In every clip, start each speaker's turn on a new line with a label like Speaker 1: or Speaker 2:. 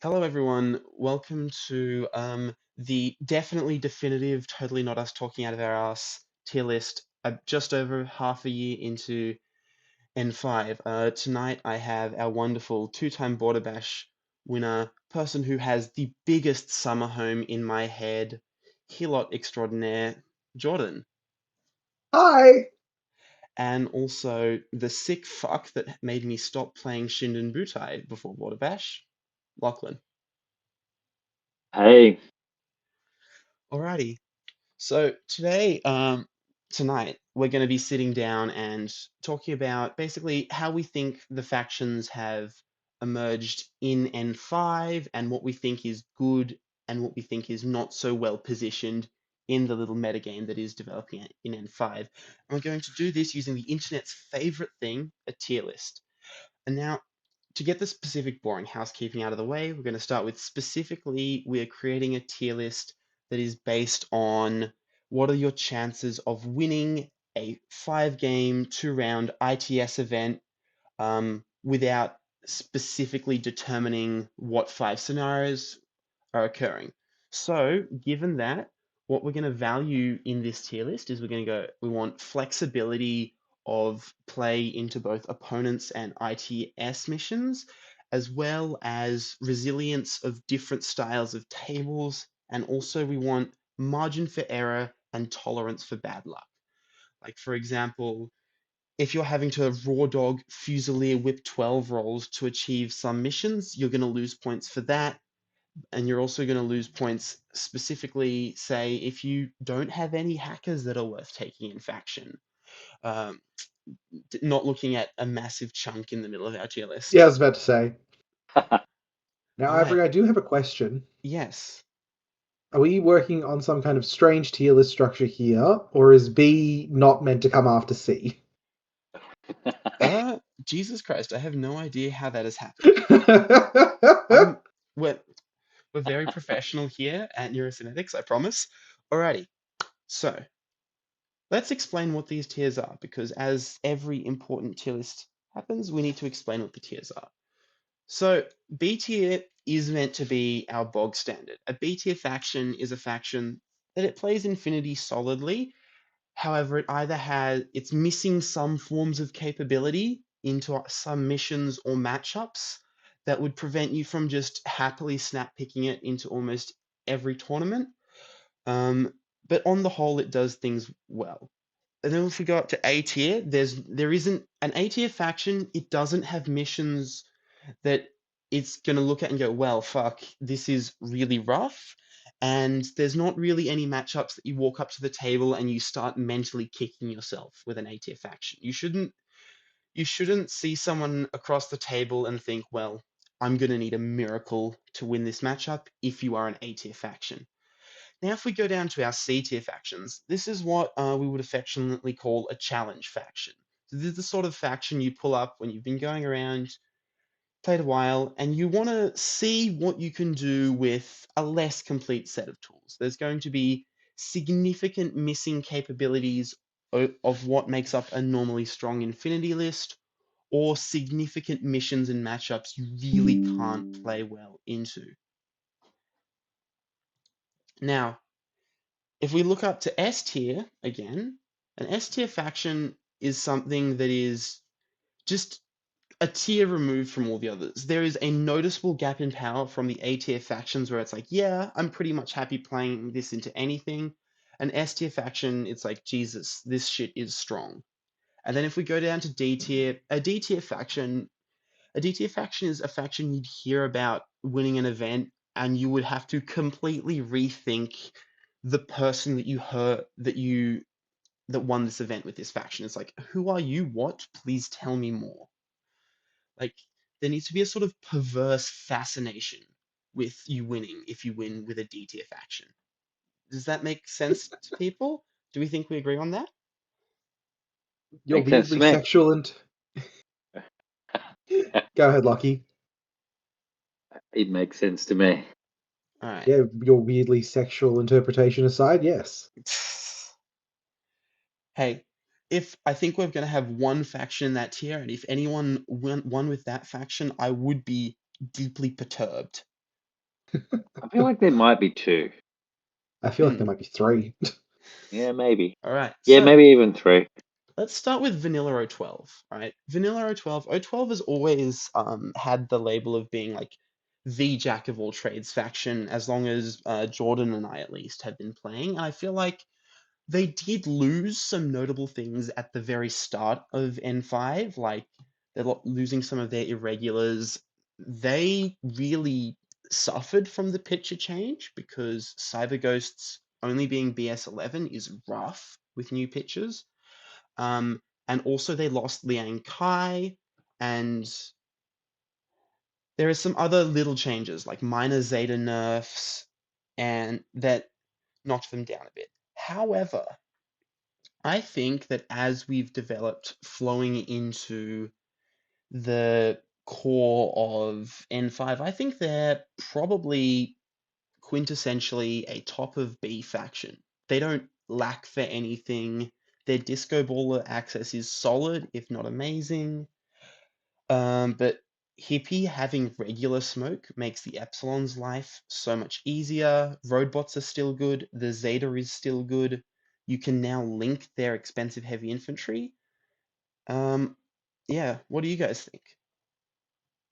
Speaker 1: Hello, everyone. Welcome to the definitely definitive, totally not us talking out of our ass tier list. Just over half a year into N5. Tonight, I have our wonderful two-time Border Bash winner, person who has the biggest summer home in my head, Hilot extraordinaire, Jordan,
Speaker 2: Hi.
Speaker 1: and also the sick fuck that made me stop playing Shinden Butai before Border Bash, Lachlan.
Speaker 3: Hey,
Speaker 1: Alrighty. So tonight, we're going to be sitting down and talking about basically how we think the factions have emerged in N5 and what we think is good and what we think is not so well positioned in the little metagame that is developing in N5. And we're going to do this using the internet's favorite thing, a tier list. And now, to get the specific boring housekeeping out of the way, we're going to start with specifically, we're creating a tier list that is based on what are your chances of winning a 5 game, 2 round ITS event without specifically determining what 5 scenarios are occurring. So, given that, what we're going to value in this tier list is we want flexibility of play into both opponents and ITS missions, as well as resilience of different styles of tables, and also we want margin for error and tolerance for bad luck. Like, for example, if you're having to raw dog Fusilier Whip 12 rolls to achieve some missions, you're going to lose points for that, and you're also going to lose points specifically, say, if you don't have any hackers that are worth taking in faction. Um, not looking at a massive chunk in the middle of our tier
Speaker 2: Yeah, I
Speaker 1: list.
Speaker 2: was about to say. Now,
Speaker 1: All right.
Speaker 2: Avery, I do have a question.
Speaker 1: Yes.
Speaker 2: Are we working on some kind of strange tier list structure here, or is B not meant to come after C?
Speaker 1: Jesus Christ, I have no idea how that has happened.
Speaker 2: Yeah,
Speaker 1: I'm we're, we're very professional here at Neurocynetics, I promise. Alrighty. So let's explain what these tiers are, because as every important tier list happens, we need to explain what the tiers are. So B tier is meant to be our bog standard. A B tier faction is a faction that it plays Infinity solidly. However, it's missing some forms of capability into some missions or matchups that would prevent you from just happily snap picking it into almost every tournament. Um, but on the whole, it does things well. And then if we go up to A tier, there isn't an A tier faction. It doesn't have missions that it's going to look at and go, well, fuck, this is really rough. And there's not really any matchups that you walk up to the table and you start mentally kicking yourself with an A tier faction. You shouldn't see someone across the table and think, well, I'm going to need a miracle to win this matchup if you are an A tier faction. Now, if we go down to our C tier factions, this is what we would affectionately call a challenge faction. So this is the sort of faction you pull up when you've been going around, played a while, and you want to see what you can do with a less complete set of tools. There's going to be significant missing capabilities of what makes up a normally strong Infinity list, or significant missions and matchups you really can't play well into. Now, if we look up to S tier again, an S tier faction is something that is just a tier removed from all the others. There is a noticeable gap in power from the A tier factions where it's like, yeah, I'm pretty much happy playing this into anything. An S tier faction, it's like, Jesus, this shit is strong. And then if we go down to D tier, a D tier faction is a faction you'd hear about winning an event, and you would have to completely rethink the person that you heard that won this event with this faction. It's like, who are you? What? Please tell me more. Like, there needs to be a sort of perverse fascination with you winning if you win with a D tier faction. Does that make sense to people? Do we think we agree on that?
Speaker 2: you're
Speaker 3: Makes sense to
Speaker 2: weirdly
Speaker 3: me.
Speaker 2: sexual and. Go ahead, Lucky.
Speaker 3: It makes sense to me.
Speaker 1: All right.
Speaker 2: Yeah, your weirdly sexual interpretation aside, yes.
Speaker 1: Hey, if I think we're going to have one faction in that tier, and if anyone won with that faction, I would be deeply perturbed.
Speaker 3: I feel like there might be two.
Speaker 2: I feel like there might be 3.
Speaker 3: Yeah, maybe.
Speaker 1: All right.
Speaker 3: Yeah,
Speaker 1: So
Speaker 3: maybe even 3.
Speaker 1: let's start with Vanilla 012, right? Vanilla 012. 012 has always had the label of being like the jack of all trades faction, as long as Jordan and I at least had been playing. And I feel like they did lose some notable things at the very start of N5, like they're losing some of their irregulars. They really suffered from the picture change because Cyber Ghosts only being BS11 is rough with new pitchers. And also they lost Liang Kai, and there are some other little changes like minor Zeta nerfs, and that knocked them down a bit. However, I think that as we've developed flowing into the core of N5, I think they're probably quintessentially a top of B faction. They don't lack for anything. Their disco baller access is solid, if not amazing. But Hippie having regular smoke makes the Epsilon's life so much easier. Roadbots are still good. The Zeta is still good. You can now link their expensive heavy infantry. Um, yeah, what do you guys think?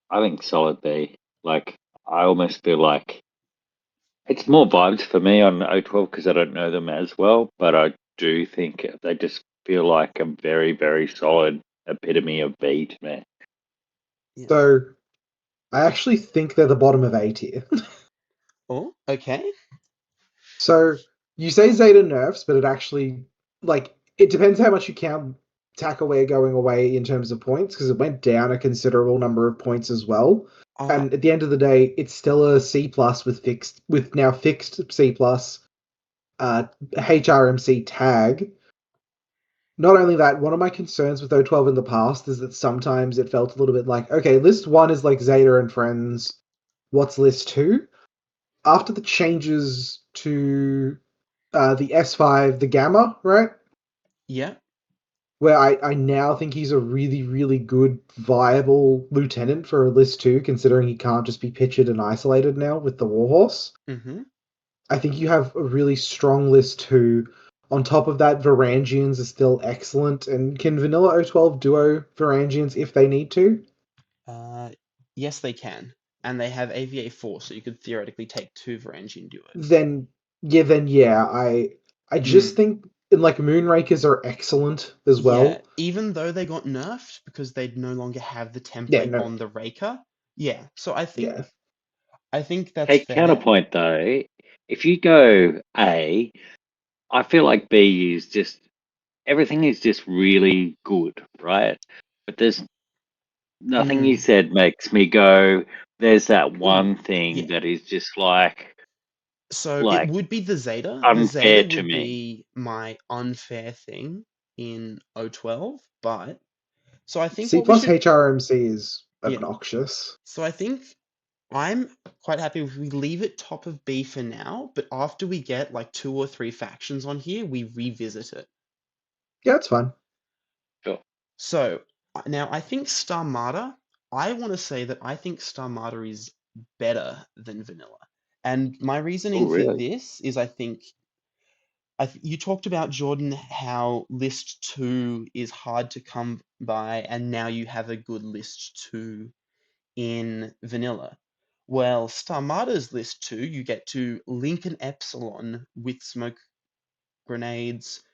Speaker 3: I think solid B. Like, I almost feel like it's more vibes for me on O12 because I don't know them as well, but I do think they just feel like a very, very solid epitome of B to me.
Speaker 1: Yeah.
Speaker 2: So I actually think they're the bottom of A tier.
Speaker 1: Oh, okay.
Speaker 2: So you say Zeta nerfs, but it actually, like, it depends how much you count Tackaware going away in terms of points, because it went down a considerable number of points as well.
Speaker 1: Uh,
Speaker 2: And at the end of the day, it's still a C plus with now fixed C plus HRMC tag. Not only that, one of my concerns with O12 in the past is that sometimes it felt a little bit like, okay, list 1 is like Zeta and friends. What's list 2? After the changes to the S5, the Gamma, right?
Speaker 1: yeah.
Speaker 2: Where I now think he's a really, really good, viable lieutenant for a list 2, considering he can't just be pictured and isolated now with the Warhorse.
Speaker 1: Mm-hmm.
Speaker 2: I think you have a really strong list 2. On top of that, Varangians are still excellent, and can Vanilla 012 duo Varangians if they need to?
Speaker 1: Uh, yes, they can. And they have AVA 4, so you could theoretically take 2 Varangian duos.
Speaker 2: Then yeah, I just
Speaker 1: Mm.
Speaker 2: think like Moonrakers are excellent as
Speaker 1: Yeah,
Speaker 2: well.
Speaker 1: even though they got nerfed because they'd no longer have the
Speaker 2: Yeah,
Speaker 1: template
Speaker 2: no,
Speaker 1: on the Raker. Yeah, so I think
Speaker 2: yeah.
Speaker 1: I think that's
Speaker 3: Hey,
Speaker 1: fair.
Speaker 3: counterpoint though, if you go A, I feel like B is just everything is just really good, right? But there's nothing you
Speaker 1: Mm.
Speaker 3: said makes me go, there's that
Speaker 1: Ooh,
Speaker 3: one thing
Speaker 1: yeah.
Speaker 3: that is just
Speaker 1: So it
Speaker 3: like
Speaker 1: would be the Zeta. The Zeta
Speaker 3: unfair to
Speaker 1: would
Speaker 3: me.
Speaker 1: be my unfair thing in O12, but so I think
Speaker 2: C
Speaker 1: what we
Speaker 2: plus
Speaker 1: should,
Speaker 2: HRMC is
Speaker 1: yeah.
Speaker 2: obnoxious.
Speaker 1: So I think I'm quite happy if we leave it top of B for now, but after we get like 2 or 3 factions on here, we revisit it.
Speaker 2: Yeah, it's fine.
Speaker 3: Sure.
Speaker 1: So now I think Starmada, I want to say that I think Starmada is better than vanilla. And my
Speaker 3: Oh,
Speaker 1: reasoning for
Speaker 3: really?
Speaker 1: this is I think you talked about Jordan how list 2 is hard to come by and now you have a good list 2 in vanilla. Well, Starmada's list 2, you get to link an epsilon with smoke grenades.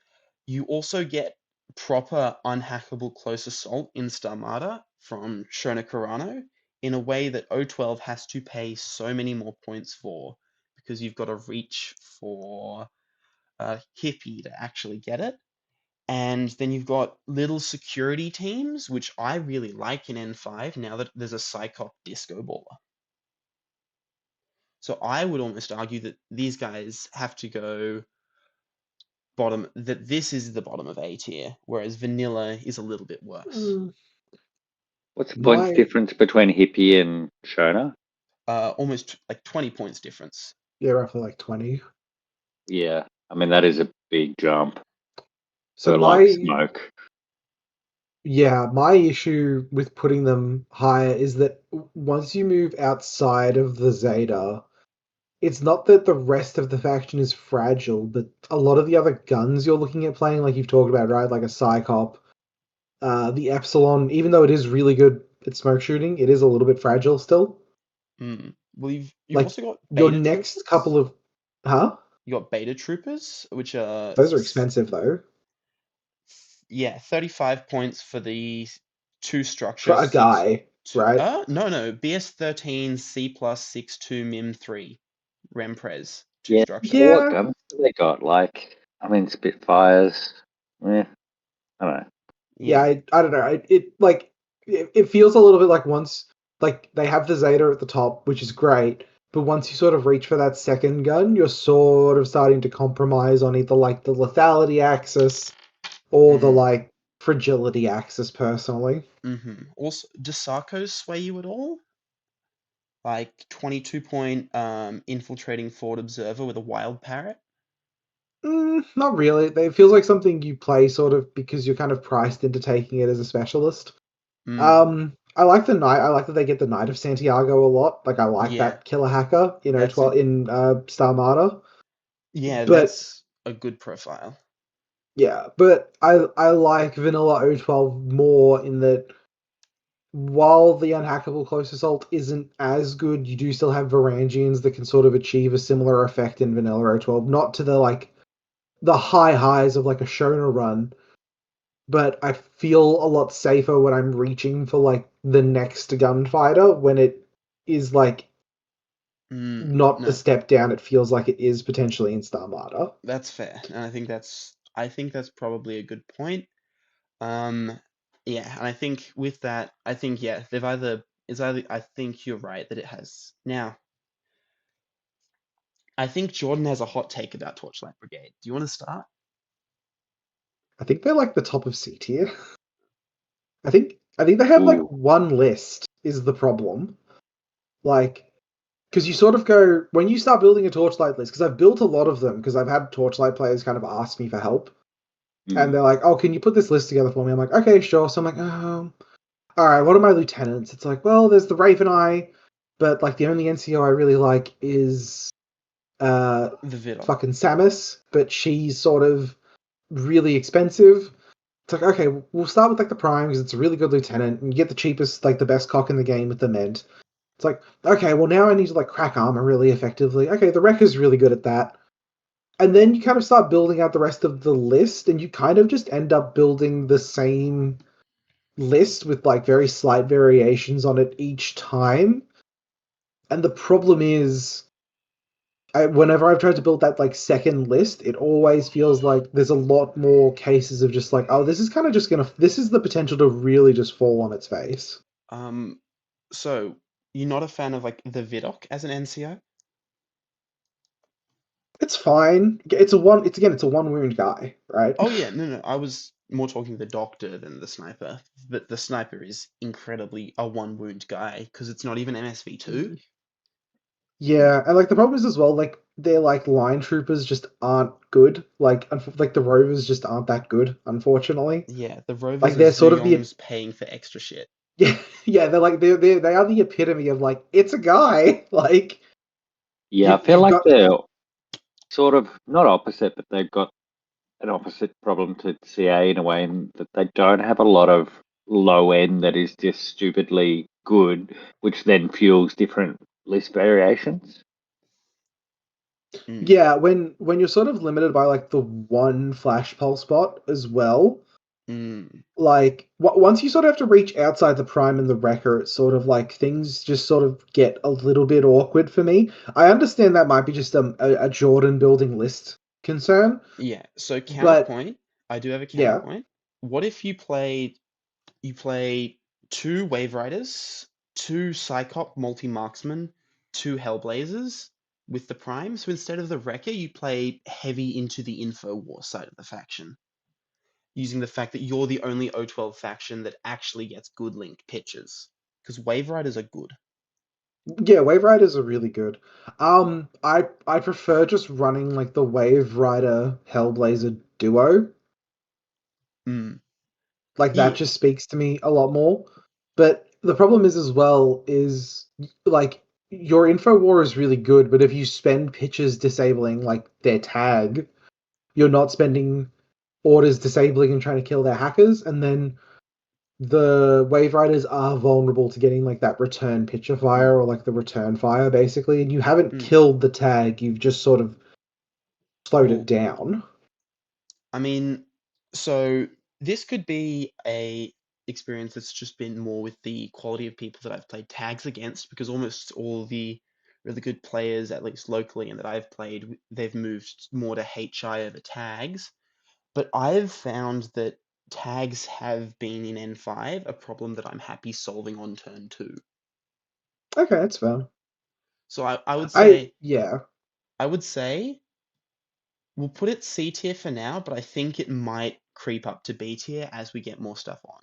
Speaker 1: You also get proper unhackable close assault in Starmada from Shona Carano in a way that O12 has to pay so many more points for because you've got to reach for a hippie to actually get it. And then you've got little security teams, which I really like in N5 now that there's a Psychop disco baller. So I would almost argue that these guys have to go bottom, that this is the bottom of A tier, whereas vanilla is a little bit worse.
Speaker 2: Mm,
Speaker 3: What's the points
Speaker 2: My
Speaker 3: difference between Hippie and Shona?
Speaker 1: Almost like 20 points difference.
Speaker 2: yeah, roughly like 20.
Speaker 3: Yeah, I mean that is a big jump
Speaker 2: So
Speaker 3: for like smoke.
Speaker 2: my issue with putting them higher is that once you move outside of the Zeta, it's not that the rest of the faction is fragile, but a lot of the other guns you're looking at playing, like you've talked about, right? Like a Psychop, the Epsilon, even though it is really good at smoke shooting, it is a little bit fragile still.
Speaker 1: Well, you've
Speaker 2: Like
Speaker 1: also got
Speaker 2: your
Speaker 1: beta
Speaker 2: next
Speaker 1: troopers.
Speaker 2: couple of, huh?
Speaker 1: You got beta troopers, which are
Speaker 2: Those are expensive though.
Speaker 1: yeah, 35 points for the two
Speaker 2: For
Speaker 1: structures,
Speaker 2: a guy, right?
Speaker 1: no, BS13 C plus 62 Mim 3 Remprez, two
Speaker 3: Yeah.
Speaker 1: structure.
Speaker 3: What
Speaker 2: Yeah,
Speaker 3: guns do they got? Like, I mean, Spitfires. I don't know.
Speaker 2: yeah.
Speaker 1: Yeah.
Speaker 2: I don't know. It feels a little bit like once like they have the Zeta at the top, which is great, but once you sort of reach for that second gun, you're sort of starting to compromise on either like the lethality axis or the
Speaker 1: Mm.
Speaker 2: like fragility axis. Personally,
Speaker 1: Also, does Sarkos sway you at all? Like 22-point infiltrating forward observer with a wild parrot?
Speaker 2: not really. It feels like something you play sort of because you're kind of priced into taking it as a specialist.
Speaker 1: Mm.
Speaker 2: I like the knight. I like that they get the Knight of Santiago a lot. Like I like
Speaker 1: Yeah,
Speaker 2: that killer hacker,
Speaker 1: that's a
Speaker 2: in Starmada.
Speaker 1: yeah,
Speaker 2: But
Speaker 1: that's a good profile.
Speaker 2: yeah, but I like vanilla O12 more in that while the unhackable close assault isn't as good, you do still have Varangians that can sort of achieve a similar effect in vanilla O12. Not to the like the high highs of like a Shona run, but I feel a lot safer when I'm reaching for like the next gunfighter when it is like not the
Speaker 1: No,
Speaker 2: step down it feels like it is potentially in Starmada.
Speaker 1: that's fair, and I think that's probably a good point. Um, yeah, and I think with that, I think yeah, they've either it's either I think you're right that it has. Now, I think Jordan has a hot take about Torchlight Brigade. Do you want to start?
Speaker 2: I think they're like the top of C tier. I think they have like
Speaker 3: Ooh.
Speaker 2: one list is the problem. Like because you sort of go when you start building a Torchlight list, because I've built a lot of them because I've had Torchlight players kind of ask me for help. And
Speaker 3: Mm.
Speaker 2: they're like, "Oh, can you put this list together for me?" I'm like, "Okay, sure." So I'm like, all right, what are my lieutenants?" It's like, well, there's the Raven Eye, but like the only NCO I really like is uh
Speaker 1: The Vidal.
Speaker 2: fucking Samus, but she's sort of really expensive. It's like, okay, we'll start with like the Prime because it's a really good lieutenant, and you get the cheapest, like the best cock in the game with the Ment. It's like, okay, well now I need to like crack armor really effectively. Okay, the Wrecker's really good at that. And then you kind of start building out the rest of the list, and you kind of just end up building the same list with like very slight variations on it each time. And the problem is, whenever I've tried to build that like second list, it always feels like there's a lot more cases of just like, oh, this is kind of just gonna. This is the potential to really just fall on its face.
Speaker 1: Um, so you're not a fan of like the Vidocq as an NCO?
Speaker 2: It's fine. It's a one. It's again. It's a one wound guy, right?
Speaker 1: Oh yeah, no, I was more talking the doctor than the sniper. But the sniper is incredibly a one wound guy because it's not even MSV2.
Speaker 2: Yeah, and like the problem is as well, like their like line troopers just aren't good. Like the rovers just aren't that good, unfortunately.
Speaker 1: Yeah, the rovers
Speaker 2: Like
Speaker 1: are
Speaker 2: they're sort of the
Speaker 1: Zuyong's paying for extra shit.
Speaker 2: yeah yeah they are the epitome of like it's a guy. Like
Speaker 3: Yeah, I feel
Speaker 2: you've
Speaker 3: like
Speaker 2: got
Speaker 3: they're sort of not opposite, but they've got an opposite problem to CA in a way, in that they don't have a lot of low end that is just stupidly good, which then fuels different list variations.
Speaker 1: Mm,
Speaker 2: yeah when you're sort of limited by like the one flash pulse spot as well.
Speaker 1: mm,
Speaker 2: Like once you sort of have to reach outside the prime and the wrecker, it's sort of like things just sort of get a little bit awkward for me. I understand that might be just a Jordan building list concern,
Speaker 1: yeah. So
Speaker 2: but
Speaker 1: counterpoint, I do have a
Speaker 2: yeah,
Speaker 1: counterpoint. What if you play two Wave Riders, two Psychop multi marksmen, two Hellblazers with the Prime? So instead of the Wrecker, you play heavy into the info war side of the faction, using the fact that you're the only O12 faction that actually gets good link pitches. Because Wave Riders are good.
Speaker 2: yeah, Wave Riders are really good. I prefer just running like the Wave Rider Hellblazer duo.
Speaker 1: Mm.
Speaker 2: Like that
Speaker 1: Yeah.
Speaker 2: just speaks to me a lot more. But the problem is as well is like your info war is really good, but if you spend pitches disabling like their tag, you're not spending orders disabling and trying to kill their hackers, and then the wave riders are vulnerable to getting like that return pitcher fire or like the return fire basically, and you haven't killed the tag, you've just sort of slowed it down.
Speaker 1: I mean, so this could be a experience that's just been more with the quality of people that I've played tags against, because almost all the really good players, at least locally, and that I've played, they've moved more to HI over tags. But I've found that tags have been in N5 a problem that I'm happy solving on turn 2.
Speaker 2: Okay, that's fair.
Speaker 1: So I would say
Speaker 2: yeah.
Speaker 1: I would say we'll put it C tier for now, but I think it might creep up to B tier as we get more stuff on.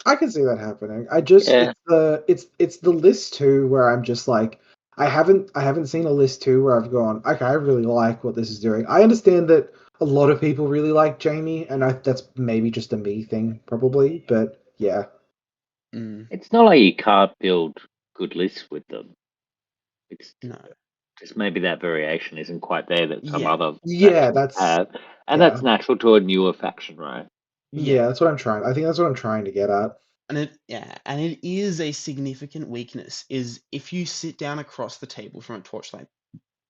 Speaker 2: I can see that happening. I just it's the list too where I'm just like I haven't seen a list too where I've gone, okay, I really like what this is doing. I understand that a lot of people really like Jamie, and that's maybe just a me thing, probably, but yeah.
Speaker 3: It's not like you can't build good lists with them. It's
Speaker 1: No.
Speaker 3: just maybe that variation isn't quite there that some other
Speaker 2: that's
Speaker 3: have, and that's natural to a newer faction, right?
Speaker 2: Yeah, that's what I'm trying. I think that's what I'm trying to get at.
Speaker 1: And it is a significant weakness, is if you sit down across the table from a Torchlight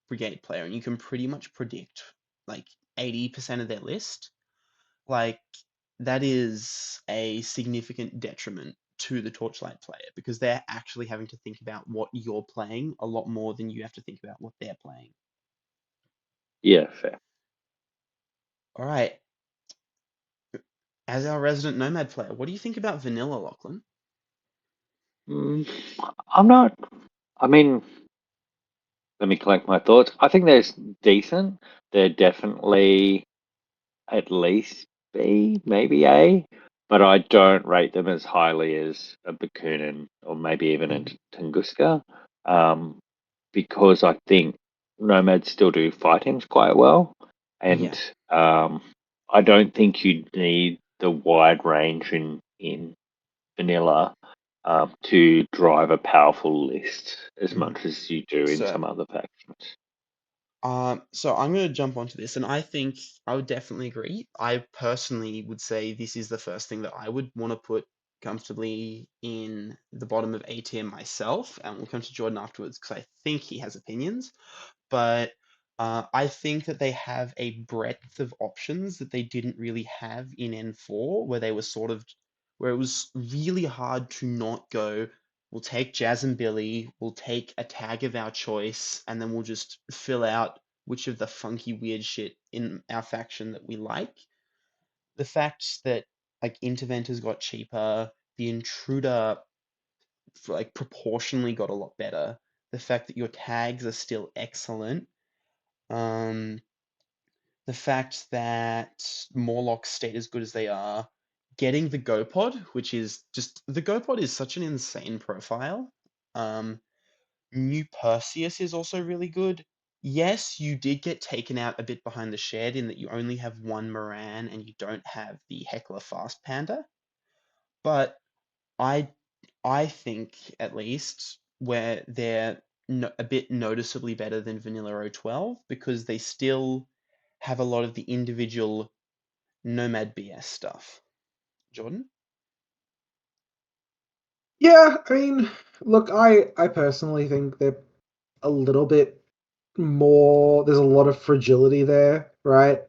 Speaker 1: Brigade player and you can pretty much predict like 80% of their list, like that is a significant detriment to the Torchlight player, because they're actually having to think about what you're playing a lot more than you have to think about what they're playing.
Speaker 3: Yeah, fair.
Speaker 1: All right. As our resident Nomad player, what do you think about vanilla, Lachlan?
Speaker 3: I'm not. I mean, let me collect my thoughts. I think they're decent. They're definitely at least B, maybe A, but I don't rate them as highly as a Bakunin or maybe even a Tunguska, because I think Nomads still do fight-ins quite well, and I don't think you need the wide range in vanilla to drive a powerful list as much as you do in some other factions.
Speaker 1: So I'm going to jump onto this, and I think I would definitely agree. I personally would say this is the first thing that I would want to put comfortably in the bottom of A tier myself, and we'll come to Jordan afterwards because I think he has opinions. But I think that they have a breadth of options that they didn't really have in N4, where they were where it was really hard to not go, we'll take Jazz and Billy, we'll take a tag of our choice, and then we'll just fill out which of the funky weird shit in our faction that we like. The fact that like Interventors got cheaper, the Intruder like proportionally got a lot better. The fact that your tags are still excellent. Um, the fact that Morlocks stayed as good as they are. Getting the GoPod, which is just the GoPod is such an insane profile. New Perseus is also really good. Yes, you did get taken out a bit behind the shed in that you only have one Moran and you don't have the Heckler Fast Panda. But I I think at least where they're a bit noticeably better than Vanilla 012 because they still have a lot of the individual Nomad BS stuff. Jordan?
Speaker 2: Yeah, I mean, look, I personally think they're a little bit more. There's a lot of fragility there, right?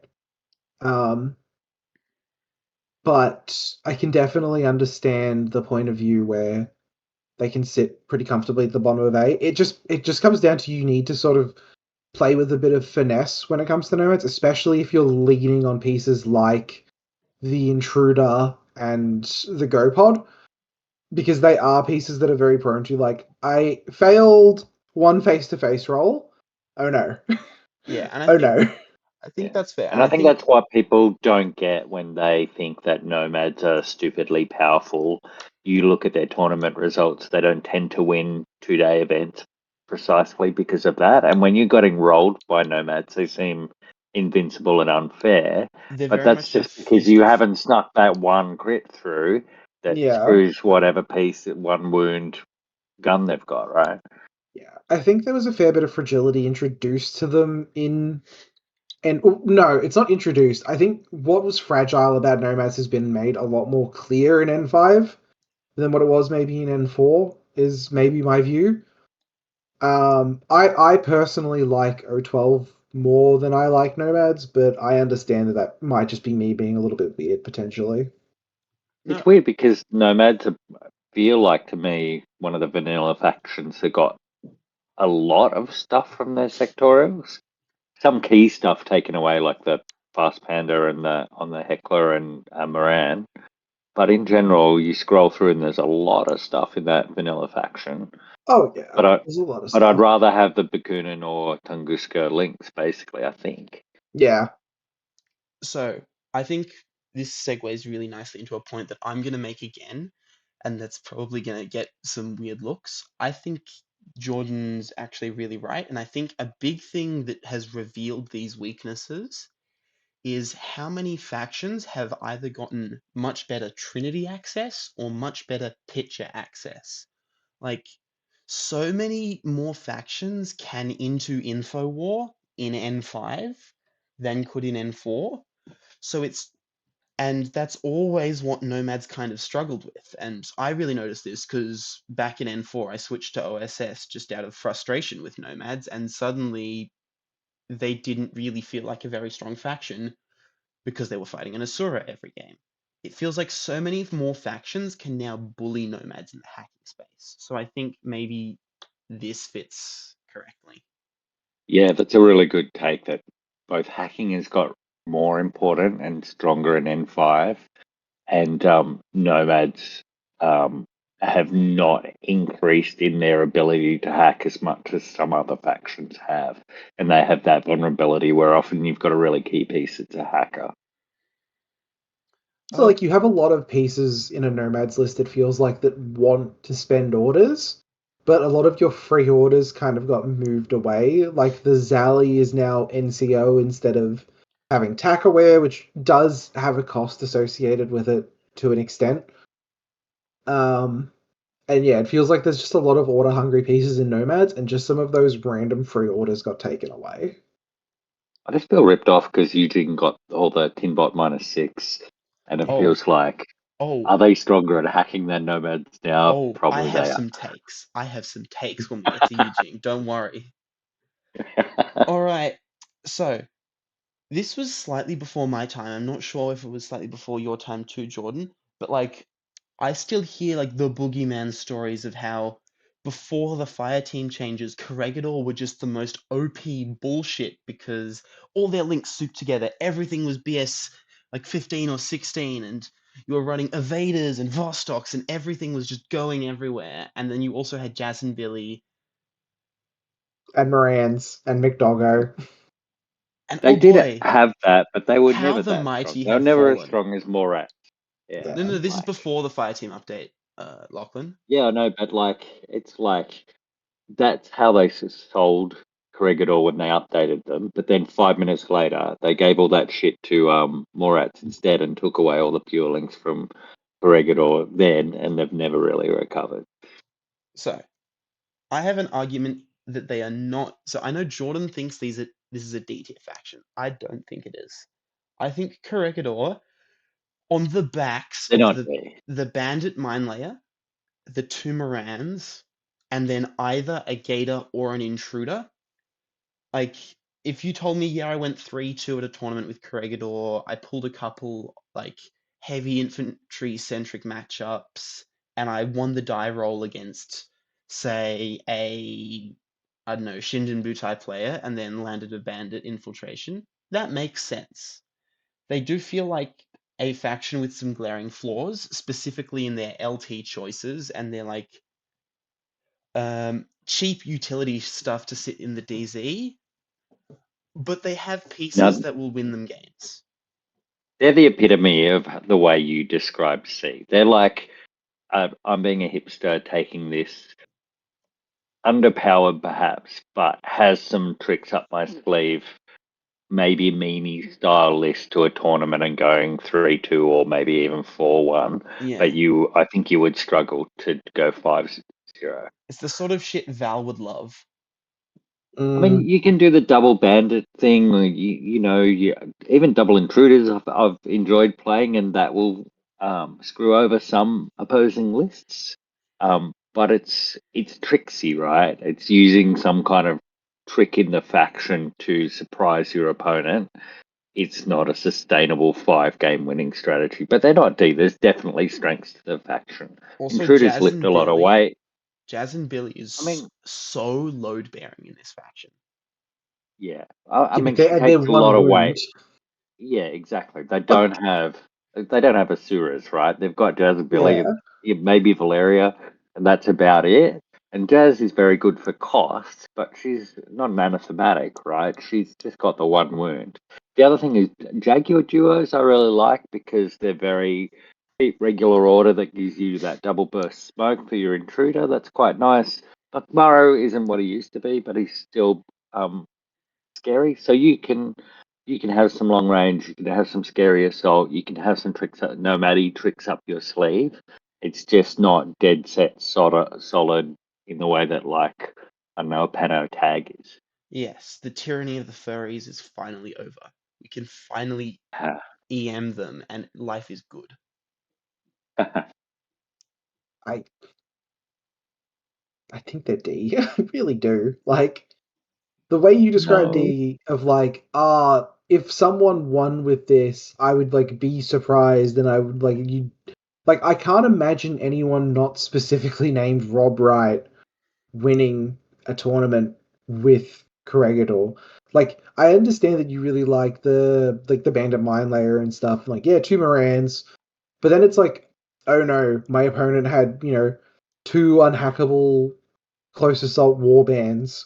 Speaker 2: But I can definitely understand the point of view where they can sit pretty comfortably at the bottom of A. It just comes down to you need to sort of play with a bit of finesse when it comes to Nomads, especially if you're leaning on pieces like the Intruder and the GoPod, because they are pieces that are very prone to, like, I failed one face-to-face roll. Oh no.
Speaker 1: Yeah, and I think that's fair.
Speaker 3: And I think that's what people don't get when they think that Nomads are stupidly powerful. You look at their tournament results, they don't tend to win 2-day events precisely because of that. And when you're getting rolled by Nomads, they seem invincible and unfair. But that's just because you haven't snuck that one crit through that screws whatever piece, one wound gun they've got, right?
Speaker 2: Yeah, I think there was a fair bit of fragility introduced to them no, it's not introduced. I think what was fragile about Nomads has been made a lot more clear in N5 than what it was maybe in N4, is maybe my view. I personally like O12 more than I like Nomads, but I understand that might just be me being a little bit weird potentially.
Speaker 3: It's
Speaker 1: No,
Speaker 3: weird because Nomads feel like to me one of the vanilla factions that got a lot of stuff from their sectorials. Some key stuff taken away, like the Fast Panda and the on the Heckler and Moran. But in general, you scroll through and there's a lot of stuff in that vanilla faction.
Speaker 2: Oh yeah,
Speaker 3: But
Speaker 2: there's a lot of
Speaker 3: I'd
Speaker 2: stuff.
Speaker 3: rather have the Bakunin or Tunguska links, basically, I think.
Speaker 2: Yeah,
Speaker 1: so I think this segues really nicely into a point that I'm going to make again, and that's probably going to get some weird looks. I think Jordan's actually really right, and I think a big thing that has revealed these weaknesses is how many factions have either gotten much better Trinity access or much better picture access. Like, so many more factions can into InfoWar in N5 than could in N4. So and that's always what Nomads kind of struggled with. And I really noticed this because back in N4, I switched to OSS just out of frustration with Nomads, and suddenly they didn't really feel like a very strong faction because they were fighting an Asura every game. It feels like so many more factions can now bully Nomads in the hacking space. So I think maybe this fits correctly.
Speaker 3: Yeah, that's a really good take that both hacking has got more important and stronger in N5, and Nomads um, have not increased in their ability to hack as much as some other factions have. And they have that vulnerability where often you've got a really key piece that's a hacker.
Speaker 2: so like you have a lot of pieces in a Nomads list, it feels like, that want to spend orders, but a lot of your free orders kind of got moved away. Like the Zali is now NCO instead of having tack aware, which does have a cost associated with it to an extent. Um, and yeah, it feels like there's just a lot of order hungry pieces in Nomads, and just some of those random free orders got taken away.
Speaker 3: I just feel ripped off because Yu Jing got all the Tinbot -6, and it
Speaker 1: Oh,
Speaker 3: feels like,
Speaker 1: oh,
Speaker 3: are they stronger at hacking than Nomads now?
Speaker 1: oh, I
Speaker 3: Probably
Speaker 1: have
Speaker 3: they are.
Speaker 1: some takes. I have some takes when we get to Yu Jing. Don't worry. All right. So this was slightly before my time. I'm not sure if it was slightly before your time too, Jordan. But like, I still hear like the boogeyman stories of how before the fire team changes, Corregidor were just the most OP bullshit because all their links souped together. Everything was BS like 15 or 16, and you were running evaders and Vostoks, and everything was just going everywhere. And then you also had Jazz and Billy,
Speaker 2: And Morans and McDoggo.
Speaker 1: and
Speaker 3: They
Speaker 1: oh
Speaker 3: did
Speaker 1: boy,
Speaker 3: have that, but they were
Speaker 1: how
Speaker 3: never
Speaker 1: the
Speaker 3: that strong.
Speaker 1: mighty
Speaker 3: They were
Speaker 1: have
Speaker 3: never as
Speaker 1: fallen.
Speaker 3: strong as Morat. Yeah,
Speaker 1: No,
Speaker 2: Yeah.
Speaker 1: no, this is
Speaker 3: like
Speaker 1: before the fire team update, Lachlan.
Speaker 3: yeah, I know, but like it's like that's how they sold Corregidor when they updated them. But then 5 minutes later, they gave all that shit to Morats instead and took away all the pure links from Corregidor then, and they've never really recovered.
Speaker 1: So I have an argument that they are not. So I know Jordan thinks this is a D tier faction. I don't think it is. I think Corregidor, on the backs
Speaker 3: They're
Speaker 1: of
Speaker 3: not there.
Speaker 1: the bandit mine layer, the two Morans, and then either a gator or an intruder. Like, if you told me, yeah, I went 3-2 at a tournament with Corregidor, I pulled a couple like heavy infantry centric matchups, and I won the die roll against, say, I don't know, Shinjin Butai player, and then landed a bandit infiltration, that makes sense. They do feel like a faction with some glaring flaws, specifically in their LT choices and their like cheap utility stuff to sit in the DZ, but they have pieces
Speaker 3: Now
Speaker 1: that will win them games.
Speaker 3: they're the epitome of the way you describe C. They're like I'm being a hipster taking this underpowered perhaps, but has some tricks up my sleeve. Maybe meanie style list to a tournament and going 3-2 or maybe even 4-1.
Speaker 1: Yeah.
Speaker 3: But I think you would struggle to go 5-0 hero.
Speaker 1: It's the sort of shit Val would love.
Speaker 3: I mean,
Speaker 2: Mm,
Speaker 3: you can do the double bandit thing. Even double intruders. I've enjoyed playing, and that will screw over some opposing lists. But it's tricksy, right? It's using some kind of trick in the faction to surprise your opponent. It's not a sustainable 5-game winning strategy, but they're not D. There's definitely strengths to the faction.
Speaker 1: Also,
Speaker 3: Intruders lift a lot of weight.
Speaker 1: Jazz and Billy
Speaker 3: I
Speaker 1: is
Speaker 3: mean,
Speaker 1: so load bearing in this faction.
Speaker 3: yeah. I
Speaker 2: yeah, but
Speaker 3: mean, she
Speaker 2: they're
Speaker 3: takes a lot
Speaker 2: one
Speaker 3: of
Speaker 2: wound.
Speaker 3: weight. Yeah, exactly.
Speaker 2: Like,
Speaker 3: They don't have Asuras, right? They've got Jazz and Billy
Speaker 2: yeah,
Speaker 3: and maybe Valeria, and that's about it. And Jazz is very good for cost, but she's not an anathematic, right? She's just got the one wound. The other thing is Jaguar duos I really like because they're very cheap regular order that gives you that double burst smoke for your intruder. That's quite nice. But Morrow isn't what he used to be, but he's still scary. So you can have some long range, you can have some scary assault, you can have some tricks, nomadic tricks up your sleeve. It's just not dead set solid in the way that like I don't know a Pano tag is.
Speaker 1: Yes, the tyranny of the furries is finally over. We can finally EM them, and life is good.
Speaker 2: I I think they're D. I really do. Like the way you describe
Speaker 3: No.
Speaker 2: D of like, if someone won with this, I would like be surprised and I would like you like I can't imagine anyone not specifically named Rob Wright winning a tournament with Corregidor. Like I understand that you really like the Bandit Mine Layer and stuff. Like, yeah, 2 Morans. But then it's like, oh no, my opponent had, 2 unhackable close assault warbands,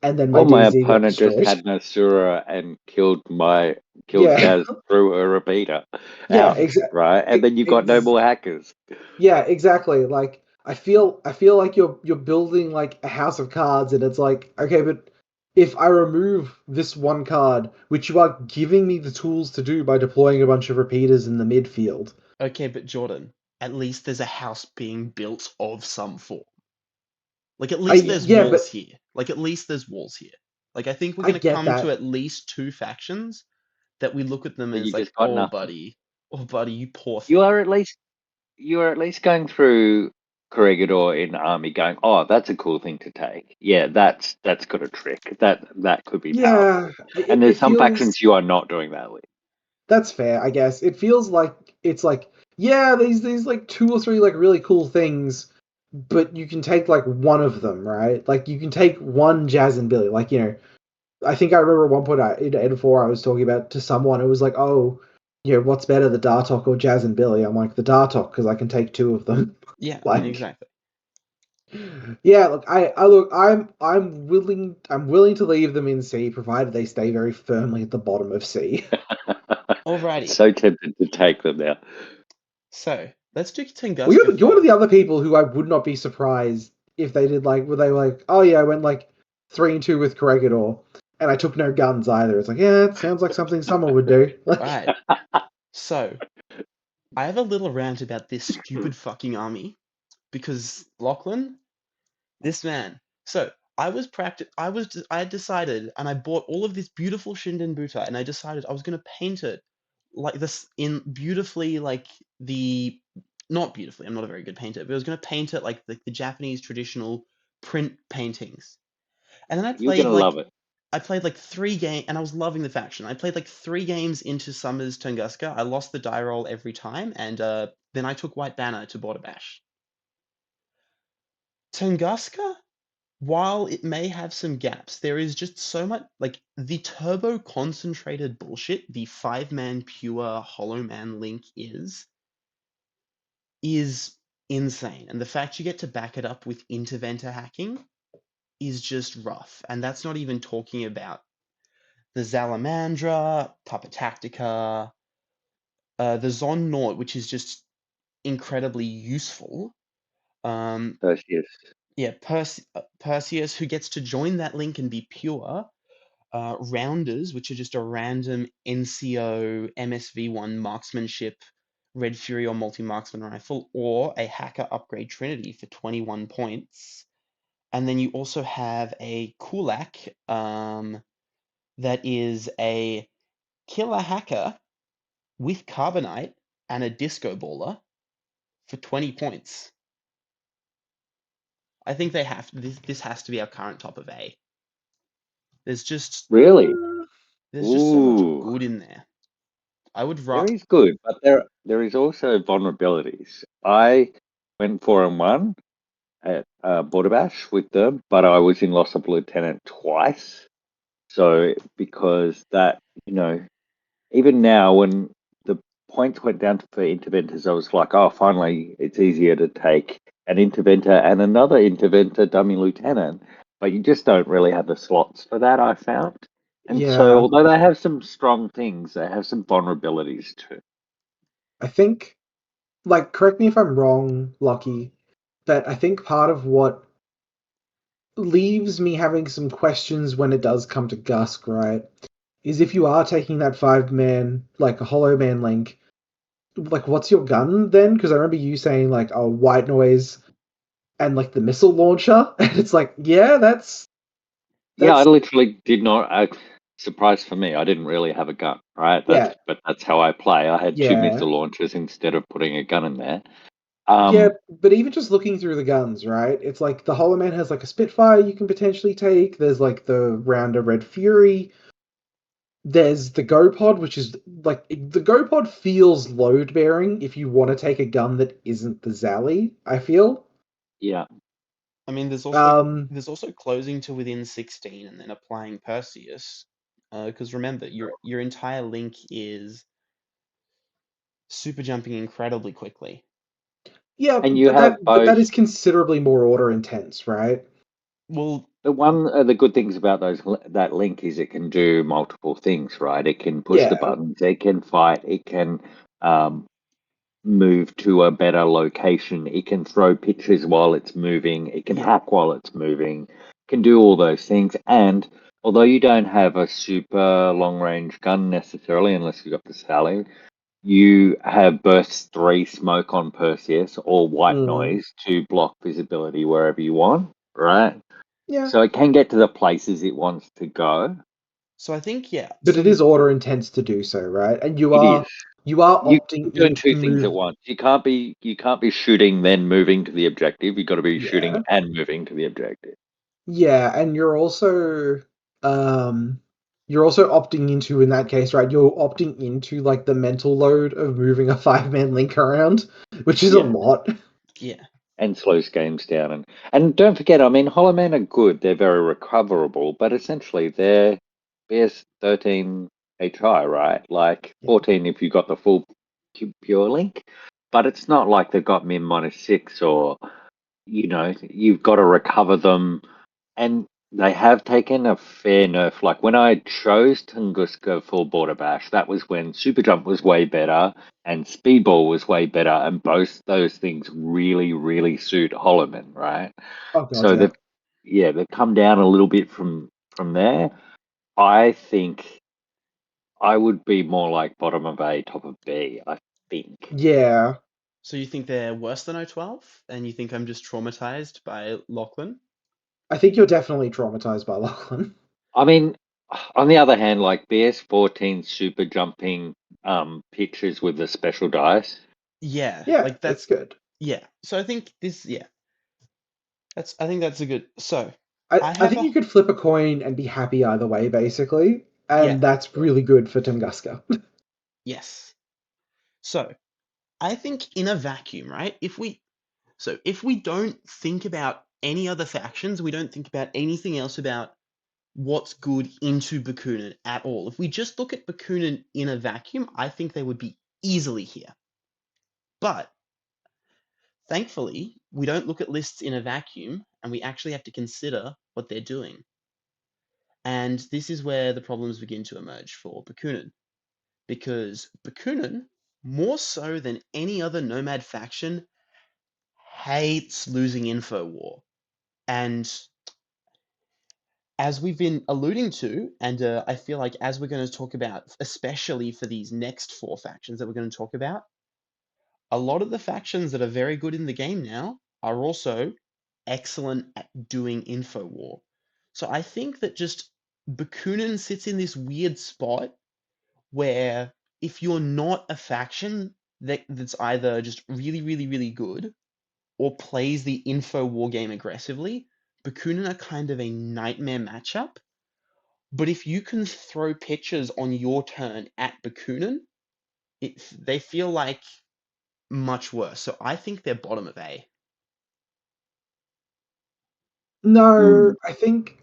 Speaker 2: and then my
Speaker 3: Or my
Speaker 2: DZ got
Speaker 3: opponent just
Speaker 2: destroyed.
Speaker 3: had Nasura and killed
Speaker 2: Yeah,
Speaker 3: Jazz through a repeater.
Speaker 2: yeah,
Speaker 3: Ouch, right? And then you've got no
Speaker 2: ex-
Speaker 3: more hackers.
Speaker 2: yeah, exactly. Like I feel like you're building like a house of cards, and it's like, okay, but if I remove this one card, which you are giving me the tools to do by deploying a bunch of repeaters in the midfield.
Speaker 1: Okay, but Jordan, at least there's a house being built of some form. Like, at
Speaker 2: I
Speaker 1: least there's
Speaker 2: Yeah, but
Speaker 1: walls here. Like, at least there's walls here. Like, I think we're
Speaker 2: I
Speaker 1: gonna
Speaker 2: get
Speaker 1: come to
Speaker 2: that.
Speaker 1: at least 2 factions that we look at them
Speaker 3: But
Speaker 1: as
Speaker 3: you
Speaker 1: like,
Speaker 3: just got nothing.
Speaker 1: oh buddy, you poor
Speaker 3: You
Speaker 1: thing.
Speaker 3: are at least you're at least going through Corregidor in Army going, oh, that's a cool thing to take. Yeah, that's got a trick. That could be
Speaker 2: Yeah,
Speaker 3: powerful. And
Speaker 2: it
Speaker 3: there's some
Speaker 2: feels
Speaker 3: factions you are not doing that with.
Speaker 2: that's fair, I guess. It feels like it's like, yeah, these like 2 or 3 like really cool things, but you can take like one of them, right? Like you can take one Jazz and Billy. Like, I think I remember at one point in N4 I was talking about to someone. It was like, oh, what's better, the Dartok or Jazz and Billy? I'm like, the Dartok because I can take 2 of them.
Speaker 1: Yeah, I mean,
Speaker 2: Like,
Speaker 1: exactly.
Speaker 2: yeah, look, I look, I'm willing to leave them in C, provided they stay very firmly at the bottom of C.
Speaker 1: Alrighty.
Speaker 3: So tempted to take them now.
Speaker 1: So let's do
Speaker 2: Well,
Speaker 1: Tunguska
Speaker 2: you're one of
Speaker 1: first.
Speaker 2: the other people who I would not be surprised if they did like, were they like, oh yeah, I went like 3-2 with Corregidor, and I took no guns either. It's like, yeah, it sounds like something someone would do. Like,
Speaker 1: Alright. So I have a little rant about this stupid fucking army because Lachlan, this man. So I had decided, and I bought all of this beautiful Shinden Buta, and I decided I was gonna paint it like this in beautifully, like the not beautifully. I'm not a very good painter, but I was gonna paint it like the Japanese traditional print paintings. And then
Speaker 3: You're gonna love it.
Speaker 1: I played like 3 games, and I was loving the faction. I played like 3 games into Summer's Tunguska. I lost the die roll every time, and then I took White Banner to Border Bash. Tunguska, while it may have some gaps, there is just so much like the turbo concentrated bullshit the 5-man pure Hollow Man link is insane. And the fact you get to back it up with interventor hacking is just rough. And that's not even talking about the Zalamandra, Puppet Tactica, the Zon Nort, which is just incredibly useful.
Speaker 3: Perseus.
Speaker 1: Yeah, Perseus, who gets to join that link and be pure. Rounders, which are just a random NCO MSV1 marksmanship Red Fury or multi-marksman rifle, or a hacker upgrade Trinity for 21 points. And then you also have a Kulak that is a killer hacker with Carbonite and a Disco Baller for 20 points. I think they have this has to be our current top of A. There's just
Speaker 3: Really?
Speaker 1: so much
Speaker 3: Ooh,
Speaker 1: good in there. I would
Speaker 3: there
Speaker 1: rather.
Speaker 3: is good, but there is also vulnerabilities. I went 4-1 at Border Bash with them, but I was in loss of lieutenant twice. So because that, even now when the points went down for interventors, I was like, oh, finally, it's easier to take an interventor and another interventor dummy lieutenant, but you just don't really have the slots for that, I found. And so,
Speaker 2: Yeah,
Speaker 3: although they have some strong things, they have some vulnerabilities too.
Speaker 2: I think, like, correct me if I'm wrong, Lucky, but I think part of what leaves me having some questions when it does come to Gusk, right, is if you are taking that 5-man, like a Hollow Man link, like, what's your gun then? Because I remember you saying, like, oh, white noise and, like, the missile launcher. And it's like, yeah,
Speaker 3: Yeah, I
Speaker 2: that's,
Speaker 3: literally did not. Surprise for me, I didn't really have a gun, right?
Speaker 2: yeah,
Speaker 3: But that's how I play. I had two
Speaker 2: yeah.
Speaker 3: missile launchers instead of putting a gun in there.
Speaker 2: Yeah, but even just looking through the guns, right? It's like the Hollow Man has like a Spitfire you can potentially take. There's like the Rounder Red Fury. There's the Go Pod, which is like the Go Pod feels load bearing if you want to take a gun that isn't the Zally, I feel.
Speaker 3: Yeah.
Speaker 1: I mean,
Speaker 2: Um,
Speaker 1: there's also closing to within 16 and then applying Perseus. Because remember, your entire link is super jumping incredibly quickly.
Speaker 2: yeah,
Speaker 3: And you
Speaker 2: but
Speaker 3: have
Speaker 2: that
Speaker 3: both.
Speaker 2: is considerably more order intense, right?
Speaker 1: Well,
Speaker 3: The one of the good things about that link is it can do multiple things, right? It can push the
Speaker 2: Yeah,
Speaker 3: buttons, it can fight, it can um, move to a better location, it can throw pictures while it's moving, it can
Speaker 1: yeah,
Speaker 3: hack while it's moving, can do all those things. And although you don't have a super long range gun necessarily, unless you've got the Sally, you have burst 3 smoke on Perseus or white
Speaker 2: mm,
Speaker 3: noise to block visibility wherever you want, right?
Speaker 2: yeah.
Speaker 3: So it can get to the places it wants to go.
Speaker 1: so I think, yeah.
Speaker 2: But
Speaker 1: So
Speaker 2: it is order intense to do so, right? And
Speaker 3: It is.
Speaker 2: you are
Speaker 3: You
Speaker 2: opting
Speaker 3: doing
Speaker 2: into
Speaker 3: two things at
Speaker 2: move.
Speaker 3: once. You can't be shooting then moving to the objective. You've got to be shooting
Speaker 2: Yeah.
Speaker 3: and moving to the objective.
Speaker 2: Yeah, and um you're also opting into, in that case, right? You're opting into like the mental load of moving a 5-man link around, which is a
Speaker 3: Yeah.
Speaker 2: lot.
Speaker 1: yeah,
Speaker 3: And slows games down. And don't forget, I mean, Hollow Man are good. They're very recoverable, but essentially they're BS 13 HI, right? Like
Speaker 2: Yeah.
Speaker 3: 14 if you got the full pure link. But it's not like they've got min -6 or, you've got to recover them. And they have taken a fair nerf. Like when I chose Tunguska for Border Bash, that was when Super Jump was way better and Speedball was way better, and both those things really, really suit Holloman, right?
Speaker 2: Oh god,
Speaker 3: So
Speaker 2: yeah.
Speaker 3: they've come down a little bit from there. I think I would be more like bottom of A, top of B, I think.
Speaker 2: Yeah.
Speaker 1: so you think they're worse than O12, and you think I'm just traumatized by Lachlan?
Speaker 2: I think you're definitely traumatized by Lachlan.
Speaker 3: I mean, on the other hand, like BS 14 super jumping pitches with the special dice.
Speaker 1: Yeah,
Speaker 2: Yeah,
Speaker 1: like
Speaker 2: it's
Speaker 1: that's
Speaker 2: good.
Speaker 1: yeah. So I think I think that's a good. So I
Speaker 2: I
Speaker 1: have
Speaker 2: think
Speaker 1: a
Speaker 2: you could flip a coin and be happy either way, basically.
Speaker 1: yeah,
Speaker 2: And that's really good for Tunguska.
Speaker 1: yes. So I think in a vacuum, right? If we don't think about any other factions, we don't think about anything else about what's good into Bakunin at all. If we just look at Bakunin in a vacuum, I think they would be easily here. But thankfully, we don't look at lists in a vacuum and we actually have to consider what they're doing. And this is where the problems begin to emerge for Bakunin. Because Bakunin, more so than any other Nomad faction, hates losing info war. And as we've been alluding to, and I feel like as we're going to talk about, especially for these next 4 factions that we're going to talk about, a lot of the factions that are very good in the game now are also excellent at doing info war. So I think that just Bakunin sits in this weird spot where if you're not a faction that's either just really, really, really good or plays the info war game aggressively, Bakunin are kind of a nightmare matchup. But if you can throw pitches on your turn at Bakunin, they feel like much worse. So I think they're bottom of A.
Speaker 2: No, I think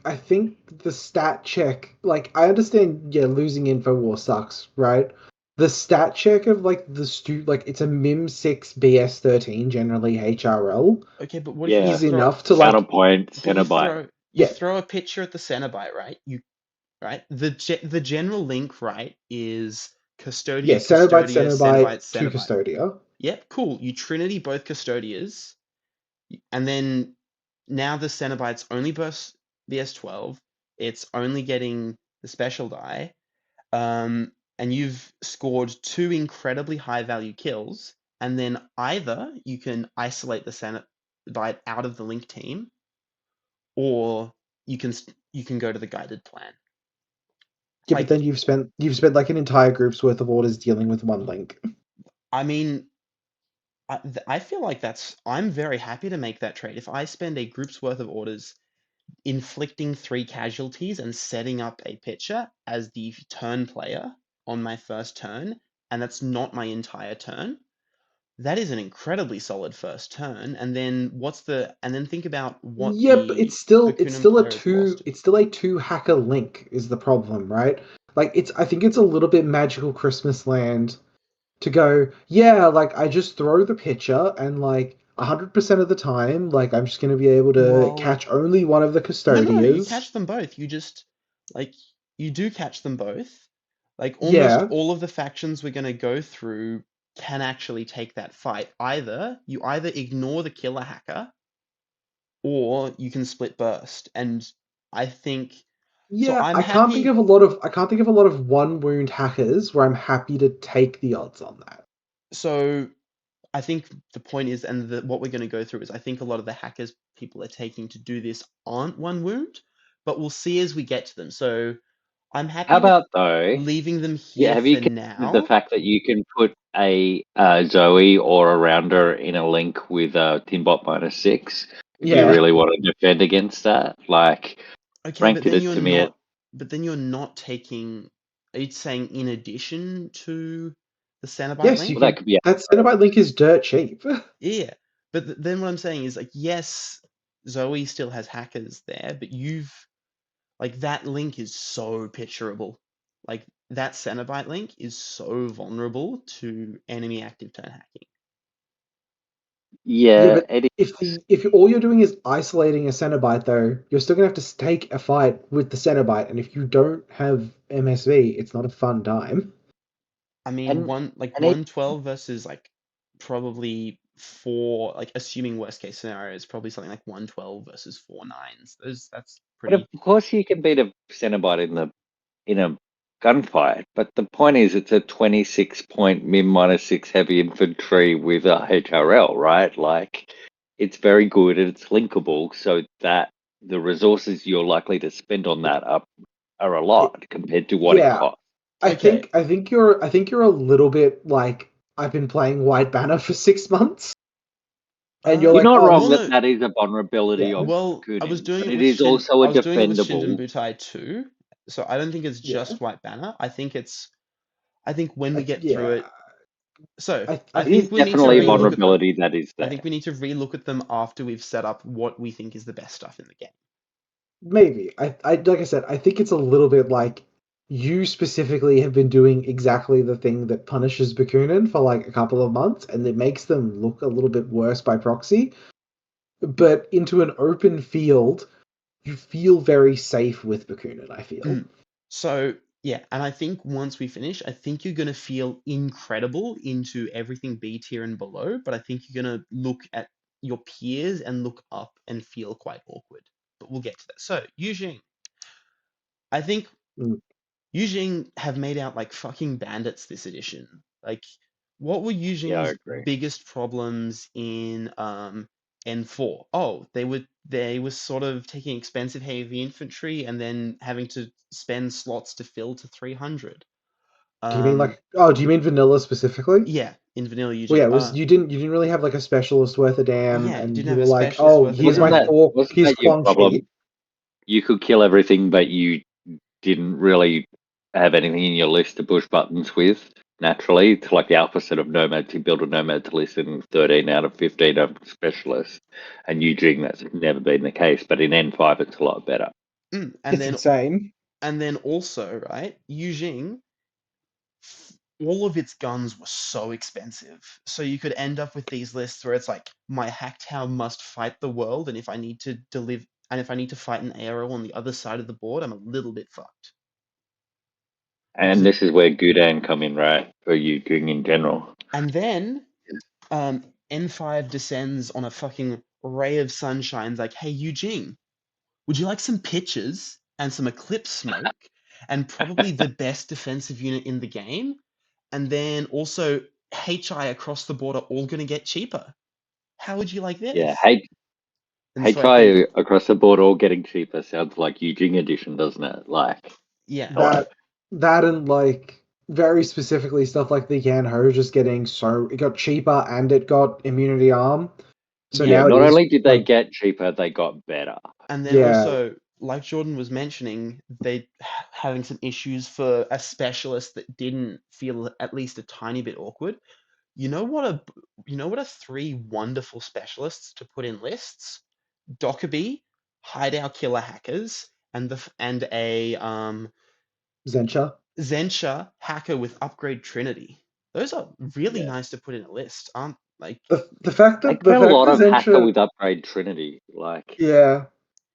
Speaker 2: the stat check, like I understand, yeah, losing InfoWar sucks, right? The stat check of like like it's a MIM 6 BS 13, generally HRL,
Speaker 1: Okay, but what if you
Speaker 3: Yeah.
Speaker 2: is
Speaker 1: throw
Speaker 2: enough to like
Speaker 3: Counterpoint,
Speaker 1: but
Speaker 3: Cenobite.
Speaker 1: you
Speaker 2: yeah,
Speaker 1: throw a picture at the Cenobite, right? You right? The general link, right, is
Speaker 2: yeah,
Speaker 1: Custodia,
Speaker 2: Cenobite,
Speaker 1: Custodia,
Speaker 2: Cenobite,
Speaker 1: Cenobite,
Speaker 2: two
Speaker 1: Cenobite.
Speaker 2: Custodia.
Speaker 1: Yep, cool. You Trinity both Custodias, and then now the Cenobite's only burst BS12. It's only getting the special die. And you've scored two incredibly high value kills, and then either you can isolate the Cenobite out of the link team, or you can go to the guided plan.
Speaker 2: Yeah, but
Speaker 1: Like,
Speaker 2: then you've spent like an entire group's worth of orders dealing with one link.
Speaker 1: I mean, I feel like I'm very happy to make that trade. If I spend a group's worth of orders inflicting 3 casualties and setting up a pitcher as the turn player on my first turn, and that's not my entire turn, that is an incredibly solid first turn. And then think about what
Speaker 2: Yeah, but
Speaker 1: the
Speaker 2: it's still it's
Speaker 1: Bakunin
Speaker 2: still a
Speaker 1: player has
Speaker 2: two
Speaker 1: lost.
Speaker 2: it's still a two hacker link is the problem, right? Like I think it's a little bit magical Christmas land to go, yeah, like I just throw the pitcher and like 100% of the time, like I'm just gonna be able to
Speaker 1: Well,
Speaker 2: catch only one of the
Speaker 1: no, you
Speaker 2: custodias.
Speaker 1: catch them both. You just like you do catch them both. Like almost
Speaker 2: Yeah.
Speaker 1: all of the factions we're going to go through can actually take that fight. You either ignore the killer hacker or you can split burst. And I think so.
Speaker 2: Yeah, I can't think of a lot of one wound hackers where I'm happy to take the odds on that.
Speaker 1: So I think the point is, and what we're going to go through is, I think a lot of the hackers people are taking to do this aren't one wound, but we'll see as we get to them. So I'm
Speaker 3: How
Speaker 1: happy with
Speaker 3: about though?
Speaker 1: leaving them
Speaker 3: Yeah,
Speaker 1: here
Speaker 3: have you
Speaker 1: for
Speaker 3: considered the
Speaker 1: now.
Speaker 3: fact that you can put a Zoe or a rounder in a link with a Tinbot -6 if you
Speaker 2: Yeah.
Speaker 3: really want to defend against that? Like,
Speaker 1: Okay,
Speaker 3: ranked it to me at
Speaker 1: but then you're not taking, are you saying in addition to the Cenobite
Speaker 2: Yes, you
Speaker 3: well,
Speaker 1: link?
Speaker 3: that
Speaker 2: can.
Speaker 3: could be
Speaker 2: That Cenobite link is dirt cheap.
Speaker 1: Yeah. But then what I'm saying is like, yes, Zoe still has hackers there, but like that link is so pitcherable. Like that Cenobite link is so vulnerable to enemy active turn hacking.
Speaker 2: Yeah,
Speaker 3: yeah,
Speaker 2: but
Speaker 3: it
Speaker 2: if all you're doing is isolating a Cenobite, though, you're still gonna have to take a fight with the Cenobite, and if you don't have MSV, it's not a fun time.
Speaker 1: I mean,
Speaker 3: and
Speaker 1: 112 versus like probably four, like assuming worst case scenario is probably something like 112 versus 4 9s. That's
Speaker 3: but of
Speaker 1: pretty.
Speaker 3: course you can beat a Cenobite in a gunfight. But the point is, it's a 26-point min -6 heavy infantry with a HRL, right? Like, it's very good and it's linkable, so that the resources you're likely to spend on that are a
Speaker 2: I,
Speaker 3: lot compared to what it
Speaker 2: yeah,
Speaker 3: costs.
Speaker 2: I
Speaker 1: Okay.
Speaker 2: think I think you're a little bit like I've been playing White Banner for 6 months, and you're
Speaker 3: You're
Speaker 2: like,
Speaker 3: not
Speaker 2: oh,
Speaker 3: wrong
Speaker 1: Well,
Speaker 2: this,
Speaker 3: that
Speaker 1: no.
Speaker 3: that is a vulnerability
Speaker 2: yeah,
Speaker 3: of
Speaker 1: Well, I was
Speaker 3: Bakunin,
Speaker 1: doing
Speaker 3: but
Speaker 1: it
Speaker 3: it
Speaker 1: with
Speaker 3: is also a
Speaker 1: I was doing it with Shinjin
Speaker 3: defendable.
Speaker 1: Butai too. So I don't think it's
Speaker 2: yeah,
Speaker 1: just White Banner. I think when we get through
Speaker 2: yeah.
Speaker 1: it, so
Speaker 2: I
Speaker 1: I
Speaker 3: It is
Speaker 1: think we need to
Speaker 3: definitely a
Speaker 1: relook at them.
Speaker 3: vulnerability that is
Speaker 1: I
Speaker 3: there.
Speaker 1: think we need to relook at them after we've set up what we think is the best stuff in the game.
Speaker 2: Maybe. I like I said, I think it's a little bit like you specifically have been doing exactly the thing that punishes Bakunin for like a couple of months, and it makes them look a little bit worse by proxy. But into an open field, you feel very safe with Bakunin, I feel.
Speaker 1: Mm. So yeah, and I think once we finish, I think you're gonna feel incredible into everything B tier and below, but I think you're gonna look at your peers and look up and feel quite awkward. But we'll get to that. So Yu Jing, I think
Speaker 2: Mm.
Speaker 1: Yu Jing have made out like fucking bandits this edition. Like What were Yu
Speaker 3: Yeah, I
Speaker 1: Jing's
Speaker 3: agree.
Speaker 1: biggest problems in N4? Oh, they were sort of taking expensive heavy infantry and then having to spend slots to fill to 300.
Speaker 2: Do you mean
Speaker 1: Um,
Speaker 2: like? Oh, do you mean vanilla specifically?
Speaker 1: yeah, in vanilla Yu
Speaker 2: Well,
Speaker 1: Jing.
Speaker 2: yeah, it was you didn't really have like a specialist worth a damn,
Speaker 1: Yeah,
Speaker 2: and
Speaker 1: didn't
Speaker 2: you
Speaker 1: have
Speaker 2: were
Speaker 1: a
Speaker 2: like,
Speaker 1: specialist
Speaker 2: oh,
Speaker 1: worth a
Speaker 2: here's my
Speaker 3: Wasn't
Speaker 1: damn.
Speaker 3: that
Speaker 2: four,
Speaker 3: wasn't
Speaker 2: here's
Speaker 3: that your
Speaker 2: Quan
Speaker 3: problem?
Speaker 2: Chi.
Speaker 3: You could kill everything, but you didn't really have anything in your list to push buttons with naturally. It's like the opposite of Nomads. You build a Nomad list in 13 out of 15 of specialists, and Yu Jing, that's never been the case. But in N5, it's a lot better.
Speaker 1: And
Speaker 2: It's
Speaker 1: then
Speaker 2: insane.
Speaker 1: also, right, Yu Jing, all of its guns were so expensive. So you could end up with these lists where it's like my hack tower must fight the world, and if I need to fight an arrow on the other side of the board, I'm a little bit fucked.
Speaker 3: And this is where Gudan come in, right? For Yu Jing in general.
Speaker 1: And then N5 descends on a fucking ray of sunshine, like, hey, Yu Jing, would you like some pitches and some eclipse smoke and probably the best defensive unit in the game? And then also HI across the board are all going to get cheaper. How would you like
Speaker 3: Yeah,
Speaker 1: this? And so I think,
Speaker 3: HI across the board all getting cheaper sounds like Yu Jing edition, doesn't it? Like,
Speaker 1: yeah,
Speaker 3: hello.
Speaker 2: That and like very specifically stuff like the Yan-Ho just getting so it got cheaper and it got immunity arm. So
Speaker 1: Yeah.
Speaker 3: Yeah,
Speaker 2: now it
Speaker 3: not
Speaker 2: is
Speaker 3: only did they
Speaker 2: like
Speaker 3: get cheaper, they got better.
Speaker 1: and then
Speaker 2: yeah,
Speaker 1: also, like Jordan was mentioning, they having some issues for a specialist that didn't feel at least a tiny bit awkward. You know what a three wonderful specialists to put in lists? Dockerby, Hideout Killer Hackers, and a
Speaker 2: Zencha.
Speaker 1: Zencha Hacker with Upgrade Trinity. Those are really
Speaker 3: Yeah.
Speaker 1: nice to put in a list, aren't like?
Speaker 2: The fact
Speaker 3: They
Speaker 2: that the
Speaker 3: get a
Speaker 2: fact
Speaker 3: lot
Speaker 2: that
Speaker 3: of hacker
Speaker 2: Zencha
Speaker 3: with upgrade Trinity. Like,
Speaker 2: yeah.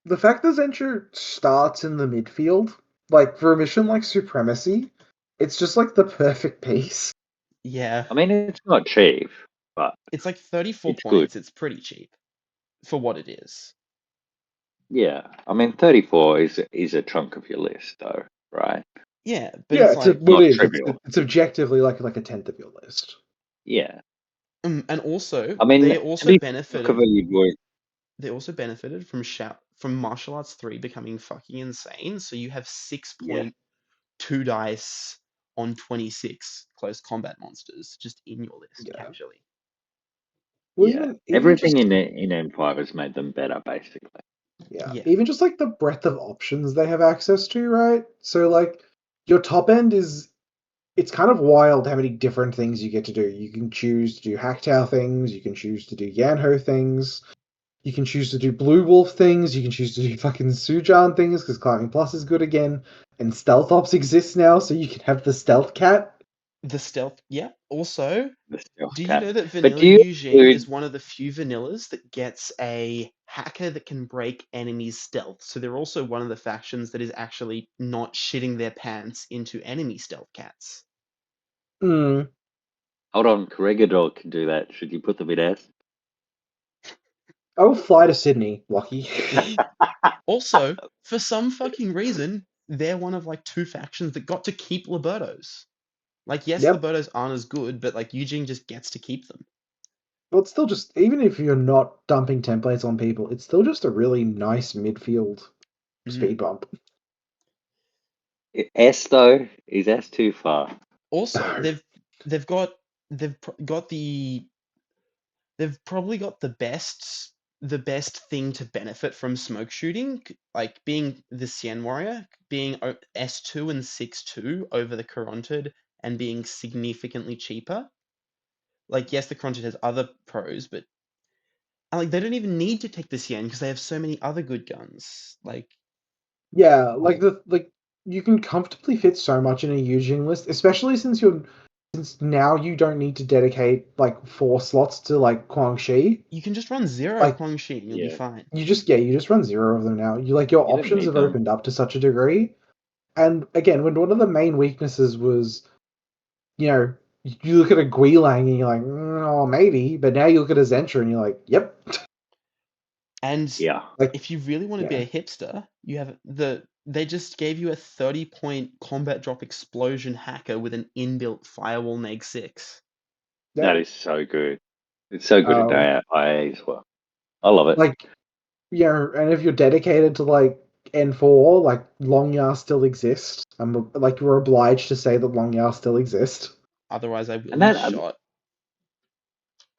Speaker 2: The fact that Zencha starts in the midfield, like for a mission like Supremacy, it's just like the perfect piece.
Speaker 1: Yeah,
Speaker 3: I mean, it's not cheap, but
Speaker 1: it's like 34
Speaker 3: it's good.
Speaker 1: points. It's pretty cheap for what it is.
Speaker 3: Yeah, I mean, 34 is a chunk of your list, though, right?
Speaker 1: Yeah, but
Speaker 2: Yeah,
Speaker 1: it's like,
Speaker 2: well,
Speaker 3: Not
Speaker 2: it is.
Speaker 3: trivial.
Speaker 2: It's objectively like a tenth of your list.
Speaker 3: Yeah,
Speaker 1: and also
Speaker 3: I mean, to be fair, you'd work.
Speaker 1: they also benefited from martial arts 3 becoming fucking insane. So you have
Speaker 3: Yeah,
Speaker 1: 6.2 dice on 26 close combat monsters just in your list
Speaker 2: Yeah.
Speaker 1: casually.
Speaker 2: Well,
Speaker 3: yeah.
Speaker 2: even
Speaker 3: Everything
Speaker 2: just
Speaker 3: in N5 has made them better, basically.
Speaker 2: yeah,
Speaker 1: Yeah.
Speaker 2: even just like the breadth of options they have access to, right? So like your top end is it's kind of wild how many different things you get to do. You can choose to do Hacktow things, you can choose to do Yanho things, you can choose to do Blue Wolf things, you can choose to do fucking Sujan things because Climbing Plus is good again, and Stealth Ops exists now, so you can have the Stealth Cat.
Speaker 1: The stealth, yeah. Also,
Speaker 3: The stealth
Speaker 1: do you know
Speaker 3: cat.
Speaker 1: that
Speaker 3: But
Speaker 1: vanilla
Speaker 3: do you
Speaker 1: Yu Jing
Speaker 3: include?
Speaker 1: is one of the few vanillas that gets a hacker that can break enemies' stealth? So they're also one of the factions that is actually not shitting their pants into enemy stealth cats.
Speaker 2: Hmm.
Speaker 3: Hold on, Corregidor can do that. Should you put them in S?
Speaker 2: I will fly to Sydney, Lucky.
Speaker 1: Also, for some fucking reason, they're one of like two factions that got to keep Libertos. Like, yes,
Speaker 2: Yep.
Speaker 1: Libertos aren't as good, but like Yu Jing just gets to keep them.
Speaker 2: Well, it's still just even if you're not dumping templates on people, it's still just a really nice midfield speed bump.
Speaker 3: S though, is S too far?
Speaker 1: Also,
Speaker 2: No.
Speaker 1: they've got they've got the they've probably got the best thing to benefit from smoke shooting, like being the Cien Warrior, being S2 and 6-2 over the Caronted and being significantly cheaper. Like, yes, the Caronted has other pros, but like they don't even need to take the Cien because they have so many other good guns. Like,
Speaker 2: Yeah, like you can comfortably fit so much in a Yu Jing list, especially since now you don't need to dedicate like 4 slots to like Guangxi.
Speaker 1: you can just run 0
Speaker 2: Like
Speaker 1: Guangxi and you'll be
Speaker 3: Yeah,
Speaker 1: fine.
Speaker 2: you just run 0 of them now. You like your
Speaker 3: you don't
Speaker 2: options
Speaker 3: need
Speaker 2: have
Speaker 3: them.
Speaker 2: opened up to such a degree. And again, when one of the main weaknesses was, you know, you look at a Guilang and you're like, oh, maybe, but now you look at a Zentra and you're like, yep.
Speaker 1: And
Speaker 3: Yeah,
Speaker 2: Like,
Speaker 1: if you really want to be
Speaker 2: yeah.
Speaker 1: a hipster, you have they just gave you a 30-point combat drop explosion hacker with an inbuilt firewall neg 6.
Speaker 3: That is so good. It's so good at IA as well. I love it.
Speaker 2: Like, yeah, and if you're dedicated to like N4, like Longyar still exists. Like you're obliged to say that Longyar still exist.
Speaker 1: Otherwise, I will
Speaker 3: And
Speaker 1: be
Speaker 3: that
Speaker 1: shot.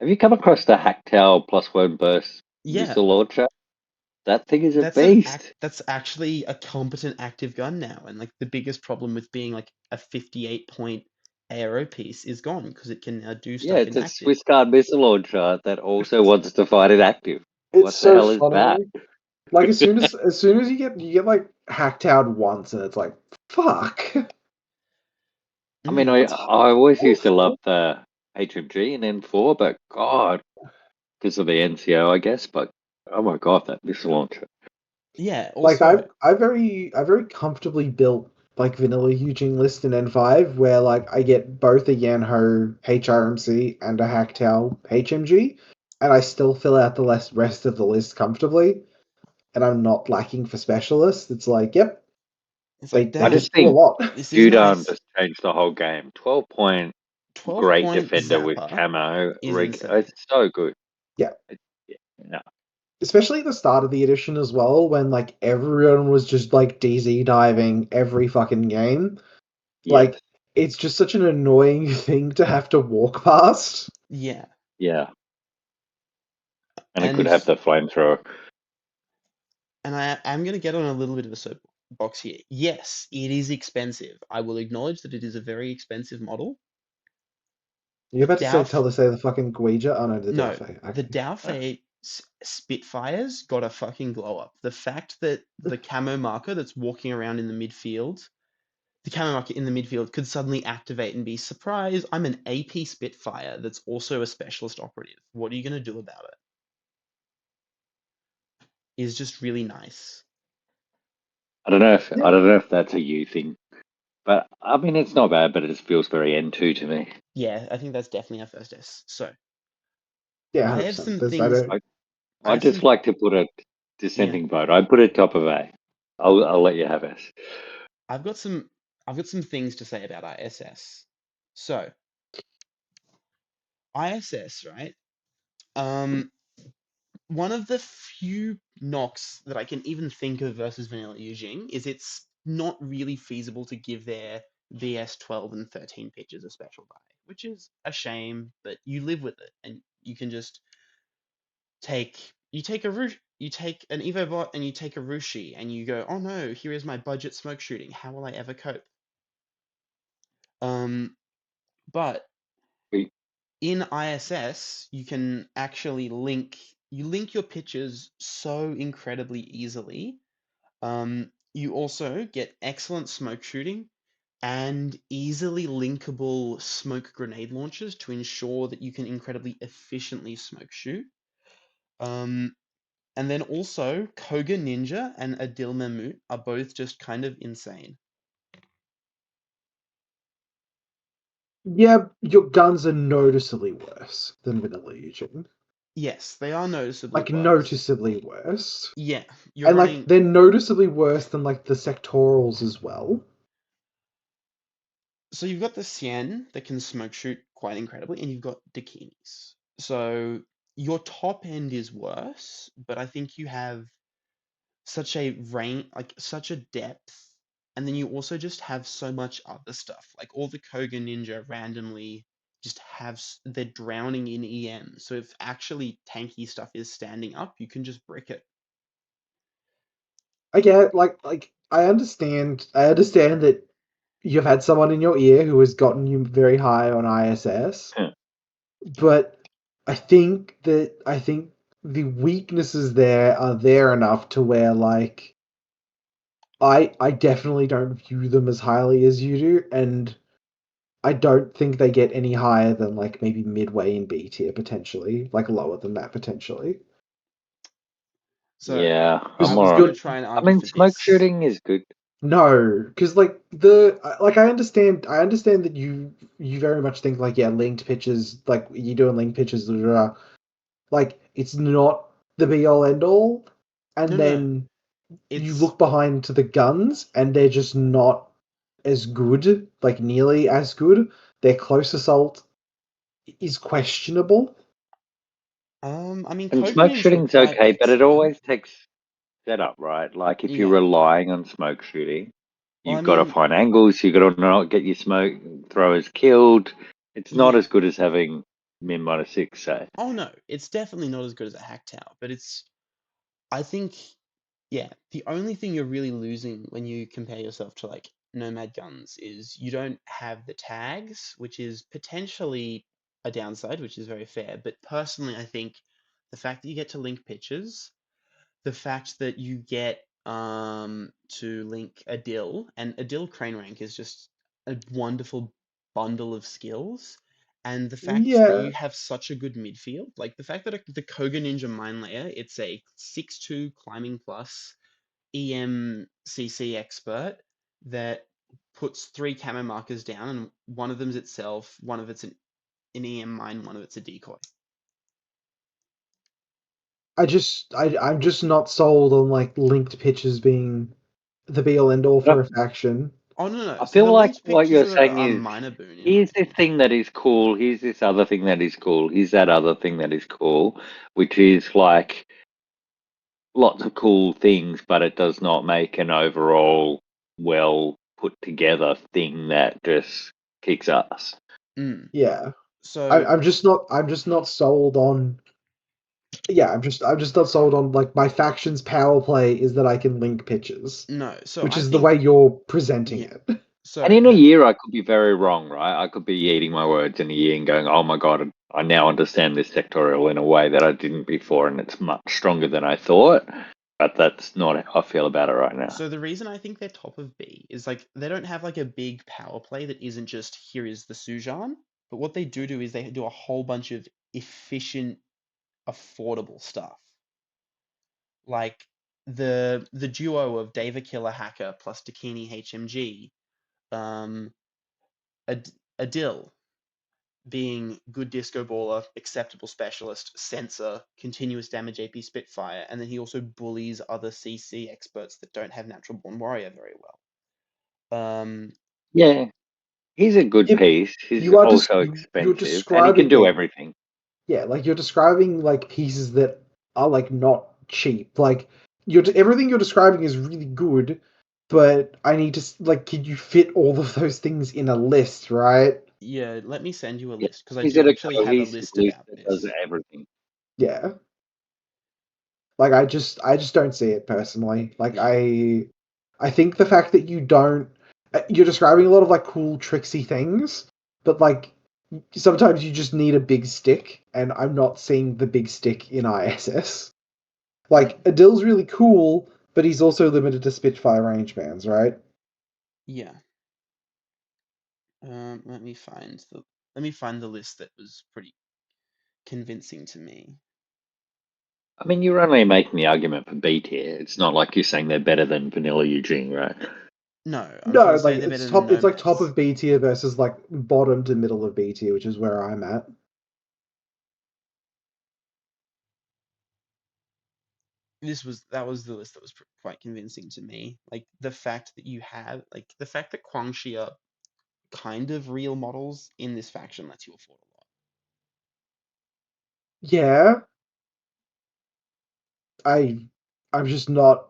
Speaker 3: have you come across the Hacktail +1 burst
Speaker 1: Yeah,
Speaker 3: missile launcher? That thing is a
Speaker 1: that's
Speaker 3: beast.
Speaker 1: that's actually a competent active gun now, and like the biggest problem with being like a 58-point ARO piece is gone because it can now do
Speaker 3: Yeah,
Speaker 1: stuff
Speaker 3: it's
Speaker 1: in
Speaker 3: a
Speaker 1: active.
Speaker 3: Swiss Guard missile launcher that also wants to fight in active.
Speaker 2: It's
Speaker 3: What the
Speaker 2: so
Speaker 3: hell is that?
Speaker 2: funny. Like as soon as you get like hacked out once, and it's like fuck.
Speaker 3: I mean, I
Speaker 2: That's
Speaker 3: always used to love
Speaker 2: awful.
Speaker 3: the HMG and N4, but God, because of the NCO, I guess. But oh my God, that missile launcher.
Speaker 1: Yeah.
Speaker 2: Like
Speaker 1: Also,
Speaker 2: I very comfortably built like vanilla Yu Jing list in N5 where like I get both a Yanho HRMC and a Hacktail HMG, and I still fill out the rest of the list comfortably, and I'm not lacking for specialists. It's like, yep,
Speaker 1: it's
Speaker 2: they
Speaker 1: like
Speaker 2: they
Speaker 3: I
Speaker 1: that.
Speaker 3: just
Speaker 2: just do a
Speaker 3: think
Speaker 2: lot.
Speaker 1: This is
Speaker 3: Judan
Speaker 1: nice.
Speaker 3: just changed the whole game. 12-point,
Speaker 1: 12
Speaker 3: great
Speaker 1: point
Speaker 3: defender with
Speaker 1: Zapper
Speaker 3: camo.
Speaker 1: is insane.
Speaker 3: It's so good.
Speaker 2: Yeah.
Speaker 3: Yeah, no.
Speaker 2: Especially at the start of the edition as well, when like everyone was just like DZ diving every fucking game.
Speaker 3: Yes.
Speaker 2: Like it's just such an annoying thing to have to walk past.
Speaker 1: Yeah.
Speaker 3: Yeah. And it could
Speaker 1: And
Speaker 3: have the flamethrower.
Speaker 1: I'm going to get on a little bit of a soapbox here. Yes, it is expensive. I will acknowledge that it is a very expensive model.
Speaker 2: You're about to say
Speaker 1: Dowf,
Speaker 2: tell to say the fucking Guija? Oh no, the
Speaker 1: no,
Speaker 2: Delphi.
Speaker 1: the
Speaker 2: Okay.
Speaker 1: Dowfei Spitfires got a fucking glow up. The fact that the camo marker that's walking around in the midfield, the camo marker in the midfield could suddenly activate and be surprise, I'm an AP Spitfire that's also a specialist operative. What are you going to do about it? Is just really nice.
Speaker 3: I don't know if that's a you thing. But I mean it's not bad, but it just feels very N2 to me.
Speaker 1: Yeah, I think that's definitely our first S. So
Speaker 2: Yeah,
Speaker 1: I have
Speaker 2: 100%.
Speaker 1: some
Speaker 2: There's I
Speaker 1: things.
Speaker 2: don't.
Speaker 1: I
Speaker 3: I
Speaker 1: have
Speaker 3: just
Speaker 1: some.
Speaker 3: like to put a
Speaker 1: Yeah,
Speaker 3: dissenting vote. I put it top of A. I'll let you have it.
Speaker 1: I've got some. I've got some things to say about ISS. So ISS, right? Um, one of the few knocks that I can even think of versus vanilla Yu Jing is it's not really feasible to give their VS 12 and 13 pitches a special die, which is a shame, but you live with it and you can just you take an Evobot and you take a Rushi and you go, oh no, here is my budget smoke shooting. How will I ever cope? But
Speaker 3: We-
Speaker 1: in ISS, you can actually link your pitches so incredibly easily. You also get excellent smoke shooting and easily linkable smoke grenade launchers to ensure that you can incredibly efficiently smoke shoot. And then also Koga Ninja and Adil Mahmoot are both just kind of insane.
Speaker 2: Yeah, your guns are noticeably worse than vanilla Yu Jing.
Speaker 1: Yes, they are noticeably
Speaker 2: Like
Speaker 1: worse.
Speaker 2: noticeably worse.
Speaker 1: Yeah, you're
Speaker 2: And like
Speaker 1: running.
Speaker 2: they're noticeably worse than like the sectorals as well.
Speaker 1: So you've got the Cien that can smoke shoot quite incredibly, and you've got Dakinis. So your top end is worse, but I think you have such a range, like such a depth, and then you also just have so much other stuff. Like all the Koga Ninja randomly just have they're drowning in EM. So if actually tanky stuff is standing up, you can just brick it.
Speaker 2: I get like I understand that you've had someone in your ear who has gotten you very high on ISS,
Speaker 3: Yeah.
Speaker 2: but I think the weaknesses there are there enough to where like I definitely don't view them as highly as you do, and I don't think they get any higher than like maybe midway in B tier potentially, like lower than that potentially.
Speaker 1: So
Speaker 3: Yeah,
Speaker 1: I
Speaker 3: I'm
Speaker 1: was
Speaker 3: more.
Speaker 1: gonna
Speaker 2: You're
Speaker 1: try and
Speaker 3: I
Speaker 1: argue
Speaker 3: mean,
Speaker 1: for
Speaker 3: smoke
Speaker 1: this.
Speaker 3: shooting is good.
Speaker 2: No, because like I understand that you very much think like yeah, linked pitches, like you doing linked pitches, blah, blah, blah. Like it's not the be all end all,
Speaker 1: No,
Speaker 2: and
Speaker 1: no,
Speaker 2: then you
Speaker 1: it's
Speaker 2: look behind to the guns, and they're just not as good, like nearly as good. They're close assault, is questionable.
Speaker 1: I mean,
Speaker 3: And
Speaker 1: code
Speaker 3: smoke
Speaker 1: green's
Speaker 3: shooting's
Speaker 1: quite
Speaker 3: okay, but it
Speaker 1: excellent.
Speaker 3: always takes setup, right? Like if you're
Speaker 1: Yeah.
Speaker 3: relying on smoke shooting,
Speaker 1: Well, I
Speaker 3: you've got to
Speaker 1: mean,
Speaker 3: find angles. You've got to not get your smoke throwers killed. It's not
Speaker 1: yeah.
Speaker 3: as good as having min -6, say.
Speaker 1: Oh no, it's definitely not as good as a hack tower, but I think, yeah, the only thing you're really losing when you compare yourself to like Nomad guns is you don't have the tags, which is potentially a downside, which is very fair. But personally, I think the fact that you get to link pictures, the fact that you get to link a dill, and a dill crane rank is just a wonderful bundle of skills. And the fact that
Speaker 2: Yeah,
Speaker 1: you have such a good midfield, like the fact that the Koga Ninja Mine Layer, it's a 6-2 climbing plus EMCC expert that puts 3 camo markers down, and one of them's itself, one of it's an EM mine, one of it's a decoy.
Speaker 2: I'm just not sold on like linked pictures being the be all end all
Speaker 3: But
Speaker 2: for a faction.
Speaker 1: Oh no, no.
Speaker 3: I
Speaker 1: So
Speaker 3: feel
Speaker 1: the
Speaker 3: like
Speaker 1: linked
Speaker 3: what
Speaker 1: pictures
Speaker 3: you're
Speaker 1: are
Speaker 3: saying
Speaker 1: a
Speaker 3: is
Speaker 1: minor boon in my
Speaker 3: here's this
Speaker 1: opinion.
Speaker 3: thing that is cool, here's this other thing that is cool, here's that other thing that is cool, which is like lots of cool things, but it does not make an overall well put together thing that just kicks ass.
Speaker 1: Mm.
Speaker 2: Yeah,
Speaker 1: So
Speaker 2: I'm just not sold on. Yeah, I'm just not sold on like my faction's power play is that I can link pictures,
Speaker 1: no. So
Speaker 2: which
Speaker 1: I
Speaker 2: is the
Speaker 1: think,
Speaker 2: way you're presenting
Speaker 1: yeah.
Speaker 2: it.
Speaker 3: And
Speaker 1: So
Speaker 3: in a
Speaker 1: the
Speaker 3: year, I could be very wrong, right? I could be eating my words in a year and going, oh my God, I now understand this sectorial in a way that I didn't before, and it's much stronger than I thought. But that's not how I feel about it right now.
Speaker 1: so the reason I think they're top of B is like they don't have like a big power play that isn't just here is the Sujan, but what they do is they do a whole bunch of efficient, affordable stuff. Like the duo of Dava Killer Hacker plus Dakini HMG, um, Ad Adil being good disco baller, acceptable specialist, sensor, continuous damage AP Spitfire, and then he also bullies other CC experts that don't have natural born warrior very well.
Speaker 3: Yeah, he's a good
Speaker 2: Yeah,
Speaker 3: piece. He's
Speaker 2: you are just
Speaker 3: also
Speaker 2: you're
Speaker 3: expensive, and he can
Speaker 2: describing
Speaker 3: do
Speaker 2: yeah,
Speaker 3: everything.
Speaker 2: yeah, like you're describing like pieces that are like not cheap. Like everything you're describing is really good, but I need to like, can you fit all of those things in a list, right?
Speaker 1: Yeah, let me send you a
Speaker 3: Yeah,
Speaker 1: list because I
Speaker 3: is
Speaker 1: do
Speaker 3: it a
Speaker 1: actually have a
Speaker 3: cohesive
Speaker 1: list
Speaker 3: list
Speaker 1: about
Speaker 3: that does
Speaker 1: this.
Speaker 3: everything?
Speaker 2: Yeah. Like I just don't see it personally. Like
Speaker 1: Yeah,
Speaker 2: I think the fact that you don't you're describing a lot of like cool tricksy things, but like sometimes you just need a big stick, and I'm not seeing the big stick in ISS. Like
Speaker 1: mm,
Speaker 2: Adil's really cool, but he's also limited to Spitfire range bands, right?
Speaker 1: yeah. Let me find the list that was pretty convincing to me.
Speaker 3: I mean, you're only making the argument for B tier. It's not like you're saying they're better than vanilla Yu Jing, right?
Speaker 1: No, I'm trying
Speaker 2: No,
Speaker 1: to say
Speaker 2: like
Speaker 1: they're better than
Speaker 2: it's like top
Speaker 1: Nomads.
Speaker 2: of B tier versus like bottom to middle of B tier, which is where I'm at.
Speaker 1: That was the list that was quite convincing to me. Like the fact that you have like the fact that Guangxi are kind of real models in this faction lets you afford a lot.
Speaker 2: Yeah, I I'm just not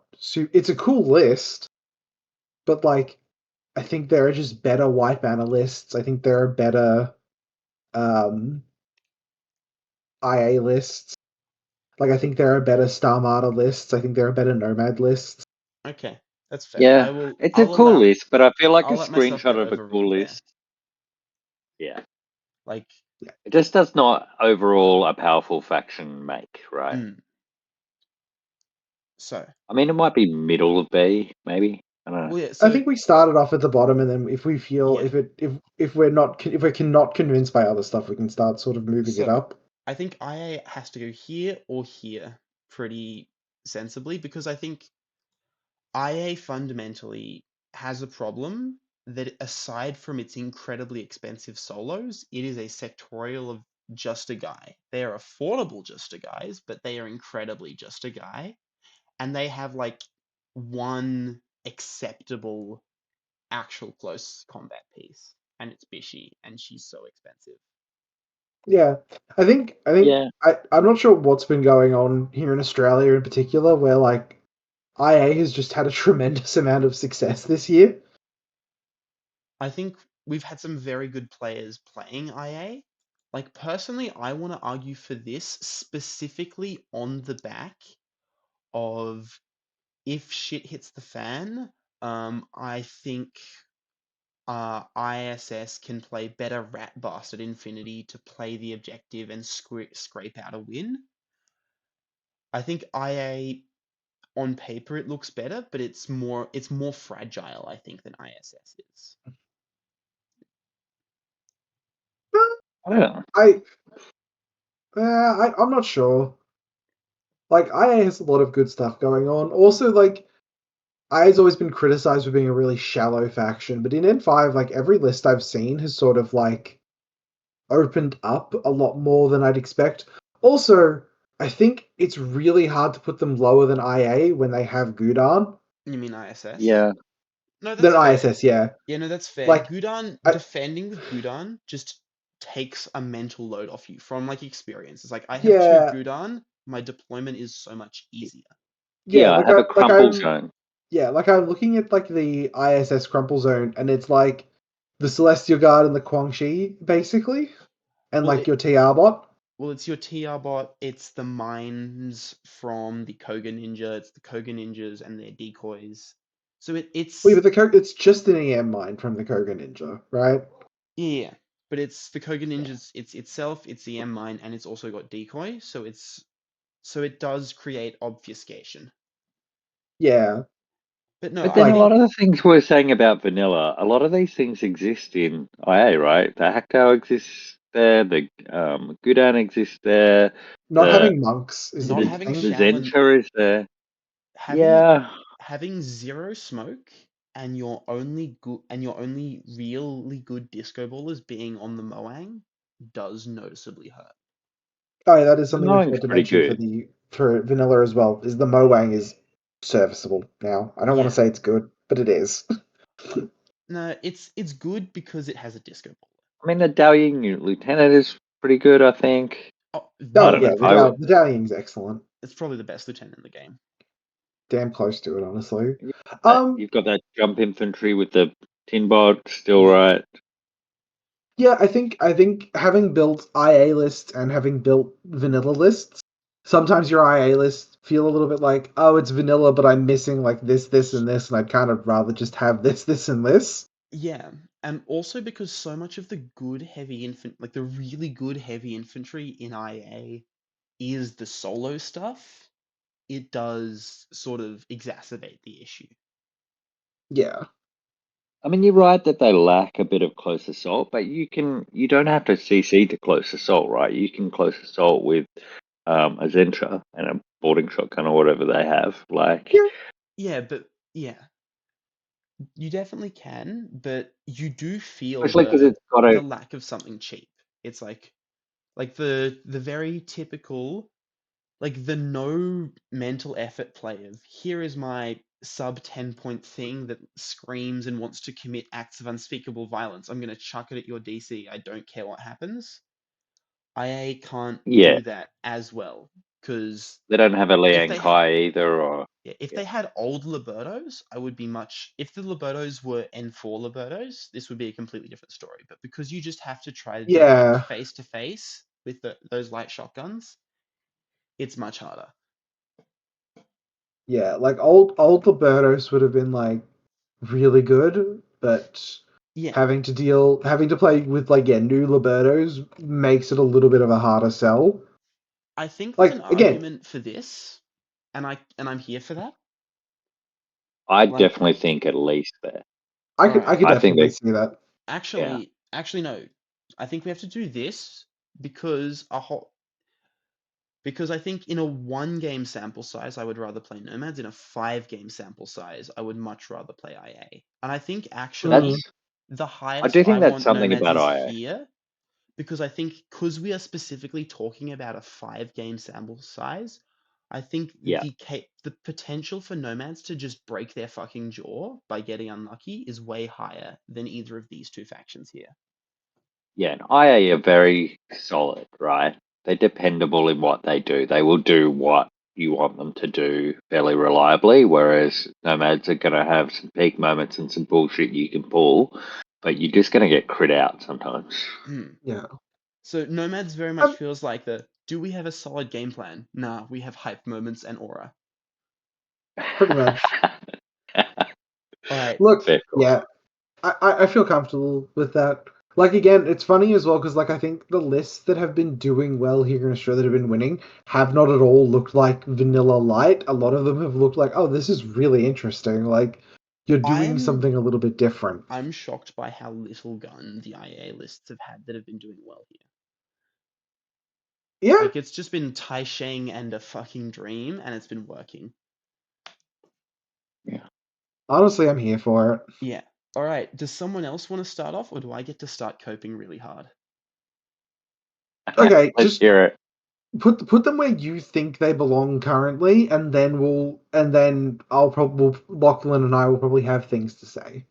Speaker 2: it's a cool list, but like I think there are just better white banner lists. I think there are better um IA lists. Like I think there are better Starmada lists. I think there are better Nomad lists.
Speaker 1: Okay, that's fair.
Speaker 3: Yeah, it's a cool list, but I feel like a
Speaker 1: I'll let myself
Speaker 3: screenshot
Speaker 1: get
Speaker 3: of a cool
Speaker 1: overruled there.
Speaker 3: list. Yeah,
Speaker 1: Like,
Speaker 3: it just does not overall a powerful faction make, right?
Speaker 1: mm, so
Speaker 3: I mean, it might be middle of B, maybe. I don't know.
Speaker 1: well, yeah.
Speaker 2: I
Speaker 1: So
Speaker 2: think we started off at the bottom, and then if we feel
Speaker 1: yeah.
Speaker 2: if we're not if we're not convinced by other stuff, we can start sort of moving it
Speaker 1: So
Speaker 2: up.
Speaker 1: I think IA has to go here or here pretty sensibly because I think IA fundamentally has a problem that aside from its incredibly expensive solos, it is a sectorial of just a guy. They are affordable just a guys, but they are incredibly just a guy. And they have like one acceptable actual close combat piece. And it's Bishi, and she's so expensive.
Speaker 2: Yeah, I think
Speaker 3: Yeah.
Speaker 2: I'm not sure what's been going on here in Australia in particular, where like IA has just had a tremendous amount of success this year.
Speaker 1: I think we've had some very good players playing IA. Like personally, I want to argue for this specifically on the back of if shit hits the fan. I think ISS can play better rat bastard Infinity to play the objective and scrape out a win. I think IA on paper it looks better, but it's more fragile, I think, than ISS is.
Speaker 3: I don't know.
Speaker 2: I'm not sure. Like IA has a lot of good stuff going on. Also, like IA's always been criticized for being a really shallow faction, but in N5, like every list I've seen has sort of like opened up a lot more than I'd expect. Also, I think it's really hard to put them lower than IA when they have Gudan.
Speaker 1: You mean ISS?
Speaker 3: Yeah.
Speaker 1: No,
Speaker 2: Than
Speaker 1: that's fair.
Speaker 2: ISS, yeah.
Speaker 1: Yeah, no, that's fair.
Speaker 2: Like,
Speaker 1: Gudan,
Speaker 2: I,
Speaker 1: defending with Gudan just takes a mental load off you from like experience. It's like I have two
Speaker 2: yeah,
Speaker 1: Gudan, my deployment is so much easier.
Speaker 2: yeah.
Speaker 3: Yeah, I have a crumple zone.
Speaker 2: Yeah, like I'm looking at like the ISS crumple zone, and it's like the Celestial Guard and the Quangxi, basically, and
Speaker 1: Well,
Speaker 2: like your TR bot.
Speaker 1: Well, it's your TR bot, it's the mines from the Koga Ninja, it's the Koga Ninjas and their decoys. So
Speaker 2: Wait,
Speaker 1: it's
Speaker 2: but it's just an EM mine from the Koga Ninja, right?
Speaker 1: yeah, but it's the Koga Ninjas, it's itself, it's the M mine, and it's also got decoy, so it does create obfuscation.
Speaker 2: Yeah,
Speaker 1: But no,
Speaker 3: But
Speaker 1: I
Speaker 3: then a
Speaker 2: like
Speaker 3: lot
Speaker 1: think
Speaker 3: of the things we're saying about vanilla, a lot of these things exist in IA, right? The Hacktail exists there, the Gudan exists there,
Speaker 2: not
Speaker 3: the
Speaker 2: having monks is a
Speaker 1: not
Speaker 2: big
Speaker 1: having
Speaker 2: thing.
Speaker 3: the
Speaker 1: Shaolin
Speaker 3: Zencha is there.
Speaker 1: having
Speaker 3: Yeah.
Speaker 1: having zero smoke and your only really good disco ballers being on the Moang does noticeably hurt.
Speaker 2: Oh, yeah, that is
Speaker 3: The
Speaker 2: something I
Speaker 3: knowing's
Speaker 2: forgot to
Speaker 3: pretty
Speaker 2: mention for
Speaker 3: good.
Speaker 2: the for vanilla as well. Is the Mowang is serviceable now? I don't want to
Speaker 1: Yeah.
Speaker 2: say it's good, but it is.
Speaker 1: No, it's good because it has a disco baller.
Speaker 3: I mean, the Dalian Lieutenant is pretty good, I think.
Speaker 1: Oh,
Speaker 3: I
Speaker 2: Oh
Speaker 3: don't know.
Speaker 2: yeah,
Speaker 1: the
Speaker 2: the Dalliing's excellent.
Speaker 1: it's probably the best lieutenant in the game.
Speaker 2: Damn close to it, honestly.
Speaker 3: You've got that jump infantry with the tin bot, still
Speaker 1: Yeah.
Speaker 3: right.
Speaker 2: Yeah, I think having built IA lists and having built vanilla lists, sometimes your IA lists feel a little bit like, oh, it's vanilla, but I'm missing like this, and this, and I'd kind of rather just have this, and this.
Speaker 1: Yeah, and also because so much of the good heavy infant, like the really good heavy infantry in IA, is the solo stuff. It does sort of exacerbate the issue.
Speaker 2: Yeah.
Speaker 3: I mean, you're right that they lack a bit of close assault, but you don't have to CC to close assault, right? You can close assault with a Zentra and a boarding shotgun or whatever they have. Like,
Speaker 2: Yeah.
Speaker 1: Yeah, but yeah, you definitely can, but you do feel
Speaker 3: especially because it's got a
Speaker 1: the lack of something cheap. It's like the very typical, like the no mental effort play of here is my sub 10-point thing that screams and wants to commit acts of unspeakable violence. I'm gonna chuck it at your DC. I don't care what happens. IA can't
Speaker 3: yeah.
Speaker 1: do that as well because
Speaker 3: They don't have a
Speaker 1: if
Speaker 3: Liang
Speaker 1: they had
Speaker 3: Kai either, or
Speaker 1: yeah, if
Speaker 3: yeah.
Speaker 1: they had old Libertos, I would be much. If the Libertos were N4 Libertos, this would be a completely different story. But because you just have to try to defend
Speaker 2: Yeah.
Speaker 1: face to face with those light shotguns, it's much harder.
Speaker 2: Yeah. Like old Libertos would have been like really good, but
Speaker 1: Yeah,
Speaker 2: having to play with like new Libertos makes it a little bit of a harder sell.
Speaker 1: I think there's an
Speaker 2: Like again,
Speaker 1: argument for this, I'm here for that.
Speaker 3: I
Speaker 1: Like,
Speaker 3: definitely think at least there.
Speaker 1: all
Speaker 2: I
Speaker 1: right,
Speaker 2: could
Speaker 3: I think
Speaker 2: definitely
Speaker 3: that
Speaker 2: see that.
Speaker 3: yeah.
Speaker 1: actually no. I think we have to do this because because I think in a 1 game sample size, I would rather play Nomads. In a 5 game sample size, I would much rather play IA. And I think
Speaker 2: Mm,
Speaker 1: actually
Speaker 3: That's
Speaker 1: the
Speaker 3: I
Speaker 1: highest
Speaker 3: do think
Speaker 1: I
Speaker 3: that's
Speaker 1: want
Speaker 3: something
Speaker 1: Nomads
Speaker 3: about
Speaker 1: is
Speaker 3: IA.
Speaker 1: here because I think because we are specifically talking about a 5 game sample size, I think
Speaker 3: Yeah.
Speaker 1: the potential for Nomads to just break their fucking jaw by getting unlucky is way higher than either of these two factions here.
Speaker 3: Yeah, and IA are very solid, right? They're dependable in what they do. They will do what you want them to do fairly reliably, whereas Nomads are going to have some peak moments and some bullshit you can pull, but you're just going to get crit out sometimes.
Speaker 2: Yeah.
Speaker 1: So Nomads very much
Speaker 2: Um,
Speaker 1: feels like do we have a solid game plan? Nah, we have hype moments and aura.
Speaker 2: pretty much.
Speaker 1: All right.
Speaker 2: Look,
Speaker 3: Fair call.
Speaker 2: yeah, I feel comfortable with that. Like, again, it's funny as well because, like, I think the lists that have been doing well here in Australia that have been winning have not at all looked like vanilla light. A lot of them have looked like, oh, this is really interesting. Like, you're doing
Speaker 1: I'm
Speaker 2: something a little bit different.
Speaker 1: I'm shocked by how little gun the IA lists have had that have been doing well here.
Speaker 2: Yeah,
Speaker 1: Like it's just been Tai Sheng and a fucking dream, and it's been working.
Speaker 3: Yeah.
Speaker 2: honestly, I'm here for it.
Speaker 1: Yeah. All right. Does someone else want to start off, or do I get to start coping really hard?
Speaker 2: Okay,
Speaker 3: Let's
Speaker 2: just
Speaker 3: hear it.
Speaker 2: put them where you think they belong currently, and then I'll probably Lachlan and I will probably have things to say.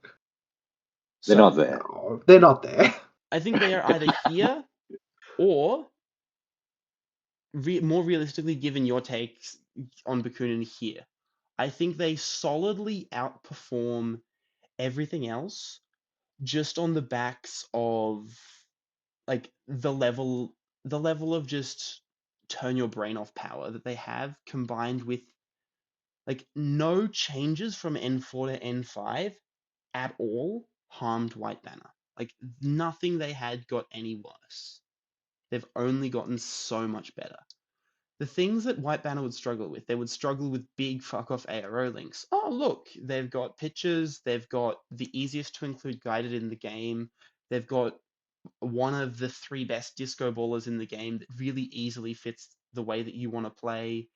Speaker 3: They're
Speaker 1: So
Speaker 3: not there.
Speaker 2: No, they're not there.
Speaker 1: I think they are either here or more realistically, given your takes on Bakunin here, I think they solidly outperform everything else just on the backs of like the level of just turn your brain off power that they have combined with like no changes from N4 to N5 at all harmed White Banner. Like nothing they had got any worse. They've only gotten so much better. The things that White Banner would struggle with, they would struggle with big fuck off ARO links. Oh, look, they've got pictures, they've got the easiest to include guided in the game, they've got one of the three best disco ballers in the game that really easily fits the way that you want to play.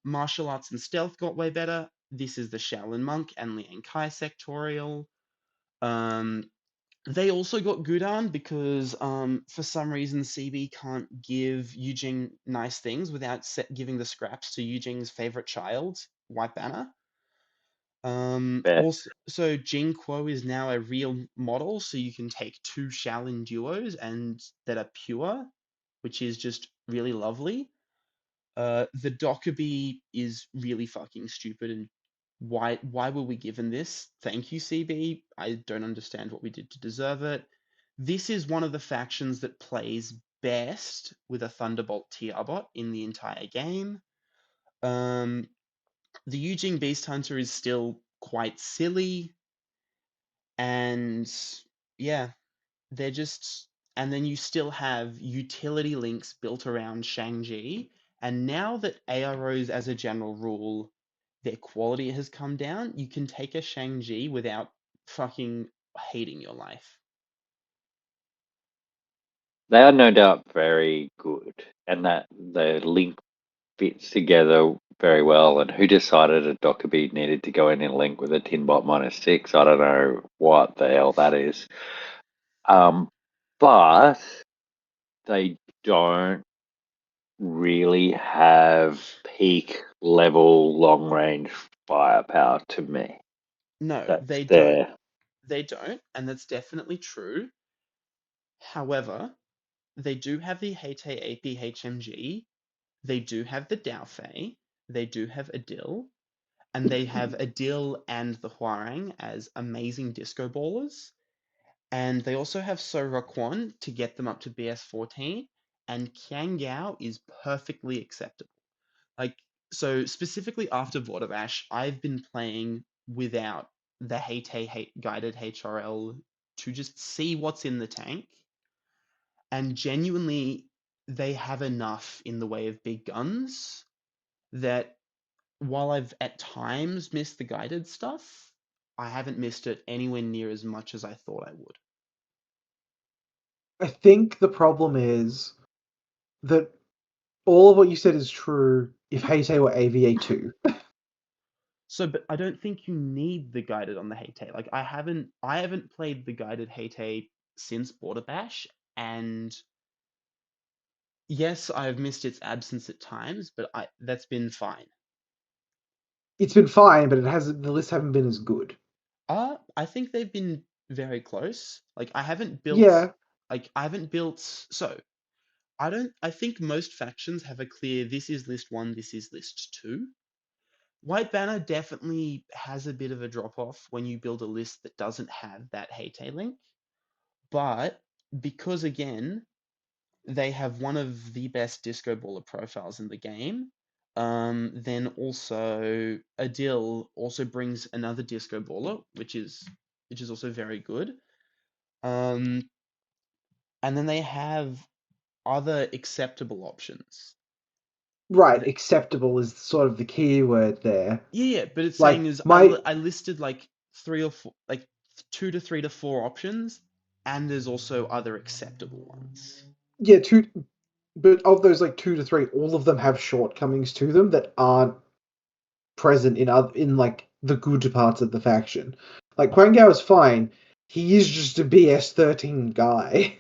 Speaker 1: Martial arts and stealth got way better. This is the Shaolin Monk and Liang Kai sectorial. Um, they also got Gudan because for some reason CB can't give Yu Jing nice things without giving the scraps to Yu Jing's favorite child, White Banner.
Speaker 3: Fair.
Speaker 1: Also, so Jing Kuo is now a real model, so you can take two Shaolin duos and that are pure, which is just really lovely. The Dockerby is really fucking stupid, and why were we given this? Thank you, CB. I don't understand what we did to deserve it. This is one of the factions that plays best with a Thunderbolt Tiarbot in the entire game. Um, the Yu Jing Beast Hunter is still quite silly, and yeah, they're just. And then you still have utility links built around Shang-Chi, and now that AROs, as a general rule, their quality has come down, you can take a Shang-Chi without fucking hating your life.
Speaker 3: They are no doubt very good, and that the link fits together very well. And who decided a Dockerby needed to go in and link with a Tinbot -6? I don't know what the hell that is. But they don't really have peak level long range firepower to me.
Speaker 1: No,
Speaker 3: That's
Speaker 1: they don't.
Speaker 3: there.
Speaker 1: They don't, and that's definitely true. However, they do have the Heite APHMG, they do have the Daofei, they do have Adil, and they have Adil and the Huarang as amazing disco ballers. And they also have So Raquan to get them up to BS14, and Kiang Gao is perfectly acceptable. Like, so specifically after Border Bash, I've been playing without the Hate guided HRL to just see what's in the tank. And genuinely, they have enough in the way of big guns that while I've at times missed the guided stuff, I haven't missed it anywhere near as much as I thought I would.
Speaker 2: I think the problem is that all of what you said is true if Heite were AVA too.
Speaker 1: So, but I don't think you need the guided on the Hate. Like I haven't played the guided Hate since Border Bash, and yes, I've missed its absence at times, but that's been fine.
Speaker 2: It's been fine, but the lists haven't been as good.
Speaker 1: I think they've been very close. Like I haven't built
Speaker 2: Yeah,
Speaker 1: like I haven't built so I think most factions have a clear this is list 1, this is list 2. White Banner definitely has a bit of a drop off when you build a list that doesn't have that Heyte link. But because again, they have one of the best disco baller profiles in the game, then also Adil also brings another disco baller, which is also very good. And then they have other acceptable options.
Speaker 2: Right, acceptable is sort of the key word there.
Speaker 1: Yeah, but it's
Speaker 2: Like,
Speaker 1: saying is
Speaker 2: my
Speaker 1: I listed like 3 or 4, like 2 to 3 to 4 options, and there's also other acceptable ones.
Speaker 2: yeah, but of those like 2 to 3, all of them have shortcomings to them that aren't present in like the good parts of the faction. Like Quangao is fine. He is just a BS13 guy.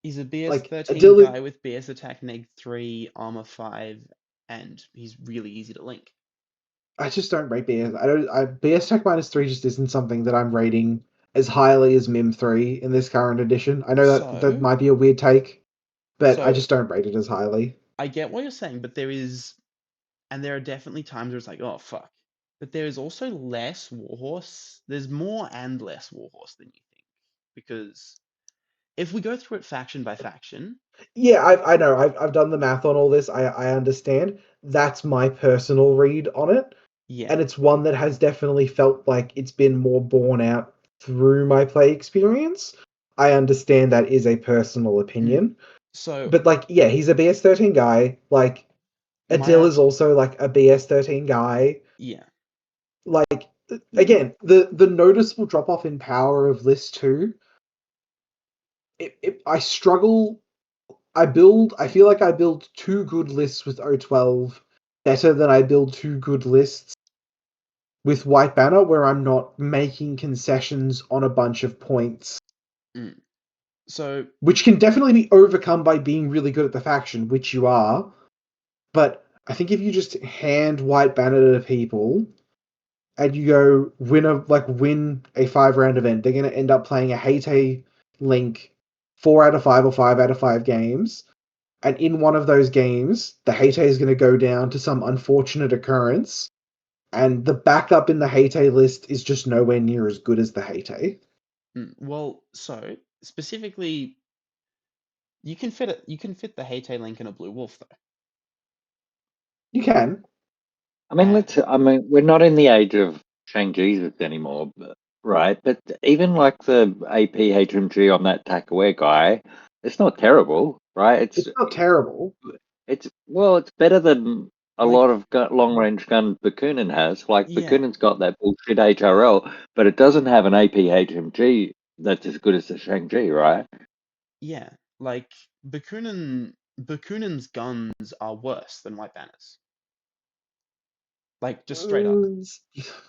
Speaker 1: He's a
Speaker 2: Like
Speaker 1: BS13
Speaker 2: Adil,
Speaker 1: guy with BS attack neg 3, armor 5, and he's really easy to link.
Speaker 2: I just don't rate BS. BS Tech -3 just isn't something that I'm rating as highly as Mim 3 in this current edition. I know that might be a weird take, but I
Speaker 1: So
Speaker 2: just don't rate it as highly.
Speaker 1: I get what you're saying, but there are definitely times where it's like, oh fuck. But there is also less Warhorse. There's more and less Warhorse than you think. Because if we go through it faction by faction,
Speaker 2: Yeah, I know. I've done the math on all this. I understand. That's my personal read on it.
Speaker 1: yeah.
Speaker 2: And it's one that has definitely felt like it's been more borne out through my play experience. I understand that is a personal opinion.
Speaker 1: So
Speaker 2: But like, yeah, he's a BS13 guy. Like Adil is also like a BS13 guy.
Speaker 1: yeah.
Speaker 2: Like again, the noticeable drop off in power of list 2. I struggle. I feel like I build 2 good lists with O12 better than I build 2 good lists with White Banner, where I'm not making concessions on a bunch of points.
Speaker 1: So
Speaker 2: Which can definitely be overcome by being really good at the faction, which you are. But I think if you just hand White Banner to people and you go win a 5-round event, they're gonna end up playing a Heyte link 4 out of 5 or 5 out of 5 games. And in one of those games, the Heyte is going to go down to some unfortunate occurrence, and the backup in the Heyte list is just nowhere near as good as the Heyte.
Speaker 1: well, so specifically, you can fit the Heyte link in a Blue Wolf though.
Speaker 2: You can.
Speaker 3: I mean, we're not in the age of Shang Jesus anymore, right? But even like the AP HMG on that Takaware guy, it's not terrible, right?
Speaker 2: It's not terrible.
Speaker 3: It's better than a
Speaker 1: Like,
Speaker 3: lot of long range gun Bakunin has. Like
Speaker 1: yeah,
Speaker 3: Bakunin's got that bullshit HRL, but it doesn't have an AP HMG that's as good as the Shang-Chi, right?
Speaker 1: yeah. Like Bakunin's guns are worse than White Banner's. Like just straight up.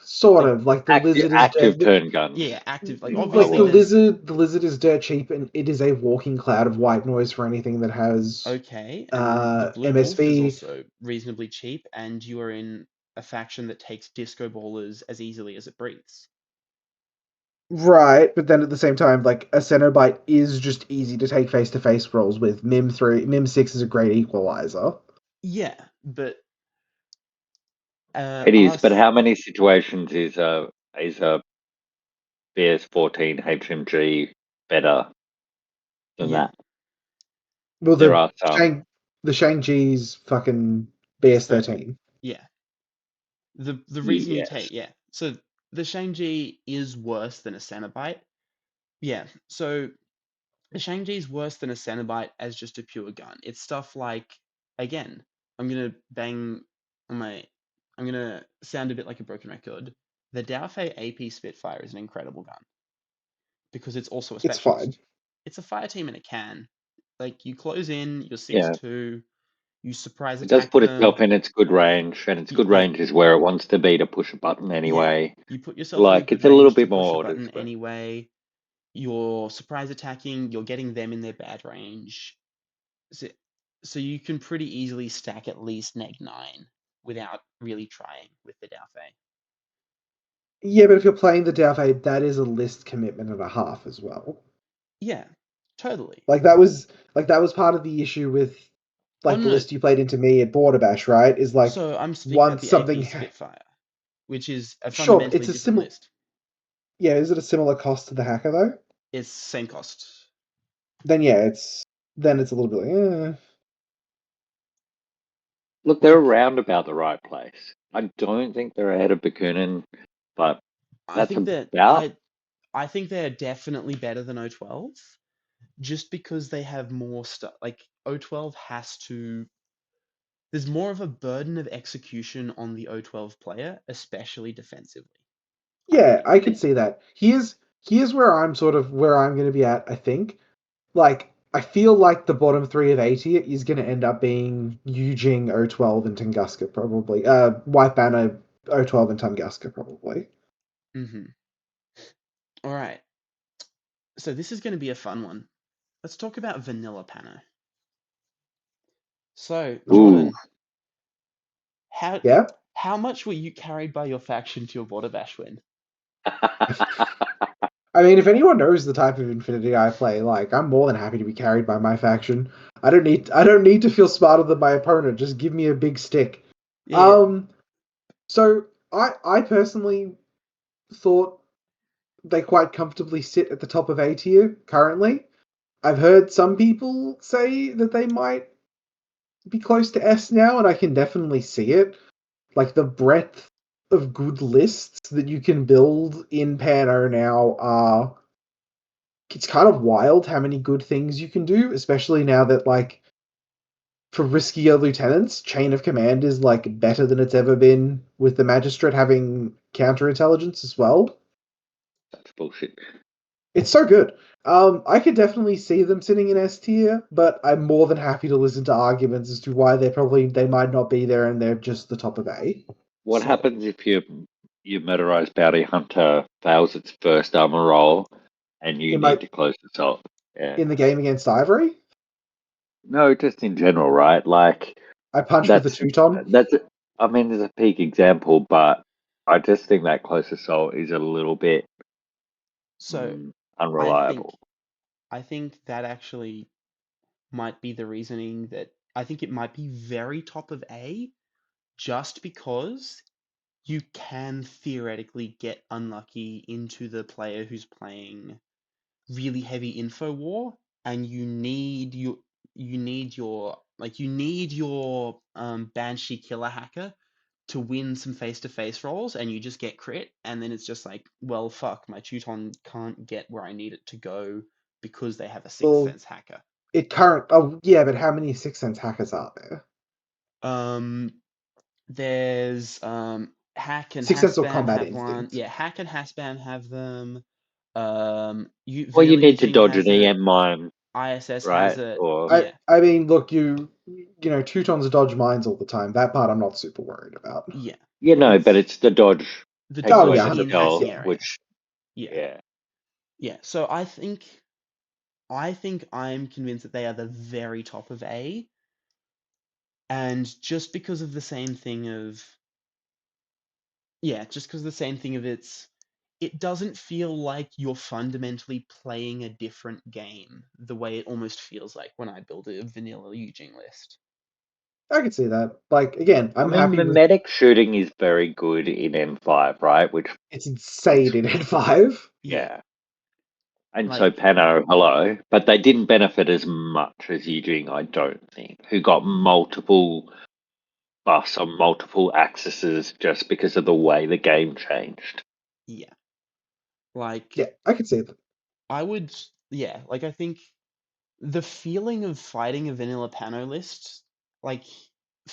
Speaker 2: Sort
Speaker 1: Like
Speaker 2: of. Like the lizard is
Speaker 3: Active
Speaker 2: dead.
Speaker 3: turn guns.
Speaker 1: yeah, active. Like
Speaker 3: in other
Speaker 2: Like
Speaker 1: obviously
Speaker 3: words.
Speaker 2: the lizard is dirt cheap, and it is a walking cloud of white noise for anything that has
Speaker 1: okay, and the Blue Wolf is
Speaker 2: MSV.
Speaker 1: also reasonably cheap, and you are in a faction that takes disco ballers as easily as it breathes.
Speaker 2: Right, but then at the same time, like a Cenobite is just easy to take face-to-face rolls with. Mim 6 is a great equalizer.
Speaker 1: Yeah, but
Speaker 3: It is, but
Speaker 1: us,
Speaker 3: how many situations is a BS14 HMG better than
Speaker 1: yeah.
Speaker 3: that?
Speaker 2: Well,
Speaker 3: There are some.
Speaker 2: the Shang-Chi's fucking
Speaker 1: It's 13.
Speaker 2: BS13.
Speaker 1: Yeah. The reason you
Speaker 3: Yes.
Speaker 1: take so the Shang-Chi is worse than a Cenobite. Yeah. So the Shang-Chi is worse than a Cenobite as just a pure gun. It's stuff like again, I'm gonna bang on my I'm gonna sound a bit like a broken record. The Daofei AP Spitfire is an incredible gun because it's also a
Speaker 2: It's fine.
Speaker 1: specialist. It's a fire team in a can. Like you close in, you're
Speaker 3: Yeah.
Speaker 1: 6'2", you surprise
Speaker 3: It does
Speaker 1: attack
Speaker 3: put
Speaker 1: them.
Speaker 3: itself in its good range, and its good
Speaker 1: Yeah,
Speaker 3: range is where it wants to be to push a button
Speaker 1: yeah.
Speaker 3: anyway.
Speaker 1: You put yourself in a
Speaker 3: Like,
Speaker 1: good
Speaker 3: it's a little
Speaker 1: range to
Speaker 3: bit
Speaker 1: push
Speaker 3: more
Speaker 1: a
Speaker 3: orders,
Speaker 1: button
Speaker 3: but
Speaker 1: anyway. You're surprise attacking, you're getting them in their bad range. So, so you can pretty easily stack at least neg 9 without really trying with the Daofei.
Speaker 2: Yeah, but if you're playing the Daofei, that is a list commitment and a half as well.
Speaker 1: Yeah, Totally.
Speaker 2: Like that was part of the issue with
Speaker 1: Oh,
Speaker 2: like the
Speaker 1: no.
Speaker 2: list you played into me at Border Bash, right? Is like
Speaker 1: So I'm speaking about
Speaker 2: once
Speaker 1: the
Speaker 2: something
Speaker 1: AP Spitfire, which is a
Speaker 2: sure,
Speaker 1: fundamentally
Speaker 2: it's a
Speaker 1: different
Speaker 2: similar.
Speaker 1: list.
Speaker 2: Yeah, is it a similar cost to the hacker though?
Speaker 1: It's same cost.
Speaker 2: Then yeah, it's a little bit like,
Speaker 3: Look, they're around about the right place. I don't think they're ahead of Bakunin, but
Speaker 1: I
Speaker 3: that's
Speaker 1: think that
Speaker 3: about.
Speaker 1: I think they're definitely better than O12, just because they have more stuff. Like O12 has to. There's more of a burden of execution on the O12 player, especially defensively.
Speaker 2: yeah, I
Speaker 1: feel.
Speaker 2: could see that. Here's where I'm going to be at. I think, like, I feel like the bottom three of A tier is going to end up being Yu Jing, O12, and Tunguska probably. White Banner, O12, and Tunguska probably.
Speaker 1: Mm-hmm. All right. So this is going to be a fun one. Let's talk about vanilla Pano. So
Speaker 3: Ooh.
Speaker 1: Jordan, how
Speaker 2: Yeah.
Speaker 1: how much were you carried by your faction to your border bash win?
Speaker 2: I mean, if anyone knows the type of Infinity I play, like, I'm more than happy to be carried by my faction. I don't need to feel smarter than my opponent. Just give me a big stick.
Speaker 1: Yeah.
Speaker 2: So I personally thought they quite comfortably sit at the top of A tier currently. I've heard some people say that they might be close to S now, and I can definitely see it. Like the breadth of good lists that you can build in Pano now are it's kind of wild how many good things you can do, especially now that like for riskier lieutenants, chain of command is like better than it's ever been with the magistrate having counterintelligence as well.
Speaker 3: That's bullshit.
Speaker 2: It's so good. I could definitely see them sitting in S tier, but I'm more than happy to listen to arguments as to why they might not be there and they're just the top of A.
Speaker 3: What
Speaker 1: So-
Speaker 3: happens if your motorized bounty hunter fails its first armor roll and you need to close the assault? Yeah.
Speaker 2: In the game against Ivory,
Speaker 3: No, just in general, right? Like
Speaker 2: I punched with a Teuton.
Speaker 3: I mean, there's a peak example, but I just think that close assault is a little bit
Speaker 1: So
Speaker 3: unreliable.
Speaker 1: I think that actually might be the reasoning that I think it might be very top of A, just because you can theoretically get unlucky into the player who's playing really heavy info war, and you need your Banshee killer hacker to win some face-to-face rolls, and you just get crit, and then it's just like, well, fuck, my Teuton can't get where I need it to go because they have a Sixth Sense hacker.
Speaker 2: But how many Sixth Sense hackers are there?
Speaker 1: There's Hack and
Speaker 2: Sixth Sense or
Speaker 1: Hasbam
Speaker 2: Combat
Speaker 1: have one.
Speaker 2: Instinct?
Speaker 1: Yeah, Hack and Hasbam have them.
Speaker 3: Well, you
Speaker 1: Vanilla
Speaker 3: need to
Speaker 1: Eugene
Speaker 3: dodge
Speaker 1: has
Speaker 3: an
Speaker 1: it.
Speaker 3: EM mine,
Speaker 1: ISS has
Speaker 3: right?
Speaker 1: it.
Speaker 3: Or
Speaker 1: Yeah.
Speaker 2: I mean, look, you know, Teutons dodge mines all the time. That part I'm not super worried about.
Speaker 1: Yeah.
Speaker 3: but it's the dodge
Speaker 1: The
Speaker 3: take away
Speaker 1: dodge
Speaker 3: the
Speaker 1: in
Speaker 3: hotel,
Speaker 1: hacking area.
Speaker 3: which
Speaker 1: Yeah. Yeah. So I think I'm convinced that they are the very top of A. And just because of the same thing of it doesn't feel like you're fundamentally playing a different game the way it almost feels like when I build a vanilla Yu Jing list.
Speaker 2: I can see that. Like again, I'm happy with
Speaker 3: mimetic shooting is very good in M5, right? Which
Speaker 2: it's insane in N5.
Speaker 3: yeah. And
Speaker 1: Like,
Speaker 3: so Pano, hello, but they didn't benefit as much as Yu Jing, I don't think, who got multiple buffs on multiple axes just because of the way the game changed.
Speaker 1: yeah. Like,
Speaker 2: Yeah, I can see that.
Speaker 1: I think the feeling of fighting a vanilla Pano list, like,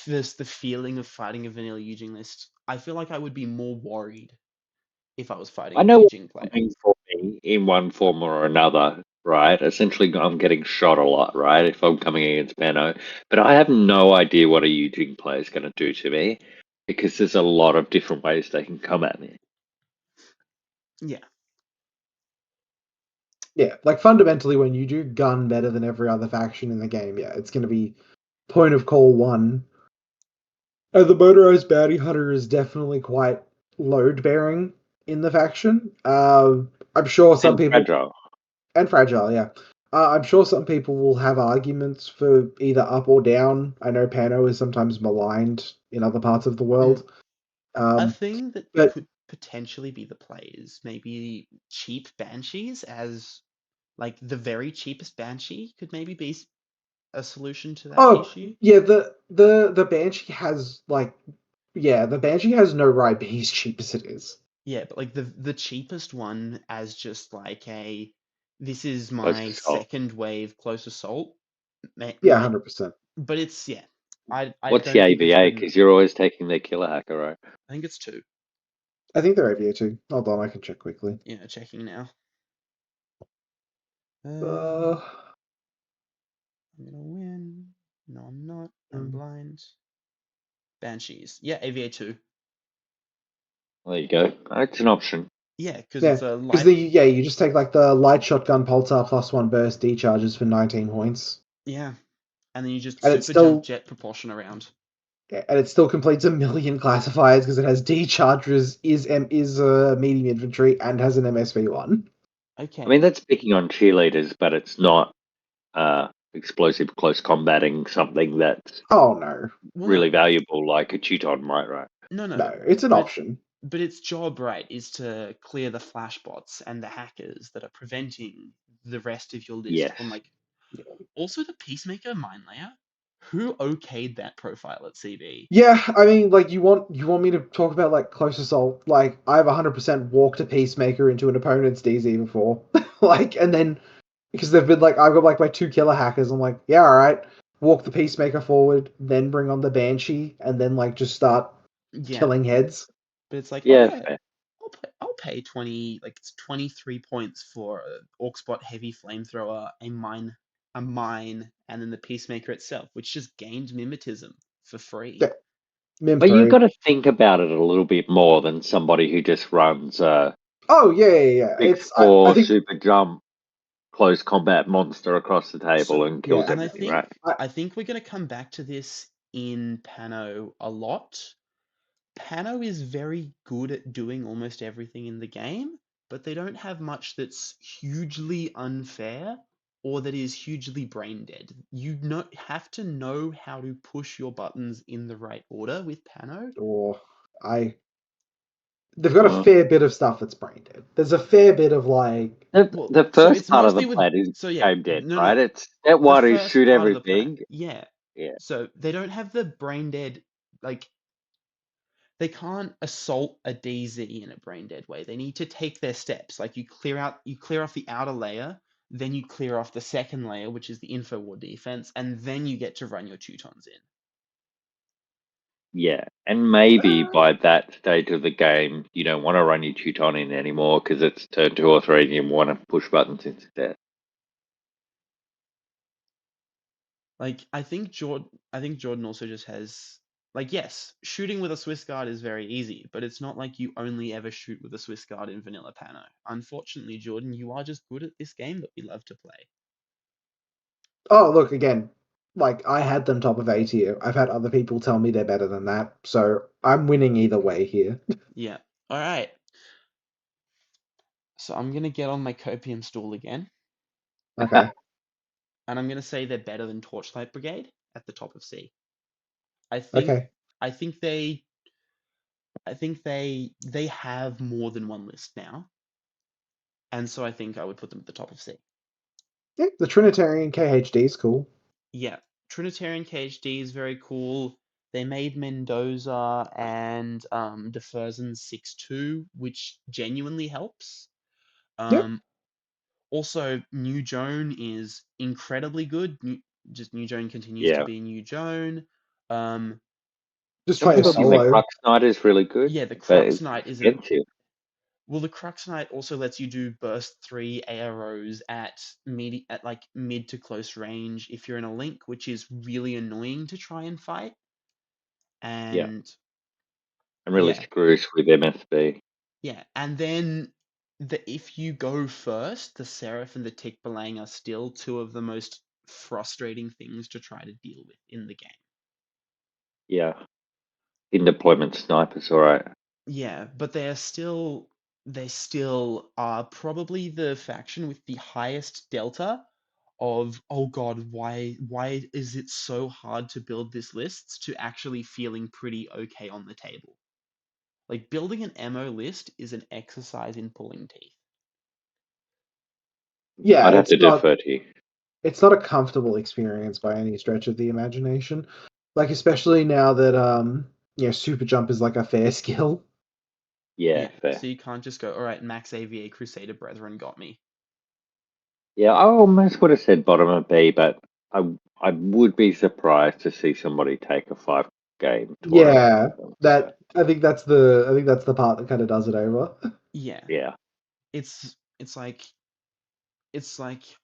Speaker 1: the feeling of fighting a vanilla Yu Jing list, I feel like I would be more worried if I was fighting
Speaker 3: I
Speaker 1: a
Speaker 3: know
Speaker 1: Yu
Speaker 3: what's
Speaker 1: Jing player.
Speaker 3: coming for me in one form or another, right? Essentially, I'm getting shot a lot, right? If I'm coming against Pano, but I have no idea what a Yu Jing player is going to do to me because there's a lot of different ways they can come at me.
Speaker 1: Yeah.
Speaker 2: Yeah, like fundamentally, when you do gun better than every other faction in the game, yeah, it's going to be point of call one. The motorized bounty hunter is definitely quite load bearing in the faction. I'm sure some
Speaker 3: And
Speaker 2: people
Speaker 3: fragile.
Speaker 2: and fragile, yeah. I'm sure some people will have arguments for either up or down. I know Pano is sometimes maligned in other parts of the world.
Speaker 1: A
Speaker 2: Um,
Speaker 1: thing that
Speaker 2: but
Speaker 1: could potentially be the play is maybe cheap banshees as like the very cheapest banshee could maybe be a solution to that
Speaker 2: oh
Speaker 1: issue.
Speaker 2: yeah, the Banshee has the Banshee has no right being as cheap as it is.
Speaker 1: Yeah, but like the cheapest one as just like a this is
Speaker 3: Close
Speaker 1: my
Speaker 3: assault.
Speaker 1: second wave close assault
Speaker 2: Yeah,
Speaker 1: might,
Speaker 2: 100%.
Speaker 1: but it's yeah. I
Speaker 3: What's the
Speaker 1: don't think it's
Speaker 3: AVA?
Speaker 1: good enough.
Speaker 3: Because you're always taking their killer hacker, right?
Speaker 1: I think it's 2.
Speaker 2: I think they're AVA too. Hold on, I can check quickly.
Speaker 1: Yeah, checking now.
Speaker 2: Uh,
Speaker 1: I'm gonna win. No, I'm not. I'm
Speaker 2: mm,
Speaker 1: blind. Banshees. Yeah, AVA 2.
Speaker 3: There you go. It's an option.
Speaker 1: Yeah, because
Speaker 2: yeah,
Speaker 1: it's a
Speaker 2: because
Speaker 1: light.
Speaker 2: you just take like the light shotgun pulsar +1 burst D charges for 19 points,
Speaker 1: Yeah, and then you just
Speaker 2: and it
Speaker 1: super jump
Speaker 2: still
Speaker 1: jet proportion around.
Speaker 2: completes a million classifiers because it has D charges, is medium infantry, and has an MSV1.
Speaker 1: Okay.
Speaker 3: I mean, that's picking on cheerleaders, but it's not explosive close combating something that's
Speaker 2: Oh no,
Speaker 1: Well,
Speaker 3: really
Speaker 1: no,
Speaker 3: valuable, like a Teuton, right?
Speaker 2: no,
Speaker 1: no,
Speaker 2: it's an
Speaker 1: but
Speaker 2: option.
Speaker 1: but its job, right, is to clear the flashbots and the hackers that are preventing the rest of your list
Speaker 3: Yes.
Speaker 1: from like. Also, the Peacemaker mine layer. Who okayed that profile at CB?
Speaker 2: Yeah, I mean, like you want me to talk about like close assault? Like I've 100% walked a Peacemaker into an opponent's DZ before, like, and then because they've been like I've got like my 2 killer hackers. I'm like, yeah, all right, walk the Peacemaker forward, then bring on the Banshee, and then like just start
Speaker 1: Yeah,
Speaker 2: killing heads.
Speaker 1: but it's like, oh
Speaker 3: Yeah,
Speaker 1: yeah,
Speaker 3: fair.
Speaker 1: I'll pay 20, like it's 23 points for a Orcspot heavy flamethrower, a mine, and then the Peacemaker itself, which just gained mimetism for free.
Speaker 2: Yeah, Mim
Speaker 3: But you
Speaker 2: 3.
Speaker 3: got to think about it a little bit more than somebody who just runs
Speaker 2: Oh yeah.
Speaker 3: big
Speaker 2: It's I
Speaker 3: four
Speaker 2: think
Speaker 3: super jump close combat monster across the table
Speaker 1: So,
Speaker 3: and kills
Speaker 2: yeah.
Speaker 1: and I
Speaker 3: everything,
Speaker 1: think
Speaker 3: right?
Speaker 2: I,
Speaker 1: I think we're going to come back to this in Pano a lot. Pano is very good at doing almost everything in the game, but they don't have much that's hugely unfair or that is hugely brain dead. You have to know how to push your buttons in the right order with Pano.
Speaker 2: or I they've got a
Speaker 3: Uh,
Speaker 2: fair bit of stuff that's brain dead. There's a fair bit of like
Speaker 3: the,
Speaker 1: Well,
Speaker 3: the
Speaker 1: so
Speaker 3: first
Speaker 1: it's
Speaker 3: part of the
Speaker 1: mostly with
Speaker 3: plan is
Speaker 1: so yeah,
Speaker 3: game dead,
Speaker 1: no,
Speaker 3: right?
Speaker 1: no.
Speaker 3: It's step
Speaker 1: The
Speaker 3: one is
Speaker 1: first
Speaker 3: shoot
Speaker 1: part of the plan,
Speaker 3: everything.
Speaker 1: yeah.
Speaker 3: Yeah,
Speaker 1: So they don't have the brain dead like they can't assault a DZ in a brain dead way. They need to take their steps. Like you clear off the outer layer, then you clear off the second layer, which is the info war defense, and then you get to run your Teutons in.
Speaker 3: yeah. And maybe
Speaker 2: uh,
Speaker 3: by that stage of the game, you don't want to run your Teuton in anymore because it's turn 2 or 3 and you want to push buttons instead.
Speaker 1: Like I think Jordan also just has like yes, shooting with a Swiss guard is very easy, but it's not like you only ever shoot with a Swiss guard in vanilla Pano. Unfortunately, Jordan, you are just good at this game that we love to play.
Speaker 2: oh look again. Like I had them top of A tier. I've had other people tell me they're better than that, so I'm winning either way here.
Speaker 1: Yeah. All right. So I'm gonna get on my copium stool again,
Speaker 2: Okay.
Speaker 1: and I'm gonna say they're better than Torchlight Brigade at the top of C. I think
Speaker 2: Okay.
Speaker 1: I think they have more than one list now, and so I think I would put them at the top of C.
Speaker 2: Yeah, the Trinitarian KHD is cool.
Speaker 1: Yeah, Trinitarian KHD is very cool. They made Mendoza and Deferzen 6-2, which genuinely helps.
Speaker 2: Yep.
Speaker 1: Um, Also, New Joan is incredibly good. New Joan continues to
Speaker 3: Yeah.
Speaker 1: be New Joan. Um,
Speaker 2: Just
Speaker 3: Some
Speaker 2: play a
Speaker 3: people think the
Speaker 1: also,
Speaker 2: solo.
Speaker 3: Crux Knight is really good,
Speaker 1: yeah, the
Speaker 3: but
Speaker 1: Crux
Speaker 3: it's
Speaker 1: Knight is a
Speaker 3: expensive.
Speaker 1: well. The Crux Knight also lets you do burst 3 arrows at mid to close range if you're in a link, which is really annoying to try and fight.
Speaker 3: Yeah.
Speaker 1: And
Speaker 3: And really
Speaker 1: yeah,
Speaker 3: screws with MSB.
Speaker 1: yeah, and then if you go first, the Seraph and the Tick Belang are still two of the most frustrating things to try to deal with in the game.
Speaker 3: Yeah. In deployment snipers, all right.
Speaker 1: Yeah, but they still are probably the faction with the highest delta of, oh god, why is it so hard to build this list, to actually feeling pretty okay on the table. Like building an MO list is an exercise in pulling teeth.
Speaker 2: Yeah,
Speaker 3: I'd have to defer to you.
Speaker 2: it's not a comfortable experience by any stretch of the imagination. Like, especially now that super jump is like a fair skill.
Speaker 3: Yeah, fair.
Speaker 1: So you can't just go, all right, Max AVA Crusader Brethren got me.
Speaker 3: Yeah, I almost would have said bottom of B, but I would be surprised to see somebody take a 5-game tournament.
Speaker 2: Yeah, I think that's the part that kind of does it over.
Speaker 1: Yeah.
Speaker 3: Yeah.
Speaker 1: It's like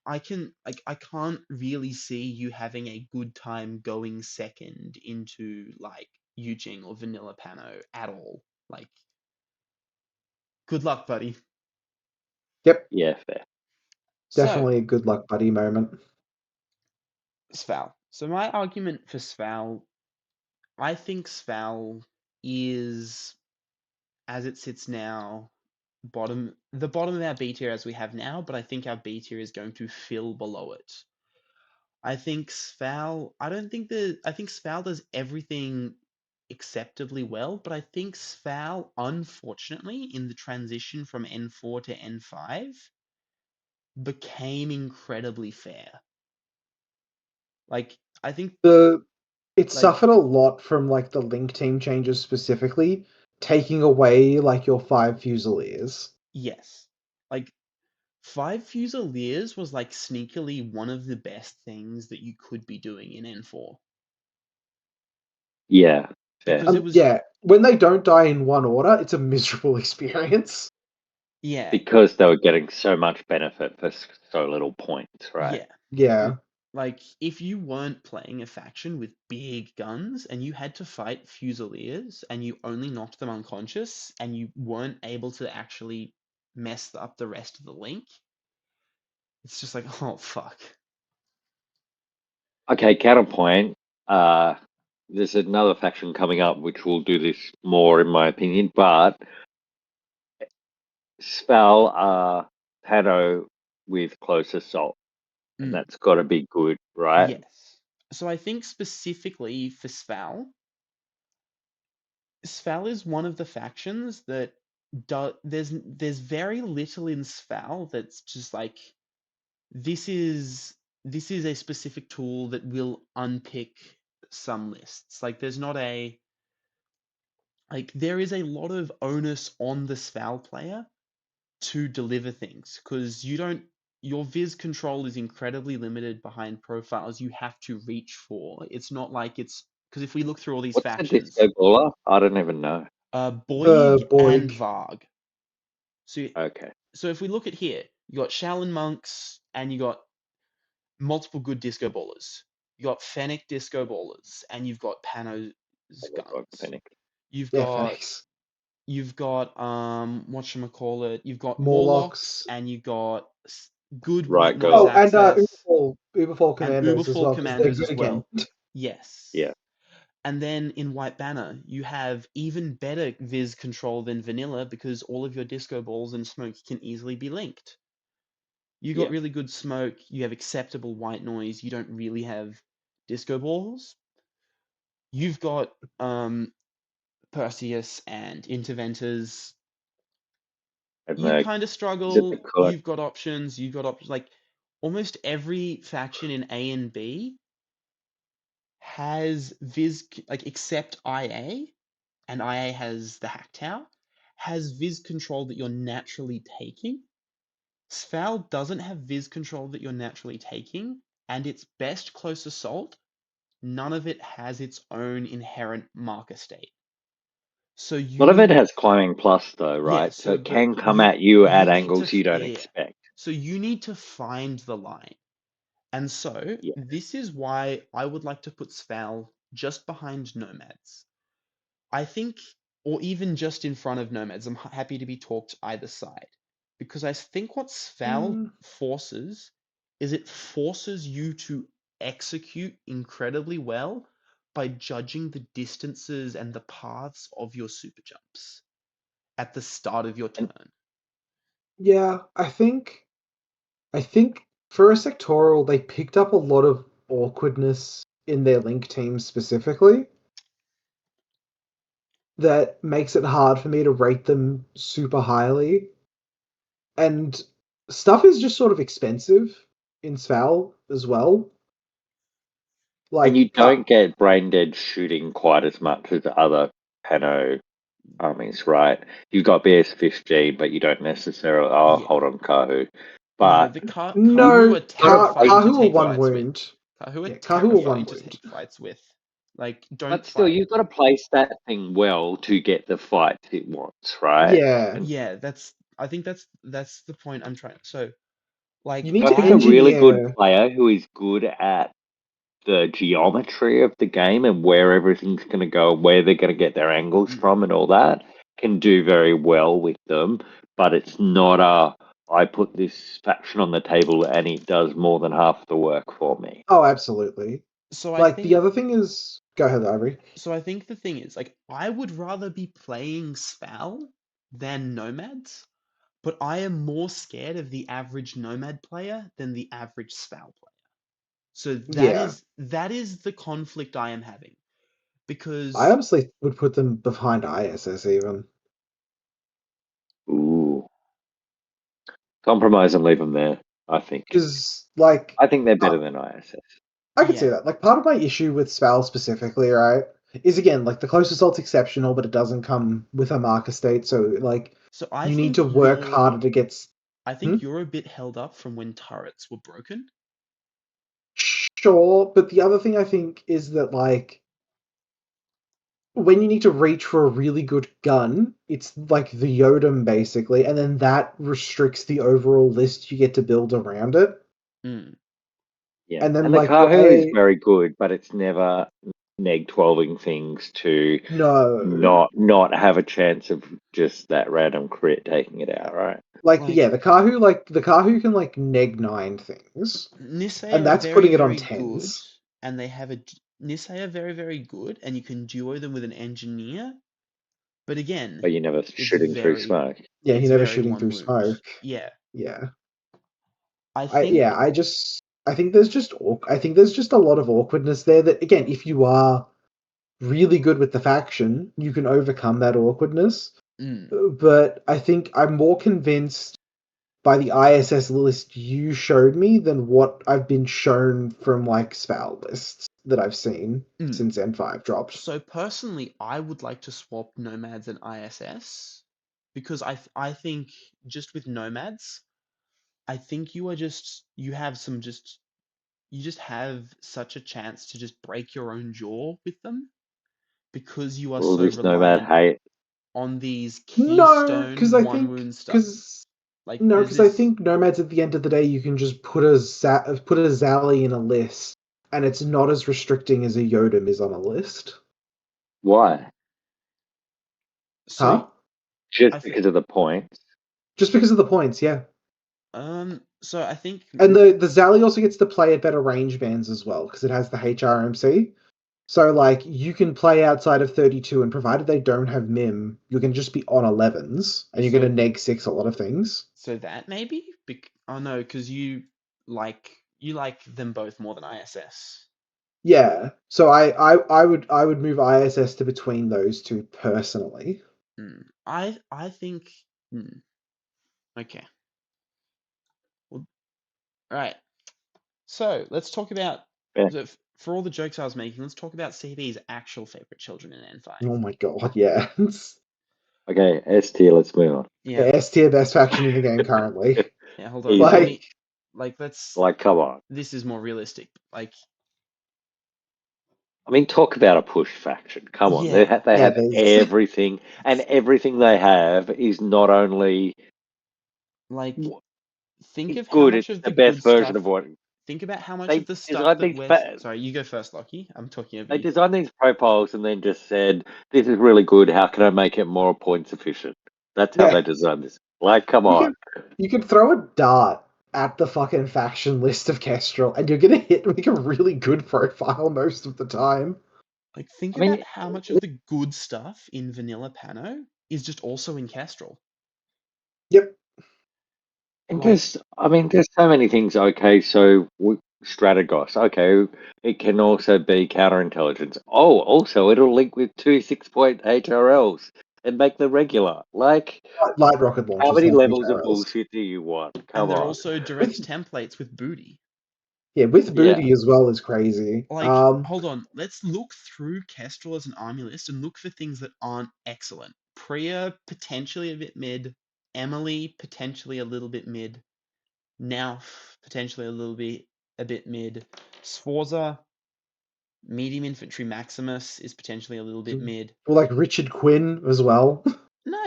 Speaker 1: I can't really see you having a good time going second into like Yu Jing or Vanilla Pano at all. Like, good luck, buddy.
Speaker 2: Yep,
Speaker 3: Yeah, fair.
Speaker 2: definitely a good luck buddy moment.
Speaker 1: Sval. So my argument for Sval, I think Sval is, as it sits now, the bottom of our B tier as we have now, but I think our B tier is going to fill below it. I think Sval, I think Sval does everything acceptably well, but I think Sval, unfortunately, in the transition from N4 to N5, became incredibly fair. Like, I think,
Speaker 2: It
Speaker 1: like,
Speaker 2: suffered a lot from like the link team changes specifically, taking away like your 5 Fusiliers.
Speaker 1: yes. Like, 5 Fusiliers was like sneakily one of the best things that you could be doing in N4.
Speaker 3: Yeah, fair.
Speaker 1: Because it was,
Speaker 2: Yeah, when they don't die in one order, it's a miserable experience.
Speaker 1: yeah,
Speaker 3: Because they were getting so much benefit for so little points, right?
Speaker 1: yeah.
Speaker 2: Yeah.
Speaker 1: Like, if you weren't playing a faction with big guns and you had to fight Fusiliers and you only knocked them unconscious and you weren't able to actually mess up the rest of the link, it's just like, oh, fuck.
Speaker 3: Okay, counterpoint. There's another faction coming up which will do this more, in my opinion, but spell Pano with close assault, and
Speaker 1: Mm,
Speaker 3: that's got to be good, right?
Speaker 1: yes. So I think specifically for Sval, Sval is one of the factions that there's very little in Sval that's just like, this is a specific tool that will unpick some lists. Like, there's not a, like, there is a lot of onus on the Sval player to deliver things, because your Viz control is incredibly limited behind profiles you have to reach for. It's not like it's, because if we look through all these
Speaker 3: What's the
Speaker 1: factions,
Speaker 3: disco baller? I don't even know.
Speaker 1: Boyg and
Speaker 2: Boyg.
Speaker 1: Varg.
Speaker 3: Okay.
Speaker 1: So if we look at here, you got Shaolin monks and you got multiple good disco ballers. You got Fennec disco ballers, and you've got Pano's
Speaker 3: I love Rock
Speaker 1: guns.
Speaker 3: Panic.
Speaker 1: You've
Speaker 2: Yeah,
Speaker 1: got
Speaker 2: Phoenix.
Speaker 1: whatchamacallit, you've got Morlocks,
Speaker 2: Morlocks.
Speaker 1: and you got good
Speaker 3: Right
Speaker 1: white noise
Speaker 2: Oh,
Speaker 3: goal.
Speaker 2: and
Speaker 1: access,
Speaker 2: Uberfall
Speaker 1: and
Speaker 2: Commandos as
Speaker 1: Uberfall
Speaker 2: well, because they're
Speaker 1: commandos
Speaker 2: good
Speaker 1: as well.
Speaker 2: again.
Speaker 1: Yes.
Speaker 3: Yeah.
Speaker 1: And then in White Banner, you have even better Viz control than vanilla, because all of your disco balls and smoke can easily be linked. You got
Speaker 3: Yeah.
Speaker 1: really good smoke, you have acceptable white noise, you don't really have disco balls. You've got Perseus and Interventors.
Speaker 3: And
Speaker 1: You
Speaker 3: the
Speaker 1: kind of
Speaker 3: is it the
Speaker 1: struggle.
Speaker 3: color?
Speaker 1: You've got options. Like, almost every faction in A and B has Viz, like, except IA, and IA has the Hack Tower, has Viz control that you're naturally taking. Sval doesn't have Viz control that you're naturally taking, and its best close assault, none of it has its own inherent marker state. So
Speaker 3: A
Speaker 1: you
Speaker 3: lot of it
Speaker 1: need,
Speaker 3: has climbing plus though,
Speaker 1: yeah,
Speaker 3: right? So
Speaker 1: so
Speaker 3: it
Speaker 1: but
Speaker 3: can come at you at
Speaker 1: need to,
Speaker 3: angles you don't
Speaker 1: yeah.
Speaker 3: expect.
Speaker 1: So you need to find the line. And so
Speaker 3: Yeah.
Speaker 1: this is why I would like to put Sval just behind Nomads. I think, or even just in front of Nomads. I'm happy to be talked either side. Because I think what Sval forces is, it forces you to execute incredibly well by judging the distances and the paths of your super jumps at the start of your
Speaker 3: And
Speaker 1: turn.
Speaker 2: Yeah, I think for a sectoral, they picked up a lot of awkwardness in their link teams specifically that makes it hard for me to rate them super highly. And stuff is just sort of expensive in Sval as well.
Speaker 3: And you
Speaker 2: Like,
Speaker 3: don't get brain dead shooting quite as much as other Pano armies, right? You've got BS-15, but you don't necessarily. Oh,
Speaker 1: Yeah.
Speaker 3: hold on, Kahu.
Speaker 1: No,
Speaker 3: But
Speaker 1: the Kahu
Speaker 2: no,
Speaker 1: are terrifying to
Speaker 2: Kahu are
Speaker 1: take
Speaker 2: one
Speaker 1: fights with.
Speaker 2: wound.
Speaker 1: Kahu are
Speaker 2: Yeah, Kahu are one
Speaker 1: terrifying to
Speaker 2: wound.
Speaker 1: take fights with. Like, don't
Speaker 3: but still,
Speaker 1: fight.
Speaker 3: you've got to place that thing well to get the fights it wants, right?
Speaker 2: Yeah.
Speaker 1: Yeah, I think that's the point I'm trying. So, like,
Speaker 2: You need
Speaker 3: I
Speaker 2: to
Speaker 3: think a really good
Speaker 2: engineer.
Speaker 3: player who is good at the geometry of the game and where everything's going to go, where they're going to get their angles from, and all that, can do very well with them. But it's not I put this faction on the table and it does more than half the work for me.
Speaker 2: Oh, absolutely.
Speaker 1: So I
Speaker 2: Like, the
Speaker 1: think
Speaker 2: other thing is. Go ahead, Ivory.
Speaker 1: so I think the thing is, like, I would rather be playing Sval than Nomads, but I am more scared of the average Nomad player than the average Sval player. So
Speaker 2: Yeah.
Speaker 1: that is the conflict I am having.
Speaker 2: I
Speaker 1: Because
Speaker 2: honestly would put them behind ISS even.
Speaker 3: Ooh. Compromise and leave them there, I think.
Speaker 2: Because, like,
Speaker 3: I think they're better than ISS.
Speaker 2: I could
Speaker 1: yeah.
Speaker 2: see that. Like, part of my issue with Sval specifically, right, is again, like, the close assault's exceptional, but it doesn't come with a marker state, so, like,
Speaker 1: So I
Speaker 2: you need
Speaker 1: think
Speaker 2: to work harder to get.
Speaker 1: I think you're a bit held up from when turrets were broken.
Speaker 2: Sure, but the other thing I think is that, like, when you need to reach for a really good gun, it's like the Yodam basically, and then that restricts the overall list you get to build around it.
Speaker 1: Mm.
Speaker 3: Yeah.
Speaker 2: And then,
Speaker 3: And the
Speaker 2: like, your
Speaker 3: Kahu is
Speaker 2: A.
Speaker 3: very good, but it's never neg 12ing things to
Speaker 2: No.
Speaker 3: not have a chance of just that random crit taking it out, right?
Speaker 2: Like,
Speaker 1: Like,
Speaker 2: yeah, the Kahu can, like, neg 9 things.
Speaker 1: Nisei
Speaker 2: And
Speaker 1: are
Speaker 2: that's
Speaker 1: very,
Speaker 2: putting it on
Speaker 1: very good,
Speaker 2: 10s.
Speaker 1: and they have Nisei are very, very good, and you can duo them with an engineer. But again,
Speaker 3: But you're never
Speaker 1: it's
Speaker 3: shooting through smoke.
Speaker 2: Yeah,
Speaker 1: it's
Speaker 2: he's never
Speaker 1: very
Speaker 2: shooting
Speaker 1: one
Speaker 2: through
Speaker 1: wound.
Speaker 2: smoke.
Speaker 1: Yeah,
Speaker 2: Yeah.
Speaker 1: I think
Speaker 2: I think there's just a lot of awkwardness there that, again, if you are really good with the faction, you can overcome that awkwardness. But I think I'm more convinced by the ISS list you showed me than what I've been shown from, like, Sval lists that I've seen since N5 dropped.
Speaker 1: So personally, I would like to swap Nomads and ISS because I think just with Nomads, I think you just have such a chance to just break your own jaw with them because you are
Speaker 3: All
Speaker 1: so
Speaker 3: this Nomad
Speaker 1: reliant
Speaker 3: hate.
Speaker 1: on these
Speaker 2: No, because
Speaker 1: keystone
Speaker 2: I
Speaker 1: one
Speaker 2: think
Speaker 1: wound stuff.
Speaker 2: because
Speaker 1: Like
Speaker 2: no,
Speaker 1: there's
Speaker 2: because I
Speaker 1: this
Speaker 2: think Nomads at the end of the day you can just put a Zally in a list, and it's not as restricting as a Yodam is on a list.
Speaker 3: Why?
Speaker 2: Huh?
Speaker 3: Just
Speaker 1: I think
Speaker 3: because of the points.
Speaker 2: Just because of the points, yeah.
Speaker 1: so I think
Speaker 2: And the Zally also gets to play at better range bands as well because it has the HRMC. So, like, you can play outside of 32, and provided they don't have MIM, you're going to just be on 11s, and you're going to neg 6 a lot of things.
Speaker 1: so that maybe oh no, because you like them both more than ISS.
Speaker 2: Yeah, so I would move ISS to between those two personally.
Speaker 1: I think okay. Well, all right. So let's talk about
Speaker 3: Yeah.
Speaker 1: for all the jokes I was making. Let's talk about CB's actual favorite children in N5.
Speaker 2: Oh my god, yeah.
Speaker 3: Okay, S tier, let's move on.
Speaker 1: Yeah.
Speaker 2: S tier best faction in the game currently.
Speaker 1: Yeah. Hold on.
Speaker 3: Easy.
Speaker 1: Let me let's.
Speaker 3: Like, come on.
Speaker 1: This is more realistic. Like,
Speaker 3: I mean, talk about a push faction. Come on, they
Speaker 1: yeah.
Speaker 3: have
Speaker 2: there's
Speaker 3: everything, and everything they have is not only
Speaker 1: Like, think of how
Speaker 3: good;
Speaker 1: much
Speaker 3: it's
Speaker 1: of
Speaker 3: the
Speaker 1: the
Speaker 3: best
Speaker 1: good
Speaker 3: version
Speaker 1: stuff.
Speaker 3: of what
Speaker 1: Think about how much of
Speaker 3: they
Speaker 1: the stuff
Speaker 3: designed.
Speaker 1: that we're. Sorry, you go first, Lockie. I'm talking over
Speaker 3: They
Speaker 1: you.
Speaker 3: designed these profiles and then just said, "This is really good. How can I make it more points efficient?" That's how
Speaker 2: yeah.
Speaker 3: they designed this. Like, come
Speaker 2: You
Speaker 3: on.
Speaker 2: can you can throw a dart at the fucking faction list of Kestrel, and you're gonna hit like a really good profile most of the time.
Speaker 1: Like, think
Speaker 3: I
Speaker 1: about
Speaker 3: mean,
Speaker 1: how much of the good stuff in vanilla Pano is just also in Kestrel.
Speaker 2: Yep.
Speaker 3: And
Speaker 1: Like,
Speaker 3: there's so many things. Okay, so Strategos. Okay, it can also be counterintelligence. Oh, also it'll link with two 6-point HRLs and make them regular. Like,
Speaker 2: Light rocket
Speaker 3: how
Speaker 2: launchers,
Speaker 3: many
Speaker 2: not
Speaker 3: levels of
Speaker 2: HRLs.
Speaker 3: bullshit do you want?
Speaker 1: and
Speaker 3: Come
Speaker 1: they're
Speaker 3: on.
Speaker 1: also direct
Speaker 2: With
Speaker 1: templates with booty.
Speaker 2: with
Speaker 3: Yeah.
Speaker 2: booty as well is crazy.
Speaker 1: Like, hold on, let's look through Kestrel as an army list and look for things that aren't excellent. Priya, potentially a bit mid. Emily, potentially a little bit mid. Nauf, potentially a bit mid. Sforza, medium infantry Maximus is potentially a little bit mid.
Speaker 2: Or like Richard Quinn as well.
Speaker 1: No,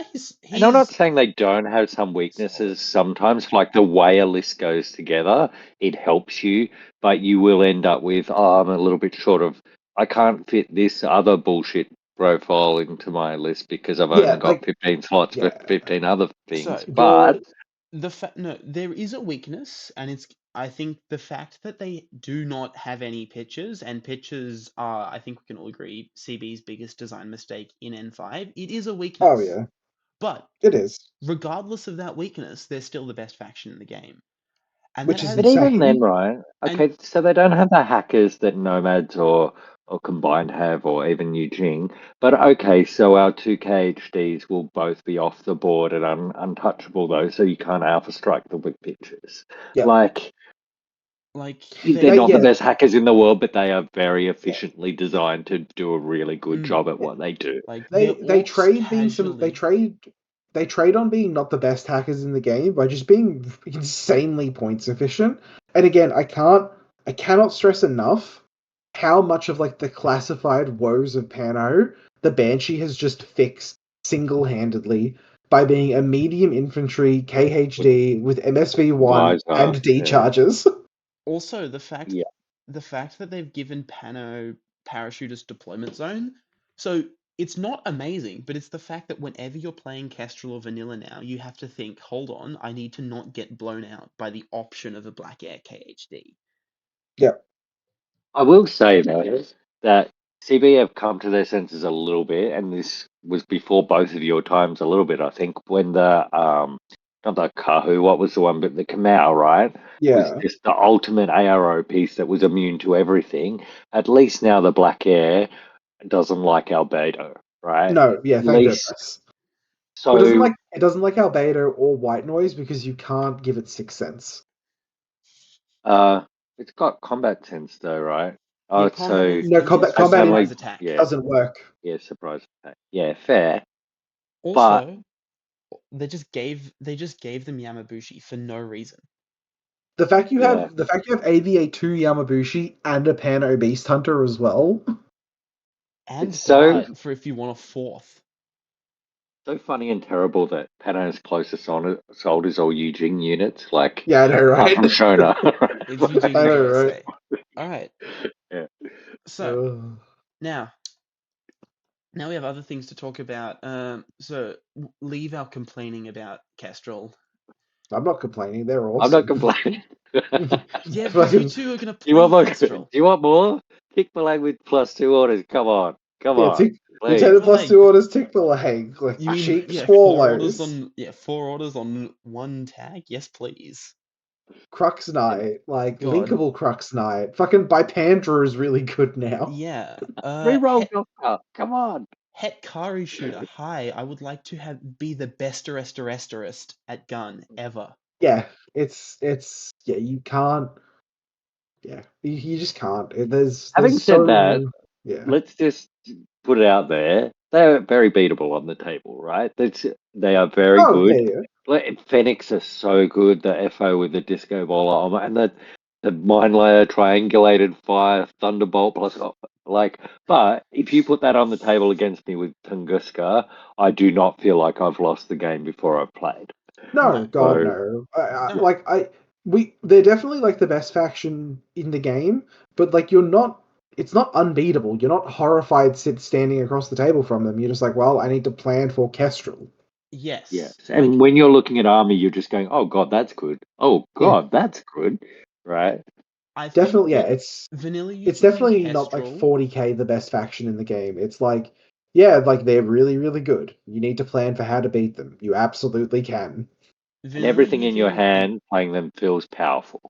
Speaker 3: And I'm not
Speaker 1: he's
Speaker 3: saying they don't have some
Speaker 1: solid.
Speaker 3: weaknesses sometimes, like the way a list goes together, it helps you, but you will end up with, oh, I'm a little bit short of, I can't fit this other bullshit profile into my list because I've
Speaker 2: Yeah,
Speaker 3: only got
Speaker 2: like
Speaker 3: 15 slots for
Speaker 2: yeah,
Speaker 3: 15 other
Speaker 1: So
Speaker 3: things.
Speaker 2: you're
Speaker 3: But
Speaker 1: no, there is a weakness, and it's I think the fact that they do not have any pictures, and pictures are, I think we can all agree, CB's biggest design mistake in N5. It is a
Speaker 2: oh
Speaker 1: weakness,
Speaker 2: yeah,
Speaker 1: but
Speaker 2: it is,
Speaker 1: regardless of that weakness, they're still the best faction in the game, and that
Speaker 2: which is
Speaker 1: has
Speaker 3: but even then,
Speaker 2: insane.
Speaker 3: right?
Speaker 1: and
Speaker 3: Okay, so they don't have the hackers that Nomads or Combined have, or even Yu Jing. But okay, so our two KHDs will both be off the board and untouchable though, so you can't alpha strike them with pictures.
Speaker 2: Yeah,
Speaker 3: Like
Speaker 1: like
Speaker 3: they're
Speaker 1: they
Speaker 3: not the
Speaker 2: yeah,
Speaker 3: best hackers in the world, but they are very efficiently designed to do a really good
Speaker 1: mm,
Speaker 3: job at
Speaker 2: yeah.
Speaker 3: what they do.
Speaker 1: like their
Speaker 2: They
Speaker 1: orcs
Speaker 2: trade being
Speaker 1: casually.
Speaker 2: they trade on being not the best hackers in the game by just being insanely points efficient. And again, I cannot stress enough how much of like the classified woes of Pano the Banshee has just fixed single-handedly by being a medium infantry
Speaker 3: With
Speaker 2: KHD with MSV1
Speaker 3: Visor,
Speaker 2: and D
Speaker 3: yeah,
Speaker 2: charges.
Speaker 1: Also,
Speaker 3: yeah.
Speaker 1: the fact that they've given Pano parachutist deployment zone, so it's not amazing, but it's the fact that whenever you're playing Kestrel or Vanilla now, you have to think, hold on, I need to not get blown out by the option of a Black Air KHD.
Speaker 2: Yep.
Speaker 3: I will say though that CB have come to their senses a little bit, and this was before both of your times a little bit. I think when the not the Kahu, what was the one, but the Kamau, right, was
Speaker 2: Yeah.
Speaker 3: just the ultimate ARO piece that was immune to everything. At least now the Black Air doesn't like albedo, right?
Speaker 2: No, yeah,
Speaker 3: At
Speaker 2: thank
Speaker 3: least
Speaker 2: goodness. Well,
Speaker 3: so
Speaker 2: it doesn't like albedo or white noise because you can't give it sixth sense.
Speaker 3: uh, it's got combat sense though, right?
Speaker 1: Yeah,
Speaker 3: Oh,
Speaker 1: combat
Speaker 3: so
Speaker 2: No,
Speaker 1: and
Speaker 2: combat
Speaker 1: just
Speaker 3: that's
Speaker 2: combat
Speaker 1: surprise
Speaker 3: only
Speaker 1: attack.
Speaker 3: yeah,
Speaker 2: doesn't work.
Speaker 3: yeah, surprise attack. Yeah, fair. But
Speaker 1: Also, they just gave them Yamabushi for no reason.
Speaker 3: yeah,
Speaker 2: The fact you have AVA2 Yamabushi and a Pano Beast Hunter as well.
Speaker 3: it's
Speaker 1: And
Speaker 3: so
Speaker 1: Bart for if you want a fourth.
Speaker 3: so funny and terrible that Pano's closest soldiers are Yu Jing units, like
Speaker 2: Yeah, I know,
Speaker 3: apart
Speaker 2: right?
Speaker 3: from Shona.
Speaker 1: It's Eugene
Speaker 2: I
Speaker 1: and
Speaker 2: know, right?
Speaker 1: JSA. Alright,
Speaker 3: Yeah.
Speaker 1: so now we have other things to talk about. So leave our complaining about Kestrel.
Speaker 2: I'm not complaining. They're
Speaker 3: I'm not
Speaker 2: awesome.
Speaker 3: complaining.
Speaker 1: Yeah, because you
Speaker 2: Fucking
Speaker 1: two are gonna
Speaker 3: You
Speaker 1: play
Speaker 3: want more? Do
Speaker 1: Kestrel.
Speaker 3: you want more? Kick my leg with +2 orders. Come
Speaker 2: yeah,
Speaker 3: on,
Speaker 1: Tick
Speaker 3: please.
Speaker 2: Lieutenant
Speaker 1: the
Speaker 2: plus two
Speaker 1: leg.
Speaker 2: orders, tick the leg, like
Speaker 1: You mean
Speaker 2: cheap
Speaker 1: yeah,
Speaker 2: swallows.
Speaker 1: four orders on one tag? Yes, please.
Speaker 2: Crux Knight, like
Speaker 1: God.
Speaker 2: linkable Crux Knight. Fucking Bipandra is really good now.
Speaker 1: Yeah.
Speaker 3: Reroll doctor. Come on.
Speaker 1: Het Kari shooter. Hi, I would like to be the besterest at gun ever.
Speaker 2: Yeah, yeah, you can't. Yeah, you just can't. There's
Speaker 3: Having said that,
Speaker 2: so yeah.
Speaker 3: let's just put it out there. They're very beatable on the table, right? They are very
Speaker 2: Oh yeah,
Speaker 3: good.
Speaker 2: yeah.
Speaker 3: Like, Phoenix are so good. The FO with the disco ball armor and the mine layer triangulated fire thunderbolt plus like. But if you put that on the table against me with Tunguska, I do not feel like I've lost the game before I've played.
Speaker 2: No,
Speaker 1: No,
Speaker 2: God
Speaker 3: So
Speaker 2: no.
Speaker 1: no.
Speaker 2: They're definitely like the best faction in the game, but like you're not. It's not unbeatable. You're not horrified standing across the table from them. You're just like, well, I need to plan for Kestrel.
Speaker 3: yes,
Speaker 1: Yes.
Speaker 3: and when you're looking at army, you're just going, "Oh God, that's good. Oh
Speaker 2: Yeah,
Speaker 3: God, that's good." Right?
Speaker 1: I think
Speaker 2: definitely. Yeah,
Speaker 1: that vanilla
Speaker 2: it's
Speaker 1: using
Speaker 2: definitely not like
Speaker 1: Kestrel.
Speaker 2: 40k the best faction in the game. It's like, yeah, like they're really, really good. You need to plan for how to beat them. You absolutely can.
Speaker 3: And
Speaker 1: Vanilla
Speaker 3: everything
Speaker 1: Yu
Speaker 3: in your
Speaker 1: Jing,
Speaker 3: hand, playing them feels powerful.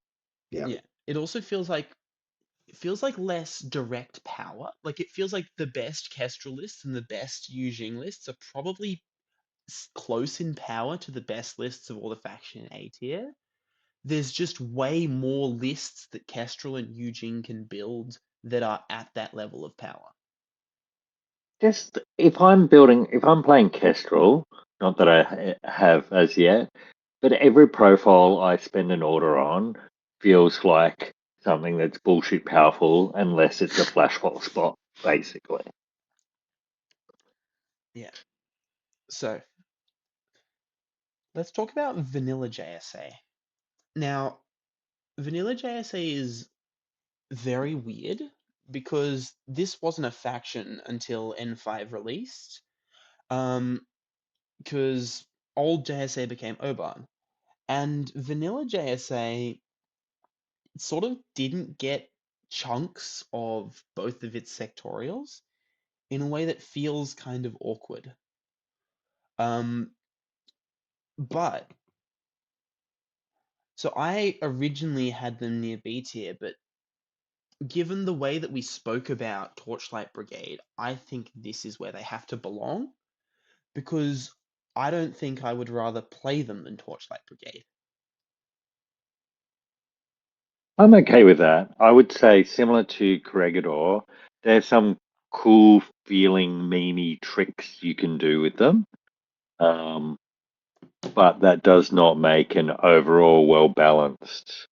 Speaker 2: Yeah.
Speaker 1: yeah. It also feels like less direct power. Like it feels like the best Kestrel lists and the best Yu Jing lists are probably close in power to the best lists of all the faction in A tier. There's just way more lists that Kestrel and Yu Jing can build that are at that level of power.
Speaker 3: Just if I'm playing Kestrel, not that I have as yet, but every profile I spend an order on feels like something that's bullshit powerful unless it's a flashball spot, basically.
Speaker 1: Yeah. So let's talk about vanilla JSA. Now, vanilla JSA is very weird because this wasn't a faction until N5 released. Because old JSA became Oban. And vanilla JSA sort of didn't get chunks of both of its sectorials in a way that feels kind of awkward. But so I originally had them near B tier, but given the way that we spoke about Torchlight Brigade, I think this is where they have to belong because I don't think I would rather play them than Torchlight Brigade.
Speaker 3: I'm okay with that. I would say similar to Corregidor, there's some cool feeling memey tricks you can do with them. But that does not make an overall well balanced,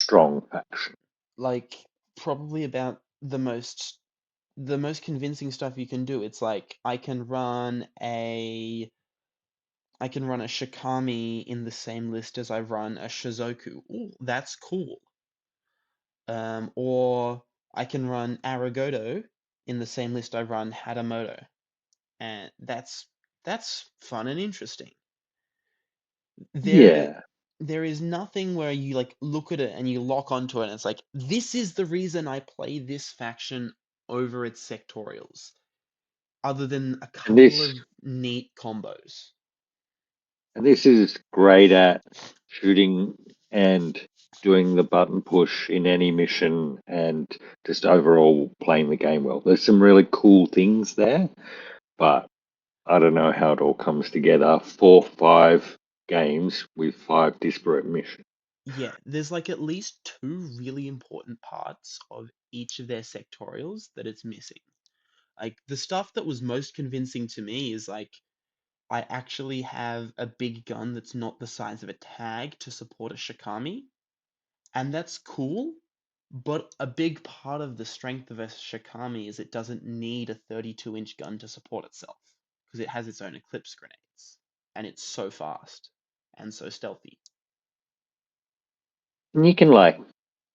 Speaker 3: strong faction.
Speaker 1: Like probably about the most convincing stuff you can do. It's like I can run a Shikami in the same list as I run a Shizoku. Ooh, that's cool. Or I can run Aragoto in the same list I run Hadamoto, and that's fun and interesting. There
Speaker 3: Yeah.
Speaker 1: there is nothing where you like look at it and you lock onto it and it's like this is the reason I play this faction over its sectorials, other than a
Speaker 3: And
Speaker 1: couple
Speaker 3: this
Speaker 1: of neat combos.
Speaker 3: and this is great at shooting and doing the button push in any mission and just overall playing the game well. There's some really cool things there, but I don't know how it all comes together. 4, 5 games with 5 disparate missions.
Speaker 1: Yeah, there's like at least two really important parts of each of their sectorials that it's missing. Like the stuff that was most convincing to me is like I actually have a big gun that's not the size of a tag to support a Shikami, and that's cool, but a big part of the strength of a Shikami is it doesn't need a 32-inch gun to support itself, because it has its own eclipse grenades, and it's so fast and so stealthy.
Speaker 3: And you can like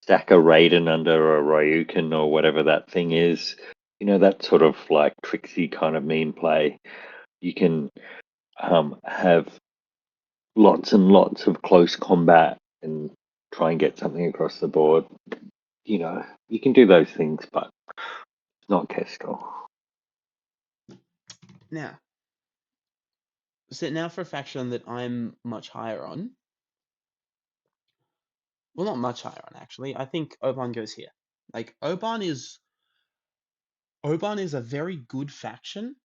Speaker 3: stack a Raiden under a Ryukin or whatever that thing is. You know, that sort of like tricksy kind of meme play. You can have lots and lots of close combat and try and get something across the board. You know, you can do those things, but it's not Kestrel.
Speaker 1: Now, so now for a faction that I'm much higher on. Well, not much higher on actually. I think Oban goes here. Like Oban is a very good faction,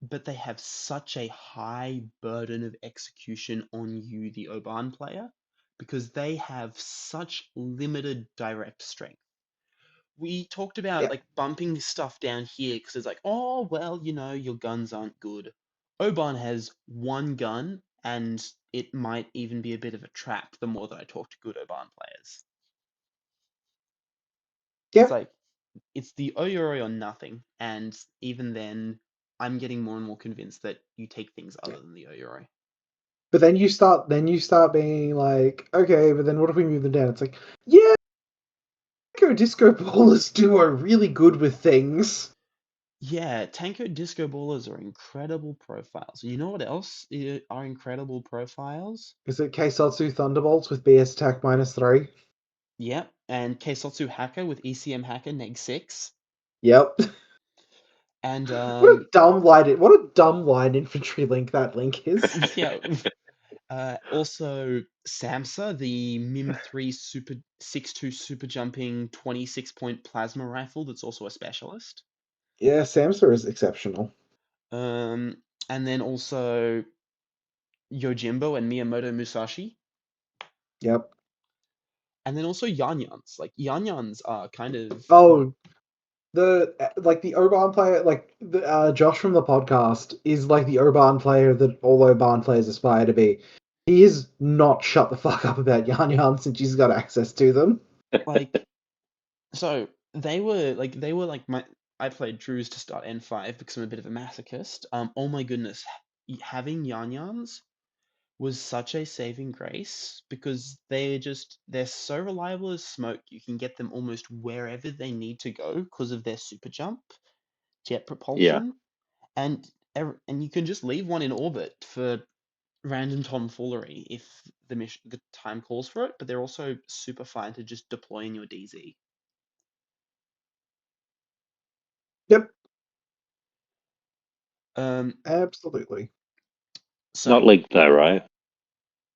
Speaker 1: but they have such a high burden of execution on you, the Oban player, because they have such limited direct strength. We talked about
Speaker 2: Yeah.
Speaker 1: like bumping stuff down here because it's like, oh, well, your guns aren't good. Oban has one gun, and it might even be a bit of a trap the more that I talk to good Oban players. It's
Speaker 2: Yeah.
Speaker 1: like, it's the Oyori or nothing, and even then, I'm getting more and more convinced that you take things other than the Oyori.
Speaker 2: But then you start being like, okay, but then what if we move them down? It's like, yeah, disco ballers duo really good with things.
Speaker 1: Yeah, Tanko Disco Ballers are incredible profiles. And you know what else are incredible profiles?
Speaker 2: Is it Keisotsu Thunderbolts with BS attack -3?
Speaker 1: Yep, and Keisotsu Hacker with ECM Hacker neg 6.
Speaker 2: Yep.
Speaker 1: And
Speaker 2: What a dumb line infantry link that link is.
Speaker 1: yeah, Also, Samsa, the MIM3 Super 6.2 super jumping 26-point plasma rifle that's also a specialist.
Speaker 2: Yeah, Samsa is exceptional.
Speaker 1: And then also Yojimbo and Miyamoto Musashi.
Speaker 2: Yep.
Speaker 1: And then also Yanyans. Like Yanyans are kind of
Speaker 2: Oh, the Oban player, Josh from the podcast is like the Oban player that all Oban players aspire to be. He is not shut the fuck up about Yan since he's got access to them.
Speaker 1: like so they were like my I played Druze to start N5 because I'm a bit of a masochist. Oh my goodness, having Yanyans was such a saving grace because they're so reliable as smoke. You can get them almost wherever they need to go because of their super jump, jet
Speaker 3: Yeah.
Speaker 1: propulsion, and and you can just leave one in orbit for random tomfoolery if the time calls for it. But they're also super fine to just deploy in your DZ.
Speaker 2: Yep,
Speaker 1: Um,
Speaker 2: absolutely.
Speaker 1: so
Speaker 3: Not linked though, right?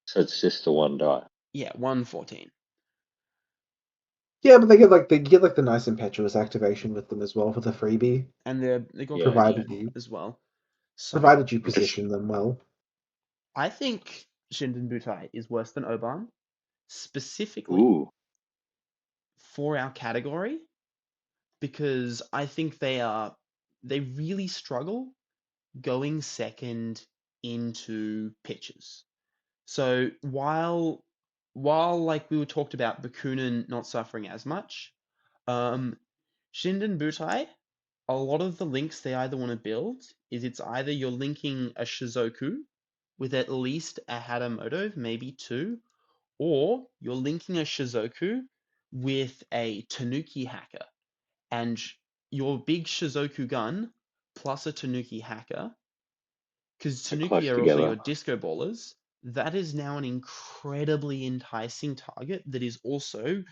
Speaker 3: So it's just a one die.
Speaker 1: yeah, 114.
Speaker 2: Yeah, but they get like the nice impetuous activation with them as well for the freebie,
Speaker 1: And they got
Speaker 3: Yeah.
Speaker 2: provided
Speaker 1: 30
Speaker 2: you
Speaker 1: as well. So
Speaker 2: provided you
Speaker 3: I'm just
Speaker 2: position them well.
Speaker 1: I think Shinden Butai is worse than Oban, specifically
Speaker 3: ooh.
Speaker 1: for our category, because I think they really struggle going second into pitches. So while like we were talked about Bakunin not suffering as much, um, Shinden Butai, a lot of the links they either want to build is it's either you're linking a Shizoku with at least a Hadamoto, maybe two, or you're linking a Shizoku with a Tanuki hacker. And your big Shizoku gun plus a Tanuki hacker, because
Speaker 3: So
Speaker 1: Tanuki
Speaker 3: close
Speaker 1: are also your
Speaker 3: together.
Speaker 1: disco ballers, that is now an incredibly enticing target that is also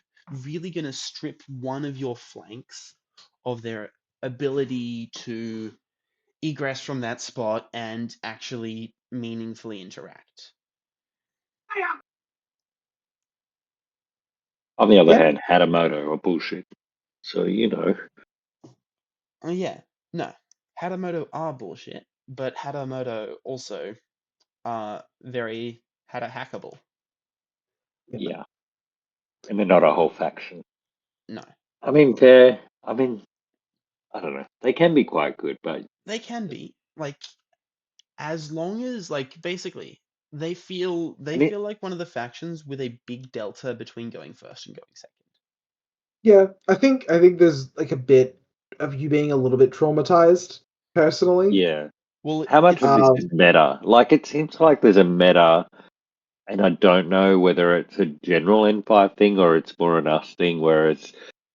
Speaker 1: really going to strip one of your flanks of their ability to egress from that spot and actually meaningfully interact.
Speaker 3: On the other
Speaker 2: Yeah,
Speaker 3: hand, Hadamoto are bullshit. So
Speaker 1: Oh yeah, no, Hadamoto are bullshit, but Hadamoto also are very Hada hackable.
Speaker 2: yeah.
Speaker 3: yeah. And they're not a whole faction.
Speaker 1: No,
Speaker 3: I mean, fair. I mean, I don't know. They can be quite good, but
Speaker 1: they can be like as long as like basically they
Speaker 3: and it,
Speaker 1: feel like one of the factions with a big delta between going first and going second.
Speaker 2: Yeah, I think there's like a bit of you being a little bit traumatized personally.
Speaker 3: yeah.
Speaker 1: Well,
Speaker 3: How much of
Speaker 1: it's
Speaker 3: this
Speaker 2: Um,
Speaker 3: is meta? Like, it seems like there's a meta, and I don't know whether it's a general N5 thing or it's more an us thing, where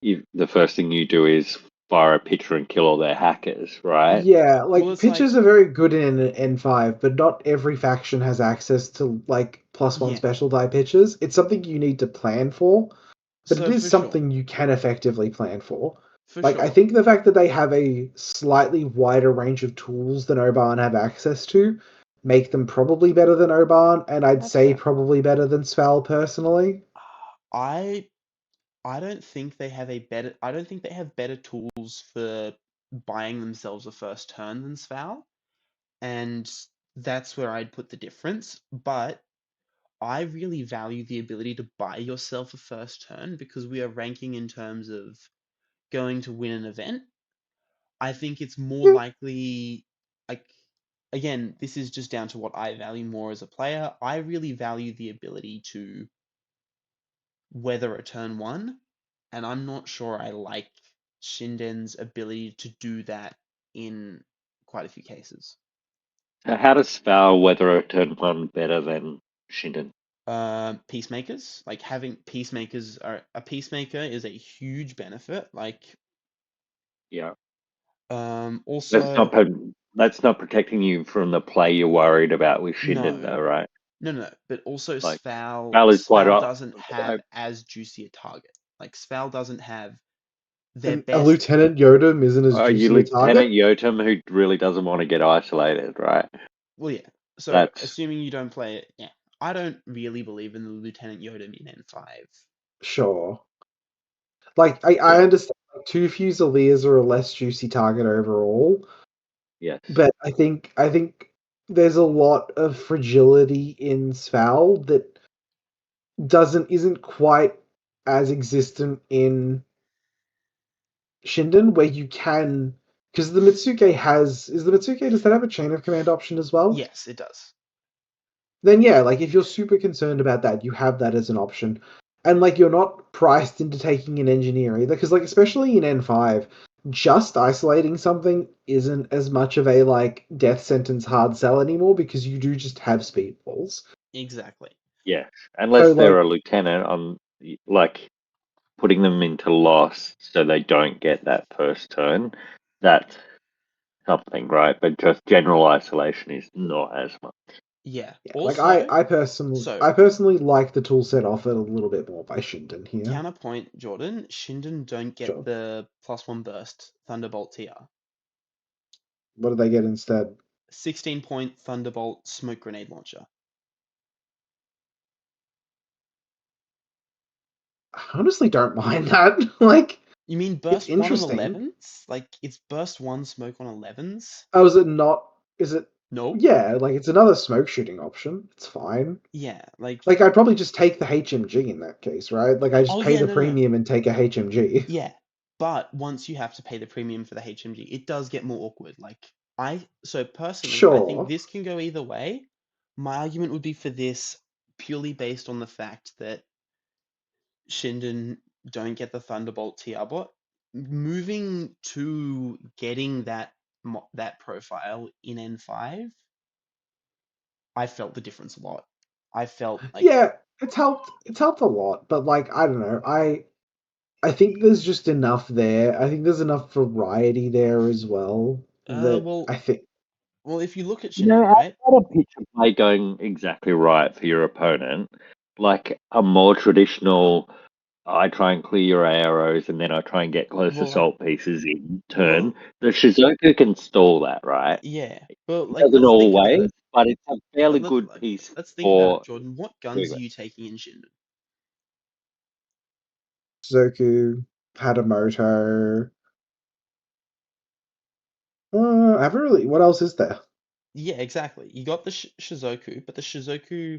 Speaker 3: the first thing you do is fire a pitcher and kill all their hackers, right?
Speaker 2: yeah,
Speaker 1: well,
Speaker 2: like
Speaker 1: it's like
Speaker 2: pitches are very good in N5, but not every faction has access to like +1
Speaker 1: yeah,
Speaker 2: special die pitches. It's something you need to plan for, but it
Speaker 1: so
Speaker 2: is
Speaker 1: for sure,
Speaker 2: something you can effectively plan for.
Speaker 1: for
Speaker 2: Like I
Speaker 1: sure,
Speaker 2: think the fact that they have a slightly wider range of tools than Oban have access to make them probably better than Oban, and I'd
Speaker 1: that's
Speaker 2: say
Speaker 1: fair.
Speaker 2: probably better than Sval personally.
Speaker 1: I I don't think they have a better I don't think they have better tools for buying themselves a first turn than Sval, and that's where I'd put the difference. But I really value the ability to buy yourself a first turn because we are ranking in terms of going to win an event. I think it's more
Speaker 2: Yeah,
Speaker 1: likely, like, again, this is just down to what I value more as a player. I really value the ability to weather a turn one, and I'm not sure I like Shinden's ability to do that in quite a few cases.
Speaker 3: So how does Spal weather a turn one better than Shinden?
Speaker 1: Peacemakers, like having peacemakers are a peacemaker is a huge benefit. Like,
Speaker 3: Yeah. That's
Speaker 1: also
Speaker 3: not that's not protecting you from the play you're worried about with Shinden,
Speaker 1: no,
Speaker 3: though, right?
Speaker 1: no, but also
Speaker 3: Like
Speaker 1: Sval
Speaker 3: Spal is
Speaker 1: Sval doesn't have
Speaker 3: quite
Speaker 1: as juicy a target. Like Sval doesn't have their
Speaker 2: and a
Speaker 1: best.
Speaker 2: Lieutenant Yodam isn't as
Speaker 3: you
Speaker 2: juicy a
Speaker 3: Lieutenant
Speaker 2: target.
Speaker 3: Yotam who really doesn't want to get isolated, right?
Speaker 1: Well, yeah. So
Speaker 3: That's
Speaker 1: assuming you don't play it, yeah. I don't really believe in the Lieutenant Yoda in N5.
Speaker 2: Sure. Like, I understand like, too few Zalias are a less juicy target overall,
Speaker 3: Yes.
Speaker 2: but I think there's a lot of fragility in Sval that isn't quite as existent in Shinden, where you can, because the Mitsuke does that have a chain of command option as well?
Speaker 1: Yes, it does.
Speaker 2: Then yeah, like if you're super concerned about that, you have that as an option. And like you're not priced into taking an engineer either, because like especially in N5, just isolating something isn't as much of a like death sentence hard sell anymore because you do just have speedballs.
Speaker 1: Exactly.
Speaker 3: Yes.
Speaker 2: So
Speaker 3: Unless
Speaker 2: like
Speaker 3: they're a lieutenant, I'm like putting them into loss so they don't get that first turn. That's something, right? But just general isolation is not as much.
Speaker 1: Yeah.
Speaker 2: yeah, like
Speaker 1: Also,
Speaker 2: I personally like the toolset offered a little bit more by Shinden here.
Speaker 1: counterpoint, Jordan, Shinden don't get
Speaker 2: Sure.
Speaker 1: the +1 burst Thunderbolt TR.
Speaker 2: What do they get instead?
Speaker 1: 16-point Thunderbolt smoke grenade launcher.
Speaker 2: I honestly don't mind that. Like
Speaker 1: You mean
Speaker 2: it's
Speaker 1: burst 1 on
Speaker 2: interesting.
Speaker 1: 11s? Like, it's burst 1 smoke on 11s?
Speaker 2: Oh, is it not? Is it?
Speaker 1: No.
Speaker 2: Yeah, like it's another smoke shooting option. It's fine.
Speaker 1: Yeah, like...
Speaker 2: Like I'd probably just take the HMG in that case, right? Like I just
Speaker 1: Oh,
Speaker 2: pay
Speaker 1: yeah,
Speaker 2: the
Speaker 1: no, no.
Speaker 2: premium and take a HMG.
Speaker 1: Yeah, but once you have to pay the premium for the HMG, it does get more awkward. Like, so personally, I think
Speaker 2: Sure.
Speaker 1: this can go either way. My argument would be for this purely based on the fact that Shinden don't get the Thunderbolt TR bot. Moving to getting that profile in N5, I felt the difference a lot. I felt like,
Speaker 2: Yeah, it's helped. It's helped a lot, but like I don't know. I think there's just enough there. I think there's enough variety there as well that
Speaker 1: well,
Speaker 2: I think.
Speaker 1: if you look at
Speaker 3: You know,
Speaker 1: Shinden, right?
Speaker 3: outside of pitch and play going exactly right for your opponent, like a more traditional, I try and clear your arrows and then I try and get close
Speaker 1: Well, like,
Speaker 3: assault pieces in
Speaker 1: well,
Speaker 3: turn. The Shizuku can stall that, right?
Speaker 1: yeah, but
Speaker 3: It
Speaker 1: like,
Speaker 3: doesn't
Speaker 1: let's think about
Speaker 3: always,
Speaker 1: it.
Speaker 3: but it's a fairly
Speaker 1: Let,
Speaker 3: good
Speaker 1: let,
Speaker 3: piece
Speaker 1: let's think about it,
Speaker 3: for
Speaker 1: Jordan. What
Speaker 3: doing
Speaker 1: guns are
Speaker 3: that.
Speaker 1: you taking in Shinden?
Speaker 2: Zoku, Hadamoto. I haven't really. What else is there?
Speaker 1: Yeah, exactly. You got the Shizuku, but the Shizuku,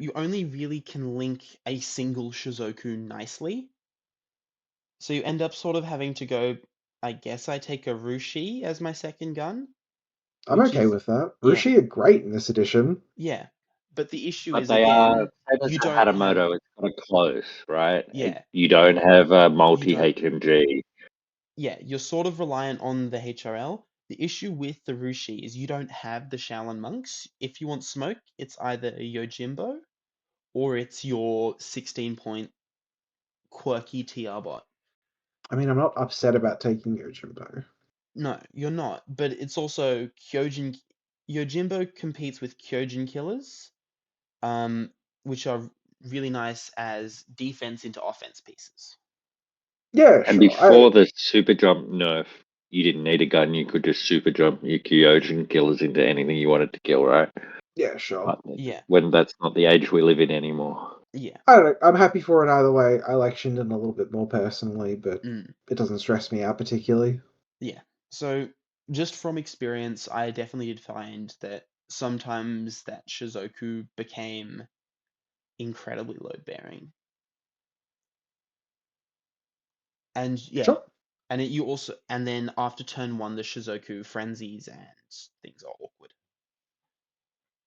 Speaker 1: you only really can link a single Shizuku nicely. So you end up sort of having to go, I guess I take a Rushi as my second gun,
Speaker 2: I'm
Speaker 1: which
Speaker 2: okay
Speaker 1: is,
Speaker 2: with that.
Speaker 1: yeah,
Speaker 2: Rushi are great in this edition.
Speaker 1: yeah. But the issue
Speaker 3: But
Speaker 1: is,
Speaker 3: they are,
Speaker 1: again,
Speaker 3: same as
Speaker 1: you
Speaker 3: the
Speaker 1: don't have,
Speaker 3: Hatamoto, it's kind of close, right?
Speaker 1: yeah,
Speaker 3: You don't have a
Speaker 1: you
Speaker 3: multi
Speaker 1: don't,
Speaker 3: HMG.
Speaker 1: yeah, you're sort of reliant on the HRL. The issue with the Rushi is you don't have the Shaolin monks. If you want smoke, it's either a Yojimbo or it's your 16-point quirky TR bot.
Speaker 2: I mean, I'm not upset about taking Yojimbo.
Speaker 1: No, you're not. But it's also Kyojin. Yojimbo competes with Kyojin killers, um, which are really nice as defense into offense pieces.
Speaker 2: Yeah,
Speaker 3: And
Speaker 2: sure.
Speaker 3: before the super jump nerf, you didn't need a gun. You could just super jump your Kyojin killers into anything you wanted to kill, right?
Speaker 2: Yeah, sure.
Speaker 3: But
Speaker 1: Yeah,
Speaker 3: when that's not the age we live in anymore.
Speaker 1: yeah.
Speaker 2: I don't know. I'm happy for it either way. I like Shinden a little bit more personally, but
Speaker 1: Mm.
Speaker 2: it doesn't stress me out particularly.
Speaker 1: Yeah. So just from experience, I definitely did find that sometimes that Shizuku became incredibly load bearing. And yeah,
Speaker 2: Sure.
Speaker 1: and you also, and then after turn one, the Shizuku frenzies and things are awkward.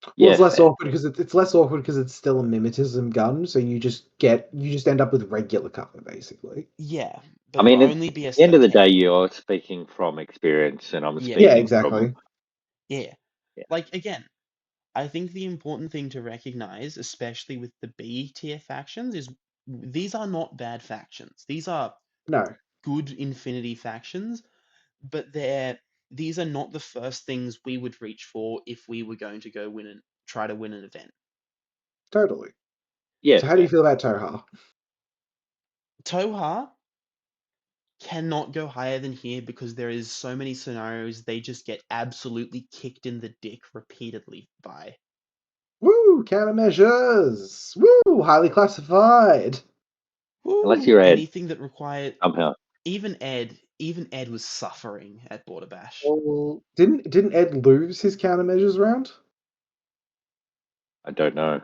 Speaker 2: Well,
Speaker 3: Yeah,
Speaker 2: it's less
Speaker 3: fair.
Speaker 2: awkward because it's less awkward because it's still a mimetism gun, so you just end up with regular cover basically.
Speaker 1: Yeah,
Speaker 3: I
Speaker 1: but it'll
Speaker 3: mean, at
Speaker 1: only be a
Speaker 3: the end of the
Speaker 1: certain
Speaker 3: day,
Speaker 1: area.
Speaker 3: you're speaking from experience, and I'm
Speaker 1: Yeah,
Speaker 2: Yeah,
Speaker 3: speaking from
Speaker 2: exactly.
Speaker 1: yeah.
Speaker 3: yeah,
Speaker 1: Like again, I think the important thing to recognize, especially with the B tier factions, is these are not bad factions. These are
Speaker 2: No,
Speaker 1: good Infinity factions, but these are not the first things we would reach for if we were going to go try to win an event.
Speaker 2: totally.
Speaker 3: yeah,
Speaker 2: So how do you
Speaker 3: fair.
Speaker 2: feel about Tohaa?
Speaker 1: Tohaa cannot go higher than here because there is so many scenarios they just get absolutely kicked in the dick repeatedly by.
Speaker 2: Woo! Countermeasures! Woo! Highly classified.
Speaker 3: Unless
Speaker 1: Woo!
Speaker 3: you're Ed
Speaker 1: Anything that required
Speaker 3: somehow.
Speaker 1: even Ed was suffering at Border Bash.
Speaker 2: Well, didn't Ed lose his countermeasures round?
Speaker 3: I don't know.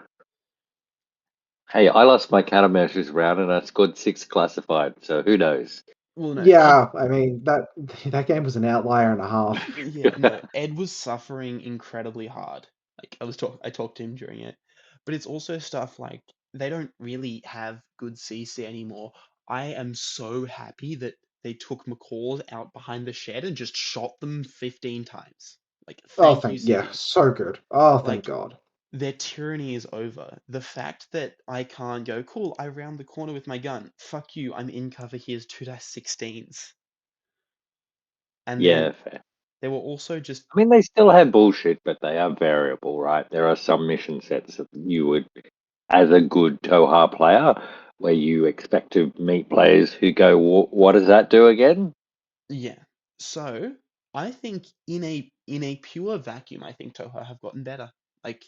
Speaker 3: Hey, I lost my countermeasures round and I scored 6 classified, so who knows?
Speaker 1: Well, no, Ed.
Speaker 2: Yeah, I mean that game was an outlier and a half.
Speaker 1: Yeah, no, Ed was suffering incredibly hard. Like I talked to him during it, but it's also stuff like they don't really have good CC anymore. I am so happy that they took McCall out behind the shed and just shot them 15 times. Like,
Speaker 2: Oh,
Speaker 1: thank you,
Speaker 2: yeah,
Speaker 1: CB.
Speaker 2: so good. Oh, thank
Speaker 1: Like,
Speaker 2: God.
Speaker 1: their tyranny is over. The fact that I can't go, cool, I round the corner with my gun. Fuck you, I'm in cover, here's 2-16s. And
Speaker 3: Yeah, fair.
Speaker 1: they were also just,
Speaker 3: I mean, they still have bullshit, but they are variable, right? There are some mission sets that you would, as a good Tohaa player, where you expect to meet players who go, "What does that do again?"
Speaker 1: yeah. So I think in a pure vacuum, I think Tohaa have gotten better. Like,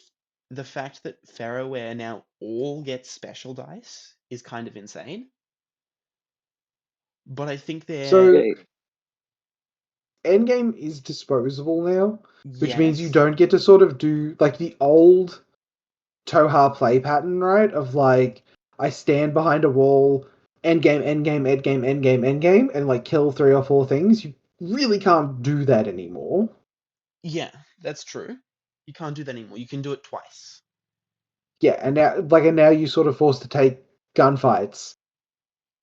Speaker 1: the fact that Ferroware now all get special dice is kind of insane. But I think they're,
Speaker 2: So
Speaker 3: Yeah,
Speaker 2: endgame is disposable now, which means you
Speaker 1: yes,
Speaker 2: don't get to sort of do like the old Tohaa play pattern, right? Of like, I stand behind a wall, endgame, endgame, endgame, endgame, endgame, and like kill 3 or 4 things. You really can't do that anymore.
Speaker 1: yeah, that's true. You can't do that anymore. You can do it twice.
Speaker 2: Yeah, and now you're sort of forced to take gunfights.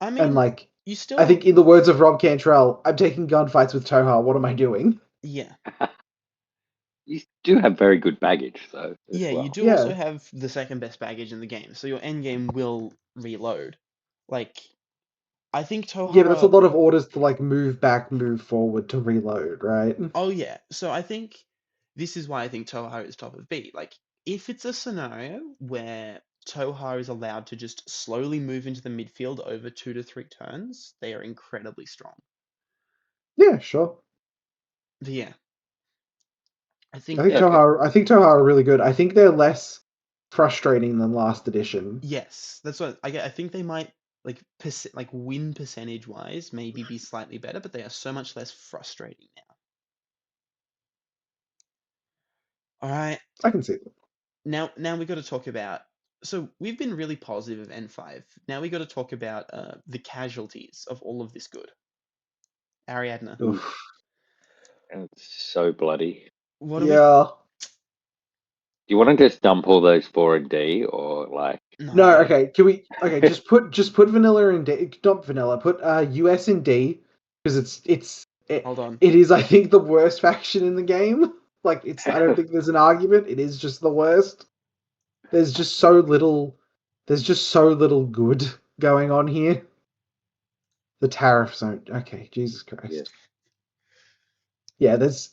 Speaker 1: I
Speaker 2: And
Speaker 1: mean,
Speaker 2: like,
Speaker 1: you
Speaker 2: I
Speaker 1: still,
Speaker 2: think in the words of Rob Cantrell, I'm taking gunfights with Tohaa. What am I doing?
Speaker 1: yeah.
Speaker 3: you do have very good baggage, though, as
Speaker 1: Yeah, you
Speaker 3: well.
Speaker 1: do also
Speaker 2: Yeah.
Speaker 1: have the second best baggage in the game, so your end game will reload. Like, I think
Speaker 2: Yeah, but that's a
Speaker 1: Tohaa.
Speaker 2: lot of orders to like move back, move forward to reload, right?
Speaker 1: Oh yeah, so I think this is why I think Tohaa is top of B. Like, if it's a scenario where Tohaa is allowed to just slowly move into the midfield over 2 to 3 turns, they are incredibly strong.
Speaker 2: Yeah, sure.
Speaker 1: But yeah, I
Speaker 2: I
Speaker 1: think
Speaker 2: think
Speaker 3: Yeah,
Speaker 1: that
Speaker 3: okay.
Speaker 2: Tohaa are really good. I think they're less frustrating than last edition.
Speaker 1: yes, that's what I get. I think they might like like win percentage wise maybe be slightly better, but they are so much less frustrating now. All right,
Speaker 2: I can see that.
Speaker 1: now we got to talk about. So we've been really positive of N5. Now we got to talk about the casualties of all of this good. Ariadna,
Speaker 3: Ooh,
Speaker 2: Oof.
Speaker 3: it's so bloody.
Speaker 1: what do we?
Speaker 2: Yeah.
Speaker 3: Do you want to just dump all those 4 in D, or like,
Speaker 2: No,
Speaker 1: No,
Speaker 2: okay. Can we? Okay, just put vanilla in D. Not vanilla. Put US in D because
Speaker 1: hold on.
Speaker 2: it is I think the worst faction in the game. Like it's I don't think there's an argument. It is just the worst. There's just so little. There's just so little good going on here. The tariffs don't. Okay, Jesus
Speaker 3: yeah,
Speaker 2: Christ. Yeah, there's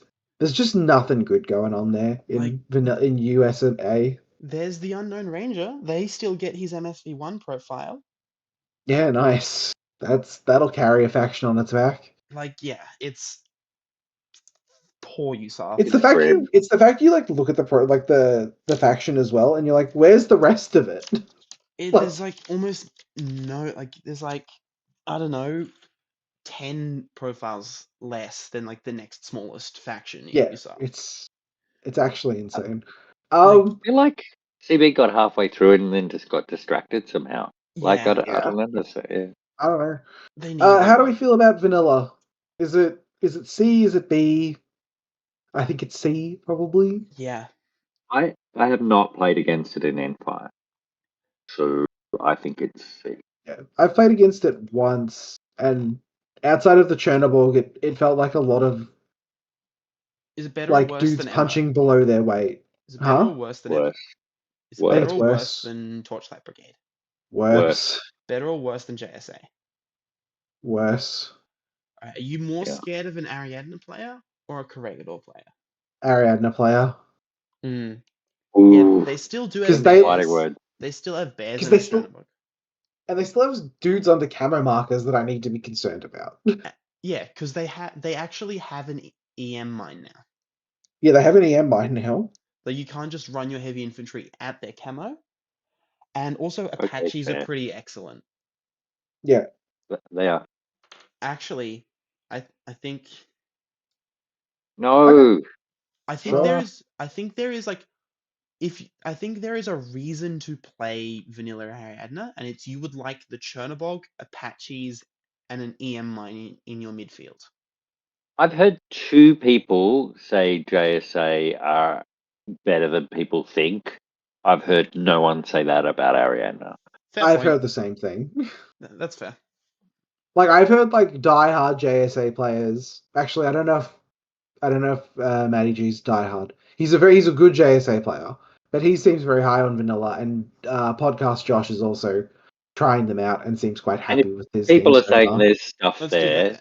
Speaker 2: just nothing good going on there
Speaker 1: Like,
Speaker 2: in vanilla in US and A.
Speaker 1: there's the Unknown Ranger. They still get his MSV1 profile.
Speaker 2: Yeah, nice. That'll carry a faction on its back.
Speaker 1: Like, yeah, it's poor USAR.
Speaker 2: It's the
Speaker 3: it's
Speaker 2: fact
Speaker 3: grim.
Speaker 2: you like look at the faction as well, and you're like, where's the rest of it? Like,
Speaker 1: There's like almost no, like, there's like, I don't know, 10 profiles less than like the next smallest faction in
Speaker 2: yeah,
Speaker 1: USAR.
Speaker 2: it's actually insane.
Speaker 1: Like,
Speaker 3: I feel like CB got halfway through it and then just got distracted somehow. Like,
Speaker 1: yeah,
Speaker 3: I
Speaker 2: Yeah,
Speaker 3: don't know. So, yeah.
Speaker 2: I don't know.
Speaker 1: they need a
Speaker 2: How do we
Speaker 1: rework.
Speaker 2: feel about vanilla? Is it C? Is it B? I think it's C probably.
Speaker 1: Yeah,
Speaker 3: I have not played against it in Empire, so I think it's C.
Speaker 2: Yeah, I've played against it once, and outside of the Chernobyl, it felt like a lot of
Speaker 1: is it better or
Speaker 2: like
Speaker 1: worse
Speaker 2: dudes
Speaker 1: than Emma?
Speaker 2: punching below their weight.
Speaker 1: Is it better
Speaker 2: Huh?
Speaker 1: or worse than Emma?
Speaker 3: Worse,
Speaker 1: Is it
Speaker 2: I think
Speaker 1: better
Speaker 2: it's
Speaker 3: worse,
Speaker 1: or worse
Speaker 2: worse.
Speaker 1: than Torchlight Brigade?
Speaker 3: worse.
Speaker 2: Worse.
Speaker 1: Better or worse than JSA?
Speaker 2: Worse.
Speaker 1: Are you more
Speaker 3: Yeah.
Speaker 1: scared of an Ariadna player or a Corregidor player?
Speaker 2: Ariadna player.
Speaker 1: Mm. Yeah,
Speaker 3: Ooh,
Speaker 1: they still do
Speaker 2: Because
Speaker 1: have
Speaker 3: them fighting
Speaker 1: bears.
Speaker 3: words.
Speaker 1: They still have bears
Speaker 2: because
Speaker 1: in
Speaker 2: they
Speaker 1: the
Speaker 2: still
Speaker 1: Chernobyl.
Speaker 2: and they still have dudes under camo markers that I need to be concerned about.
Speaker 1: Yeah, because they actually have an EM mine now.
Speaker 2: Yeah, they have an EM mine now.
Speaker 1: Like you can't just run your heavy infantry at their camo. And also
Speaker 3: Okay,
Speaker 1: Apaches are
Speaker 3: fair.
Speaker 1: pretty excellent.
Speaker 2: Yeah.
Speaker 3: They are.
Speaker 1: Actually, I think
Speaker 3: No.
Speaker 2: Sure.
Speaker 1: I think there is like I think there is a reason to play vanilla Ariadna, and it's you would like the Chernobog, Apaches, and an EM mine in your midfield.
Speaker 3: I've heard 2 people say JSA are better than people think. I've heard no one say that about Ariadna.
Speaker 1: Fair
Speaker 2: I've
Speaker 1: point.
Speaker 2: heard the same thing.
Speaker 1: That's fair.
Speaker 2: Like I've heard like diehard JSA players. Actually, I don't know if Matty G's diehard. He's a good JSA player, but he seems very high on vanilla. And podcast Josh is also trying them out and seems quite
Speaker 3: And if
Speaker 2: happy with his
Speaker 3: people
Speaker 2: team
Speaker 3: are
Speaker 2: so
Speaker 3: saying
Speaker 2: far.
Speaker 3: there's stuff
Speaker 1: Let's do that
Speaker 3: there,
Speaker 1: then.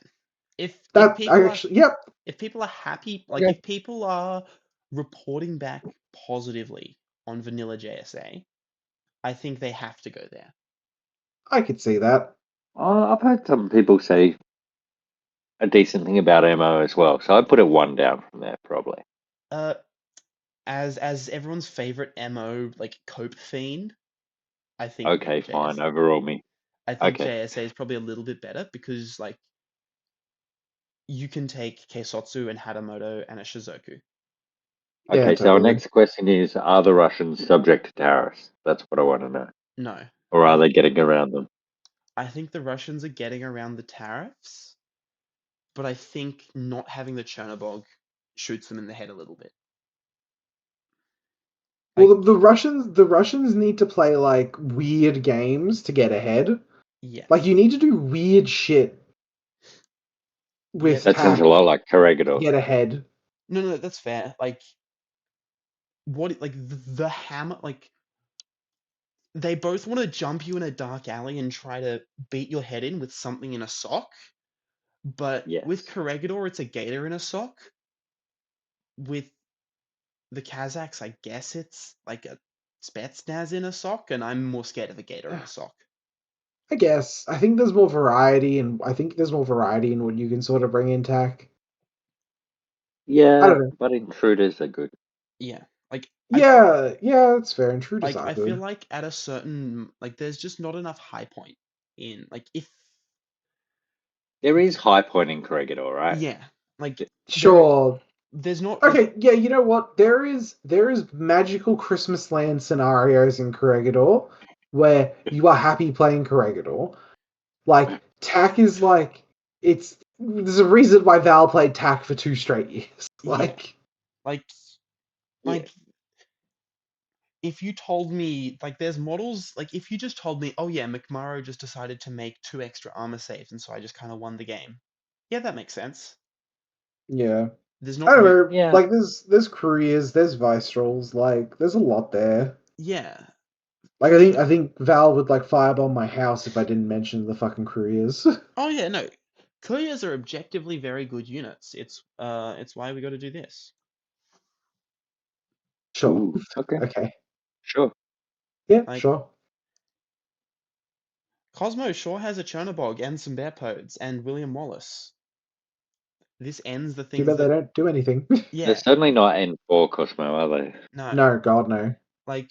Speaker 1: If
Speaker 2: That I
Speaker 1: people are
Speaker 2: actually, yep.
Speaker 1: if people are happy, like
Speaker 3: Okay.
Speaker 1: if people are reporting back positively on vanilla JSA, I think they have to go there.
Speaker 2: I could see that.
Speaker 3: I've heard some people say a decent thing about MO as well, so I'd put a 1 down from there probably.
Speaker 1: As everyone's favorite MO like cope fiend, I think
Speaker 3: Okay, fine.
Speaker 1: JSA
Speaker 3: Overall me.
Speaker 1: I think
Speaker 3: Okay.
Speaker 1: JSA is probably a little bit better because like you can take Keisotsu and Hadamoto and a Shizoku.
Speaker 2: Yeah,
Speaker 3: Okay, so our
Speaker 2: totally.
Speaker 3: next question is, are the Russians subject to tariffs? That's what I want to know.
Speaker 1: No,
Speaker 3: Or are
Speaker 1: I
Speaker 3: they getting around them?
Speaker 1: I think the Russians are getting around the tariffs, but I think not having the Chernobog shoots them in the head a little bit. Like,
Speaker 2: Well, the Russians need to play like weird games to get ahead.
Speaker 1: yes.
Speaker 2: Like you need to do weird shit with
Speaker 1: Yeah,
Speaker 3: That sounds a
Speaker 2: tack
Speaker 3: lot like
Speaker 2: to
Speaker 3: Corregidor.
Speaker 2: get ahead.
Speaker 1: no, that's fair. Like, like the hammer, like they both want to jump you in a dark alley and try to beat your head in with something in a sock. But with
Speaker 3: Yes.
Speaker 1: Corregidor, it's a gator in a sock. With the Kazakhs, I guess it's like a Spetsnaz in a sock, and I'm more scared of a gator in a sock.
Speaker 2: I guess. I think there's more variety, and I think there's more variety in what you can sort of bring in tack. I
Speaker 3: Yeah,
Speaker 2: don't know.
Speaker 3: but intruders are good.
Speaker 1: Yeah, like
Speaker 2: Yeah, that's fair. Intruders
Speaker 1: like
Speaker 2: are
Speaker 1: I feel
Speaker 2: good.
Speaker 1: like at a certain like there's just not enough high point in like if
Speaker 3: There is high point in Corregidor, right?
Speaker 1: yeah like there
Speaker 2: Sure.
Speaker 1: there's not like
Speaker 2: Okay, yeah, you know what? There is magical Christmas land scenarios in Corregidor where you are happy playing Corregidor. Like tack is like it's there's a reason why Val played tack for 2 straight years.
Speaker 1: yeah
Speaker 2: Like
Speaker 1: like
Speaker 3: Yeah.
Speaker 1: like if you told me like there's models like if you just told me oh yeah McMurrow just decided to make 2 extra armor saves and so I just kind of won the game, yeah, that makes sense.
Speaker 2: yeah.
Speaker 1: There's
Speaker 2: I
Speaker 1: not
Speaker 2: don't
Speaker 1: re-
Speaker 2: know.
Speaker 3: Yeah.
Speaker 2: Like there's careers, there's Vicerols, like there's a lot there.
Speaker 1: yeah
Speaker 2: Like I think Val would like firebomb my house if I didn't mention the fucking careers.
Speaker 1: oh yeah no couriers are objectively very good units. It's why we got to do this.
Speaker 2: Sure.
Speaker 3: Ooh, okay.
Speaker 2: Okay.
Speaker 3: Sure.
Speaker 2: Yeah,
Speaker 1: Like
Speaker 2: sure.
Speaker 1: Cosmo sure has a Chernobog and some Bearpods and William Wallace. This ends the
Speaker 2: Too
Speaker 1: things
Speaker 2: bad they
Speaker 1: that
Speaker 2: don't do anything.
Speaker 3: They're
Speaker 1: yeah
Speaker 3: certainly not N4 Cosmo, are they?
Speaker 1: no
Speaker 2: No, God no.
Speaker 1: like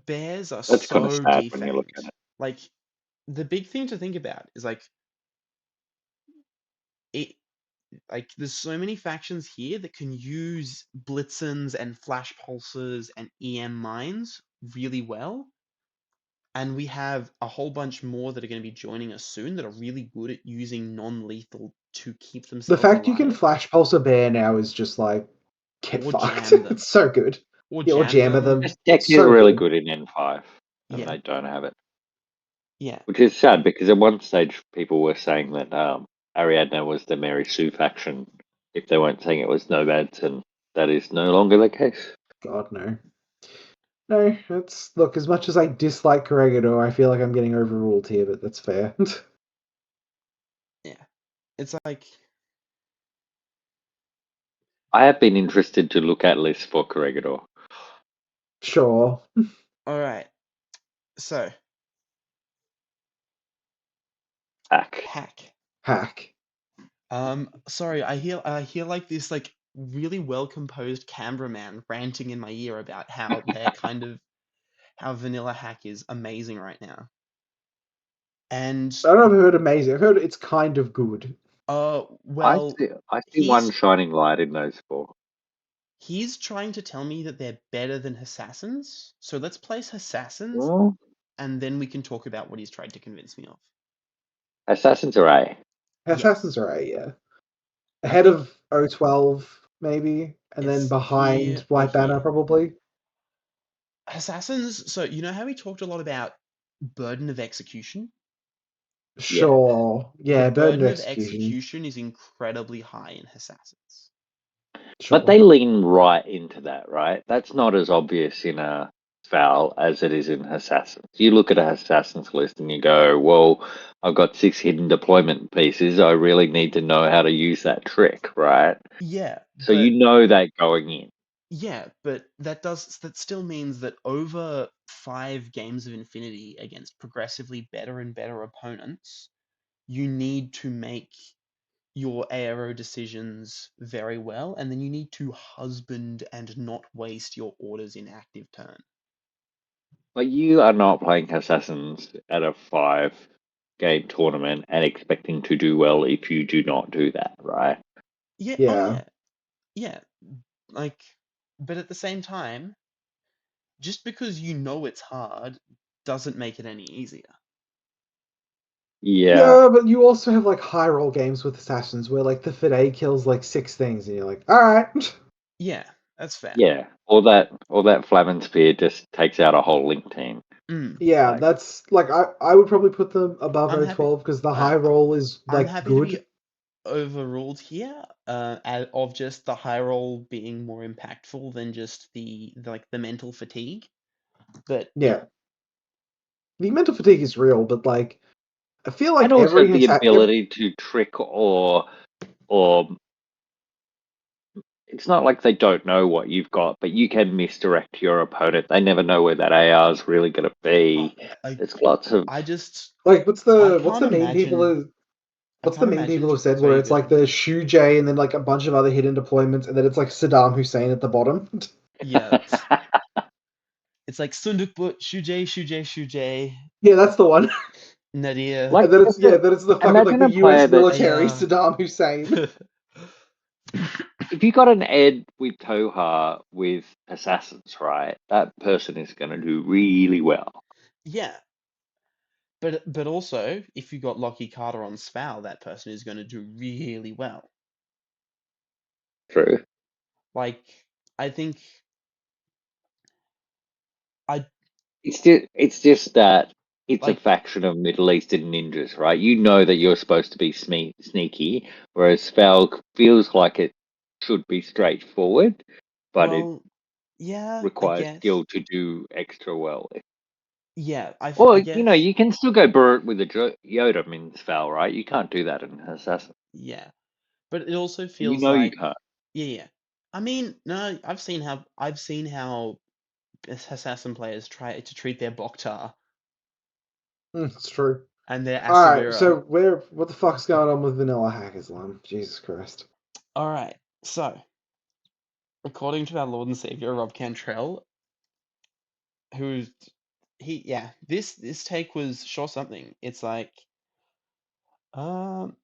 Speaker 1: bears are
Speaker 3: That's kind of
Speaker 1: so
Speaker 3: sad when you look
Speaker 1: defanged.
Speaker 3: at it.
Speaker 1: Like the big thing to think about is like it like there's so many factions here that can use blitzens and flash pulses and EM mines really well. And we have a whole bunch more that are going to be joining us soon that are really good at using non-lethal to keep
Speaker 2: The
Speaker 1: themselves
Speaker 2: fact you can
Speaker 1: alive
Speaker 2: flash pulse a bear now is just like get
Speaker 1: or
Speaker 2: fucked.
Speaker 1: jam them
Speaker 2: It's so good.
Speaker 1: or
Speaker 2: Yeah, or
Speaker 1: jam
Speaker 2: jammer
Speaker 1: them.
Speaker 2: them.
Speaker 3: This deck is
Speaker 2: So
Speaker 3: really
Speaker 2: good.
Speaker 3: good in N5, and
Speaker 1: Yeah,
Speaker 3: they don't have it.
Speaker 1: yeah.
Speaker 3: Which is sad, because at one stage people were saying that Ariadna was the Mary Sue faction, if they weren't saying it was Nomads, and that is no longer the case.
Speaker 2: God no. No, it's look, as much as I dislike Corregidor, I feel like I'm getting overruled here, but that's fair.
Speaker 1: Yeah. It's like
Speaker 3: I have been interested to look at lists for Corregidor.
Speaker 2: Sure.
Speaker 1: all right. So,
Speaker 3: Hack.
Speaker 1: hack.
Speaker 2: Hack.
Speaker 1: Sorry, I hear like this like really well composed cameraman ranting in my ear about how they're kind of how vanilla hack is amazing right now. And
Speaker 2: I don't know if I've heard amazing. I've heard it's kind of good.
Speaker 1: well,
Speaker 3: I see one
Speaker 1: he's
Speaker 3: shining light in those four.
Speaker 1: he's trying to tell me that they're better than Assassins. So let's place Assassins,
Speaker 3: Well,
Speaker 1: and then we can talk about what he's tried to convince me of.
Speaker 3: Assassins are A.
Speaker 2: Assassins
Speaker 1: Yes,
Speaker 2: are A, yeah.
Speaker 1: I
Speaker 2: Ahead
Speaker 1: think
Speaker 2: of 012, maybe, and then
Speaker 1: it's
Speaker 2: behind
Speaker 1: here or
Speaker 2: White Banner,
Speaker 1: here.
Speaker 2: probably.
Speaker 1: Assassins. So you know how we talked a lot about burden of execution?
Speaker 3: Yeah.
Speaker 2: Sure.
Speaker 1: The
Speaker 2: Yeah, Burden of
Speaker 1: burden of
Speaker 2: Execution.
Speaker 1: execution is incredibly high in Assassins.
Speaker 3: But
Speaker 2: Sure.
Speaker 3: they lean right into that, right? That's not as obvious in a Val as it is in Assassins. You look at a Assassins list and you go, well, I've got 6 hidden deployment pieces. I really need to know how to use that trick, right?
Speaker 1: Yeah,
Speaker 3: So you know that going in.
Speaker 1: but that still means that over 5 games of Infinity against progressively better and better opponents, you need to make your ARO decisions very well, and then you need to husband and not waste your orders in active turn.
Speaker 3: But you are not playing Assassins at a 5-game tournament and expecting to do well if you do not do that, right?
Speaker 1: Yeah, oh
Speaker 2: Yeah.
Speaker 1: yeah, yeah. Like, but at the same time, just because you know it's hard doesn't make it any easier.
Speaker 3: Yeah.
Speaker 2: Yeah, but you also have like high roll games with Assassins where like the Fide kills like 6 things and you're like, alright.
Speaker 1: Yeah, that's fair.
Speaker 3: Yeah. Or that Flamen Spear just takes out a whole link team.
Speaker 1: Mm.
Speaker 2: Yeah,
Speaker 3: Like,
Speaker 2: that's like I would probably put them above
Speaker 1: I'm happy.
Speaker 2: 012 because the
Speaker 1: I,
Speaker 2: high roll is
Speaker 1: I'm
Speaker 2: like
Speaker 1: happy to be
Speaker 2: good.
Speaker 1: overruled here, of just the high roll being more impactful than just the mental fatigue. But yeah,
Speaker 2: Yeah. The mental fatigue is real, but like I feel
Speaker 3: and
Speaker 2: like
Speaker 3: also
Speaker 2: every
Speaker 3: the ability to trick or it's not like they don't know what you've got, but you can misdirect your opponent. They never know where that AR is really going to be.
Speaker 1: I
Speaker 3: There's lots of.
Speaker 1: I just
Speaker 2: like what's
Speaker 1: I
Speaker 2: the
Speaker 1: can't
Speaker 2: meme people
Speaker 1: imagine
Speaker 2: have
Speaker 1: I
Speaker 2: what's the
Speaker 1: can't
Speaker 2: meme
Speaker 1: imagine.
Speaker 2: people have said
Speaker 1: Sorry,
Speaker 2: where
Speaker 1: you
Speaker 2: it's
Speaker 1: go,
Speaker 2: like
Speaker 1: Tom.
Speaker 2: the Shu J and then like a bunch of other hidden deployments and then it's like Saddam Hussein at the bottom.
Speaker 1: Yeah, it's like Sundukbut, Shujay, Shujay, Shujay,
Speaker 2: Yeah, that's the one.
Speaker 1: Nadir,
Speaker 3: Like,
Speaker 2: And then it's the fucking like
Speaker 3: imagine
Speaker 2: the
Speaker 3: a
Speaker 2: US
Speaker 3: player that
Speaker 2: military
Speaker 1: Ayar.
Speaker 2: Saddam Hussein.
Speaker 3: if you got an Ed with Tohaa with assassins, right? That person is going to do really well.
Speaker 1: Yeah, but also if you got Lockie Carter on Sval, that person is going to do really well.
Speaker 3: True.
Speaker 1: Like I think I
Speaker 3: It's just that it's a
Speaker 1: like
Speaker 3: faction of Middle Eastern ninjas, right? You know that you're supposed to be sneaky, whereas Spell feels like it should be straightforward, but it
Speaker 1: well, yeah, I
Speaker 3: requires
Speaker 1: guess.
Speaker 3: skill to do extra well.
Speaker 1: Yeah,
Speaker 3: Or,
Speaker 1: I guess.
Speaker 3: you can still go Burt with a Yodam in Spell, right? You can't do that in Assassin.
Speaker 1: Yeah, but it also
Speaker 3: You
Speaker 1: feels
Speaker 3: know you
Speaker 1: like
Speaker 3: can't.
Speaker 1: yeah. I mean, no, I've seen how assassin players try to treat their Boktar
Speaker 2: It's true.
Speaker 1: and their
Speaker 2: Alright, so
Speaker 1: Asavira.
Speaker 2: what the fuck's going on with Vanilla Hack Islam? Jesus Christ.
Speaker 1: All right, so according to our Lord and Savior Rob Cantrell, who's yeah, this take was sure something. It's like um,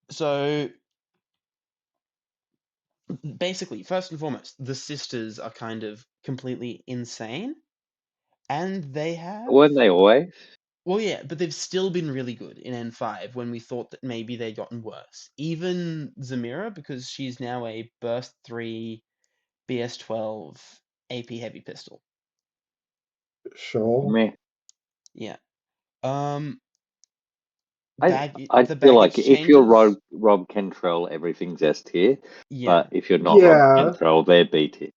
Speaker 1: so basically, first and foremost, the sisters are kind of completely insane, and they have.
Speaker 3: Weren't they always?
Speaker 1: Well, yeah, but they've still been really good in N5 when we thought that maybe they'd gotten worse. Even Zamira, because she's now a Burst 3 BS12 AP heavy pistol.
Speaker 2: Sure.
Speaker 3: Meh.
Speaker 1: Yeah.
Speaker 3: I
Speaker 1: Bag
Speaker 3: I
Speaker 1: the
Speaker 3: feel like
Speaker 1: baggage
Speaker 3: if you're
Speaker 1: changes.
Speaker 3: Rob Cantrell, everything's S tier.
Speaker 1: Yeah.
Speaker 3: But if you're not Rob
Speaker 2: Yeah.
Speaker 3: Cantrell, they're B tier.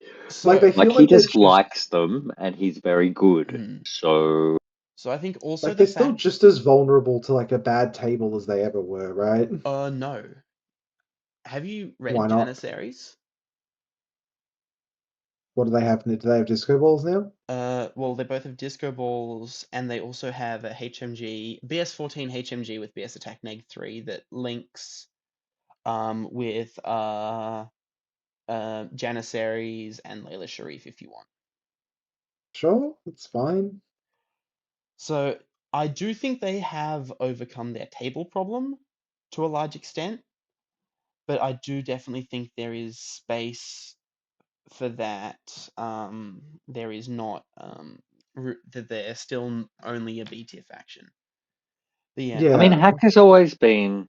Speaker 2: Like they
Speaker 1: So,
Speaker 3: Like
Speaker 2: feel
Speaker 3: he
Speaker 2: like they're
Speaker 3: just
Speaker 2: just
Speaker 3: likes them, and he's very good.
Speaker 1: mm,
Speaker 3: So
Speaker 1: so I think also
Speaker 2: like
Speaker 1: the
Speaker 2: they're still
Speaker 1: fact,
Speaker 2: just as vulnerable to like a bad table as they ever were, right?
Speaker 1: no. Have you
Speaker 2: Why
Speaker 1: read
Speaker 2: not?
Speaker 1: Janissaries?
Speaker 2: What do they have? Do they have disco balls now?
Speaker 1: Well, they both have disco balls, and they also have a HMG, BS14 HMG with BS attack neg 3 that links with Janissaries, and Layla Sharif if you want.
Speaker 2: Sure, it's fine.
Speaker 1: So I do think they have overcome their table problem to a large extent, but I do definitely think there is space for that. There is not that they're still only a B tier faction. But yeah,
Speaker 3: I mean,
Speaker 2: Yeah.
Speaker 3: Hack has always been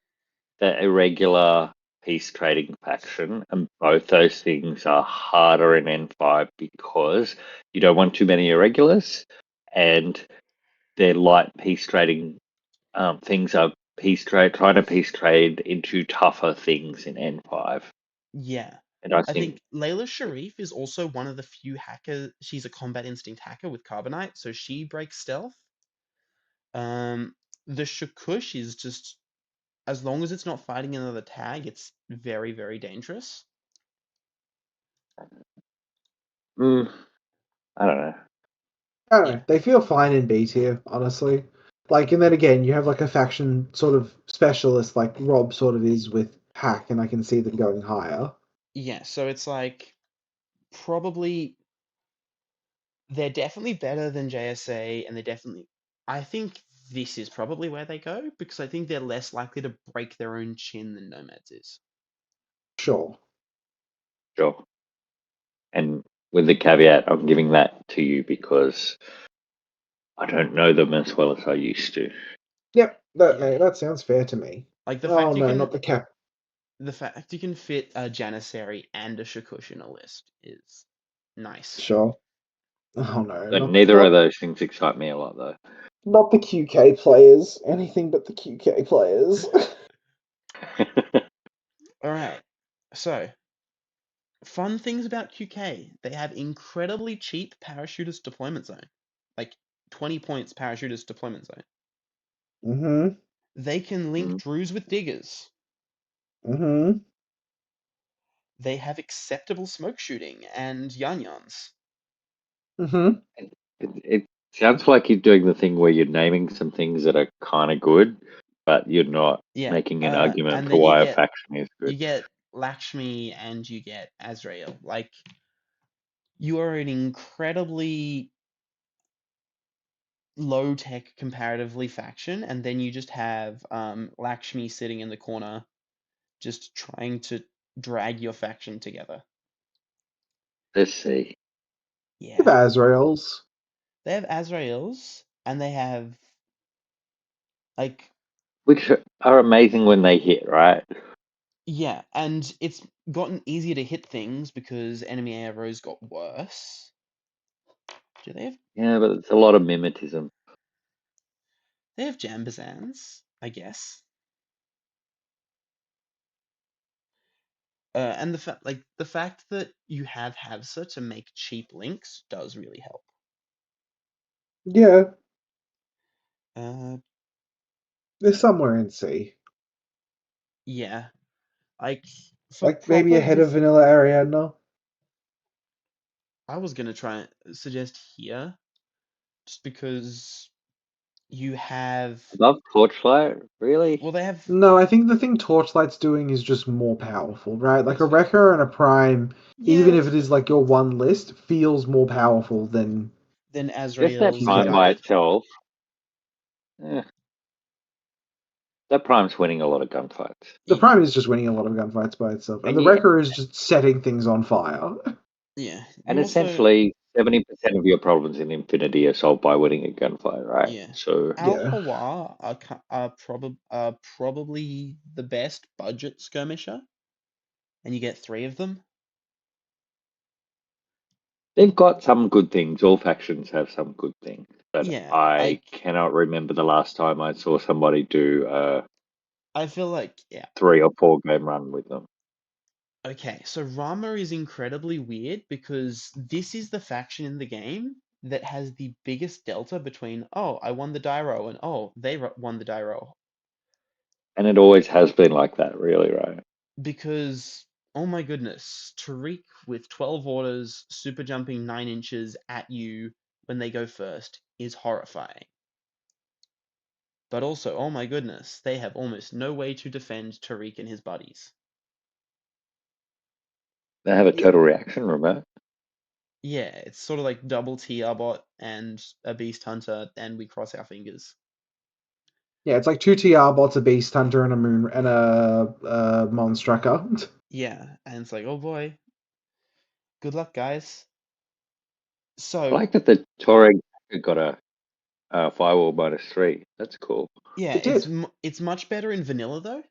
Speaker 3: the irregular peace trading faction, and both those things are harder in N5 because you don't want too many irregulars, and their light peace trading things are trying to peace trade into tougher things in N5.
Speaker 1: yeah.
Speaker 3: And I
Speaker 1: I
Speaker 3: think
Speaker 1: think Layla Sharif is also one of the few hackers. She's a combat instinct hacker with Carbonite, so she breaks stealth. Um, the Shakush is just, as long as it's not fighting another tag, it's very, very dangerous.
Speaker 3: I don't know.
Speaker 2: I don't
Speaker 1: Yeah,
Speaker 2: know. They feel fine in B tier, honestly. Like, and then again, you have like a faction sort of specialist, like Rob sort of is with Hack, and I can see them going higher.
Speaker 1: yeah. So it's like probably they're definitely better than JSA, and they're definitely. I think this is probably where they go because I think they're less likely to break their own chin than Nomads is.
Speaker 2: Sure.
Speaker 3: Sure. And with the caveat, I'm giving that to you because I don't know them as well as I used to.
Speaker 2: Yep,
Speaker 1: Yeah,
Speaker 2: that sounds fair to me.
Speaker 1: like
Speaker 2: Oh no, not the cap.
Speaker 1: the fact you can fit a Janissary and a Shakush in a list is nice.
Speaker 2: Sure. Oh no,
Speaker 3: But
Speaker 2: not
Speaker 3: neither of
Speaker 2: not
Speaker 3: those things excite me a lot, though.
Speaker 2: not the QK players. Anything but the QK players.
Speaker 1: All right, so fun things about QK. They have incredibly cheap parachutist deployment zone, like 20 points parachutist deployment zone.
Speaker 2: Mm-hmm.
Speaker 1: They can link
Speaker 3: Mm.
Speaker 1: Druze with diggers.
Speaker 2: Mm-hmm.
Speaker 1: They have acceptable smoke shooting and yanyans.
Speaker 2: Mm-hmm.
Speaker 3: It sounds like you're doing the thing where you're naming some things that are kind of good, but you're not
Speaker 1: Yeah,
Speaker 3: making an argument
Speaker 1: and
Speaker 3: for
Speaker 1: then
Speaker 3: why a faction is
Speaker 1: you
Speaker 3: good.
Speaker 1: get Lakshmi and you get Azrael. Like you are an incredibly low tech comparatively faction, and then you just have Lakshmi sitting in the corner, just trying to drag your faction together.
Speaker 3: Let's see.
Speaker 2: The
Speaker 1: Yeah,
Speaker 2: Azraels.
Speaker 1: they have Azraels, and they have like
Speaker 3: Which are amazing when they hit, right?
Speaker 1: yeah, and it's gotten easier to hit things because enemy arrows got worse. Do they have?
Speaker 3: Yeah, but it's a lot of mimetism.
Speaker 1: They have Jambazans, I guess. And the fact that you have Havsa to make cheap links does really help.
Speaker 2: Yeah,
Speaker 1: Uh,
Speaker 2: they're somewhere in C.
Speaker 1: yeah, like for
Speaker 2: Like maybe
Speaker 1: proper
Speaker 2: ahead of Vanilla Ariadna.
Speaker 1: I was gonna try and suggest here, just because you have,
Speaker 3: Above Torchlight, really?
Speaker 1: well, they have,
Speaker 2: No, I think the thing Torchlight's doing is just more powerful, right? Like
Speaker 1: it's
Speaker 2: a Wrecker and a Prime, even
Speaker 1: yeah,
Speaker 2: if it is like your one list, feels more powerful than
Speaker 1: then
Speaker 3: Just that
Speaker 1: Azrael's
Speaker 3: prime
Speaker 2: QK.
Speaker 3: by
Speaker 1: guide.
Speaker 3: itself. Eh, that prime's winning a lot of gunfights.
Speaker 2: The
Speaker 1: Yeah,
Speaker 2: Prime is just winning a lot of gunfights by itself, and
Speaker 3: And
Speaker 2: the
Speaker 3: you
Speaker 2: Wrecker is just setting things on fire.
Speaker 1: yeah.
Speaker 3: and
Speaker 1: You also
Speaker 3: essentially 70% of your problems in Infinity are solved by winning a gunfight, right?
Speaker 1: yeah.
Speaker 3: So
Speaker 1: Al
Speaker 2: Yeah.
Speaker 1: Hawar are probably the best budget skirmisher, and you get three of them.
Speaker 3: they've got some good things. All factions have some good things. But
Speaker 1: Yeah,
Speaker 3: I
Speaker 1: like
Speaker 3: cannot remember the last time I saw somebody do a
Speaker 1: I feel like yeah.
Speaker 3: 3 or 4 game run with them.
Speaker 1: Okay, so Rama is incredibly weird because this is the faction in the game that has the biggest delta between, oh, I won the Dyro and oh, they won the Dyro.
Speaker 3: And it always has been like that, really, right?
Speaker 1: Because, oh my goodness, Tariq with 12 orders, super jumping 9 inches at you when they go first is horrifying. But also, oh my goodness, they have almost no way to defend Tariq and his buddies.
Speaker 3: They have a
Speaker 2: Yeah.
Speaker 3: total reaction remote.
Speaker 1: Yeah, it's sort of like double TR bot and a Beast Hunter, and we cross our fingers.
Speaker 2: Yeah, it's like 2 TR bots, a Beast Hunter, and a Moon and a Monstrucker.
Speaker 1: Yeah, and it's like, oh boy, good luck, guys.
Speaker 3: I
Speaker 1: So
Speaker 3: like that the Toreg got a firewall -3. That's cool.
Speaker 1: yeah,
Speaker 2: It did.
Speaker 1: it's much better in vanilla though,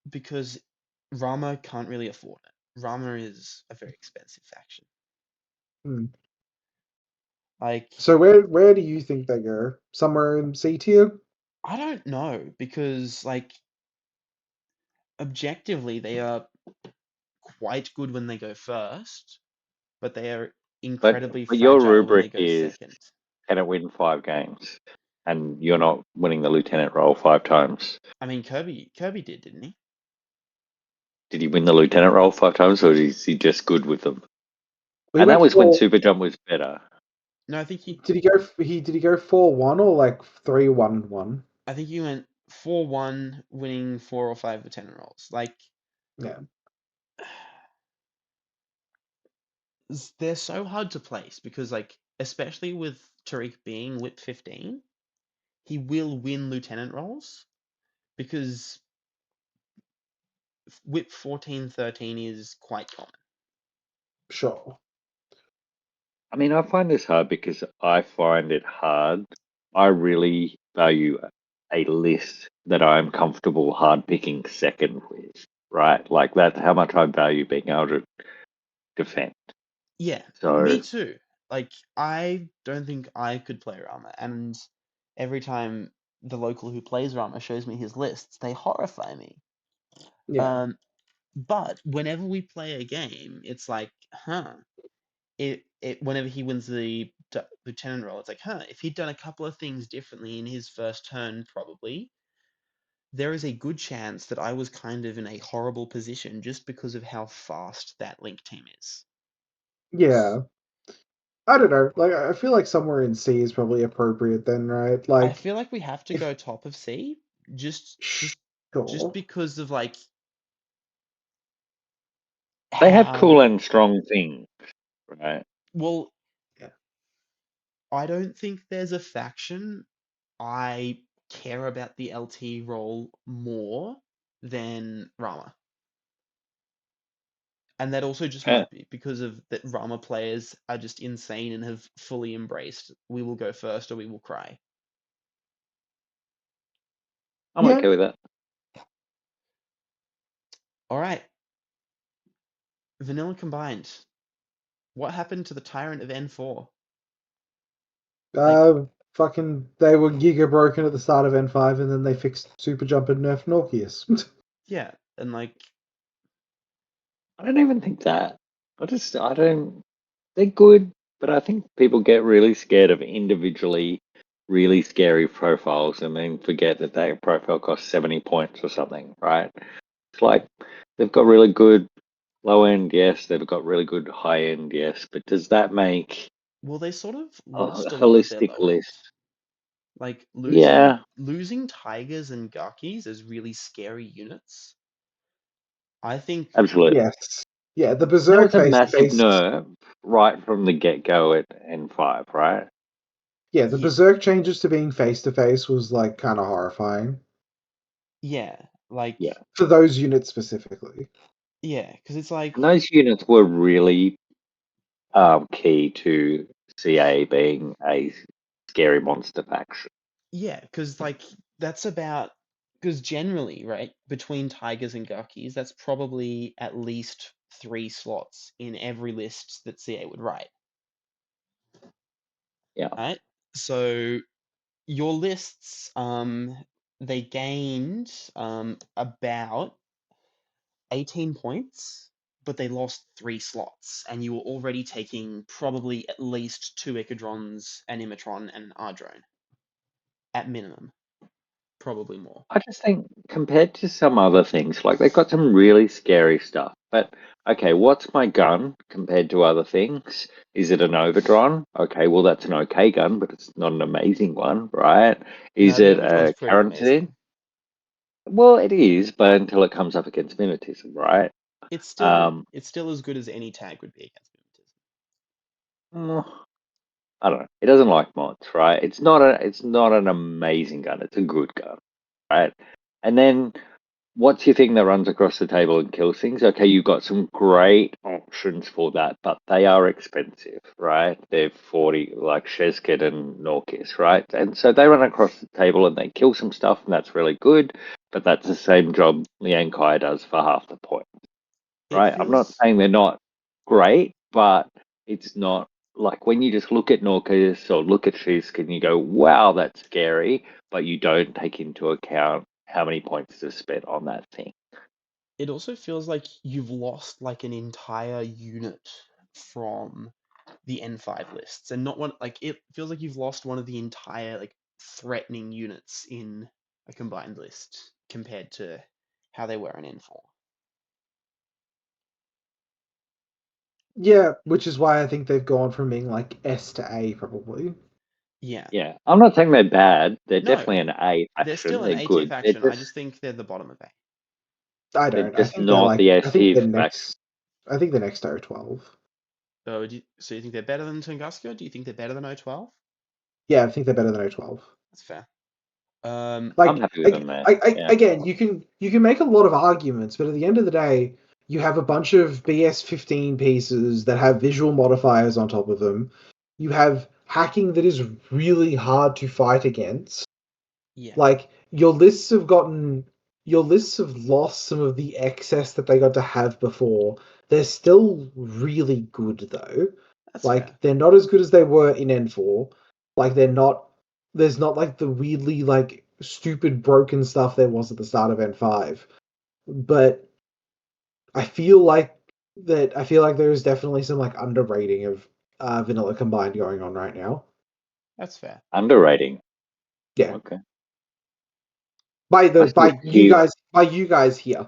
Speaker 1: because Rama can't really afford it. Rama is a very expensive faction.
Speaker 2: Hmm.
Speaker 1: Like,
Speaker 2: So where do you think they go? Somewhere in C tier?
Speaker 1: I don't know, because like objectively they are quite good when they go first, but they are
Speaker 3: But
Speaker 1: incredibly
Speaker 3: your
Speaker 1: fragile when they
Speaker 3: rubric
Speaker 1: go
Speaker 3: is
Speaker 1: second.
Speaker 3: can it win 5 games, and you're not winning the lieutenant role 5 times.
Speaker 1: I mean, Kirby did, didn't he?
Speaker 3: Did he win the lieutenant role 5 times, or is he just good with them?
Speaker 2: We
Speaker 3: And that
Speaker 2: went
Speaker 3: was when
Speaker 2: for.
Speaker 3: Super Jump was better.
Speaker 1: No, I think he
Speaker 2: Did he go 4-1 or like 3-1-1?
Speaker 1: I think he went 4-1, winning 4 or 5 lieutenant roles. Like,
Speaker 2: Yeah.
Speaker 1: they're so hard to place because, like, especially with Tariq being whip 15, he will win lieutenant roles because whip 14, 13 is quite common.
Speaker 2: Sure.
Speaker 3: I mean, I find this hard because I find it hard. I really value a list that I'm comfortable hard picking second with, right? Like that's how much I value being able to defend.
Speaker 1: Yeah, me
Speaker 3: So
Speaker 1: too. Like, I don't think I could play Rama, and every time the local who plays Rama shows me his lists, they horrify me.
Speaker 2: Yeah.
Speaker 1: But whenever we play a game, it's like, whenever he wins the lieutenant role, it's like, if he'd done a couple of things differently in his first turn, probably there is a good chance that I was kind of in a horrible position just because of how fast that link team is.
Speaker 2: Yeah. I don't know. Like I feel like somewhere in C is probably appropriate then, right?
Speaker 1: I
Speaker 2: Like
Speaker 1: feel like we have to
Speaker 2: if
Speaker 1: go top of C, just
Speaker 2: sure.
Speaker 1: because of like
Speaker 3: they have
Speaker 1: how
Speaker 3: cool and strong things, right?
Speaker 1: well.
Speaker 2: Yeah.
Speaker 1: I don't think there's a faction I care about the LT role more than Rama. And that also just
Speaker 3: Yeah,
Speaker 1: might be because of that Rama players are just insane and have fully embraced we will go first or we will cry.
Speaker 3: I'm
Speaker 2: Yeah.
Speaker 3: okay with that.
Speaker 1: All right, vanilla combined. What happened to the tyrant of N4? Like,
Speaker 2: Fucking they were giga broken at the start of N5 and then they fixed Super Jump and nerfed Norkius.
Speaker 1: yeah, and like,
Speaker 3: I don't even think that. I don't. They're good, but I think people get really scared of individually really scary profiles and then forget that that profile costs 70 points or something, right? It's like they've got really good low end, yes, they've got really good high end, yes, but does that make
Speaker 1: well, they sort of
Speaker 3: a
Speaker 1: lost a lot of their
Speaker 3: holistic
Speaker 1: low end.
Speaker 3: list?
Speaker 1: Like
Speaker 3: Yeah,
Speaker 1: losing tigers and gakis as really scary units. I think
Speaker 3: absolutely.
Speaker 2: Yes. Yeah, the
Speaker 3: And that
Speaker 2: Berserk
Speaker 3: was a
Speaker 2: face to
Speaker 3: massive
Speaker 2: face.
Speaker 3: nerve right from the get go at N5, right?
Speaker 2: Yeah, the
Speaker 1: yeah,
Speaker 2: Berserk changes to being face to face was like kind of horrifying
Speaker 1: yeah, like
Speaker 3: Yeah.
Speaker 2: for those units specifically.
Speaker 1: yeah, because it's like
Speaker 3: And those units were really key to CA being a scary monster faction.
Speaker 1: yeah, because like that's about because generally, right, between tigers and gakis, that's probably at least 3 slots in every list that CA would write,
Speaker 3: Yeah.
Speaker 1: right? So your lists, they gained about 18 points, but they lost 3 slots, and you were already taking probably at least 2 Echidrons, an Imatron, and an Ardrone at minimum, probably more.
Speaker 3: I just think compared to some other things, like they've got some really scary stuff. But okay, what's my gun compared to other things? Is it an Overdron? Okay, well that's an okay gun, but it's not an amazing one, right?
Speaker 1: No,
Speaker 3: Is
Speaker 1: the
Speaker 3: it
Speaker 1: Overdron's
Speaker 3: a
Speaker 1: pretty
Speaker 3: Carotid?
Speaker 1: amazing.
Speaker 3: Well, it is, but until it comes up against Mimetism, right?
Speaker 1: It's still as good as any tag would be against mimetism.
Speaker 3: I don't know. It doesn't like mods, right? It's not an amazing gun. It's a good gun, right? And then what's your thing that runs across the table and kills things? Okay, you've got some great options for that, but they are expensive, right? They're 40, like Shesket and Norkis, right? And so they run across the table and they kill some stuff, and that's really good, but that's the same job Liang Kai does for half the point,
Speaker 1: It
Speaker 3: right? I'm not
Speaker 1: feels
Speaker 3: saying they're not great, but it's not like when you just look at Norkis or look at Shisk and you go, wow, that's scary, but you don't take into account how many points to spend on that thing.
Speaker 1: it also feels like you've lost like an entire unit from the N5 lists, and not one like it feels like you've lost one of the entire like threatening units in a combined list compared to how they were in N4.
Speaker 2: Yeah, which is why I think they've gone from being like S to A probably.
Speaker 1: Yeah.
Speaker 3: Yeah, I'm not saying they're bad. They're
Speaker 1: No,
Speaker 3: definitely an A
Speaker 1: they're still
Speaker 3: faction.
Speaker 1: an
Speaker 3: They're
Speaker 1: A tier
Speaker 3: good. They're
Speaker 1: faction. I just think they're the bottom of A.
Speaker 2: I
Speaker 3: they're
Speaker 2: don't.
Speaker 3: just not the S
Speaker 2: I think
Speaker 3: tier
Speaker 2: they're
Speaker 3: faction.
Speaker 2: next. I think they're next to 12.
Speaker 1: So you think they're better than Tunguska? Do you think they're better than O12?
Speaker 2: Yeah, I think they're better than 12.
Speaker 1: That's fair.
Speaker 3: I'm
Speaker 2: Like,
Speaker 3: happy with them there. Yeah.
Speaker 2: again, you can make a lot of arguments, but at the end of the day, you have a bunch of BS 15 pieces that have visual modifiers on top of them. You have hacking that is really hard to fight against.
Speaker 1: Yeah.
Speaker 2: Like your lists have lost some of the excess that they got to have before. They're still really good though.
Speaker 1: That's
Speaker 2: Like
Speaker 1: fair.
Speaker 2: they're not as good as they were in N4. Like there's not like the weirdly like stupid broken stuff there was at the start of N5. But I feel like there is definitely some like underrating of vanilla combined going on right now.
Speaker 1: That's fair.
Speaker 3: Underrating.
Speaker 2: Yeah.
Speaker 3: Okay.
Speaker 2: By you guys here.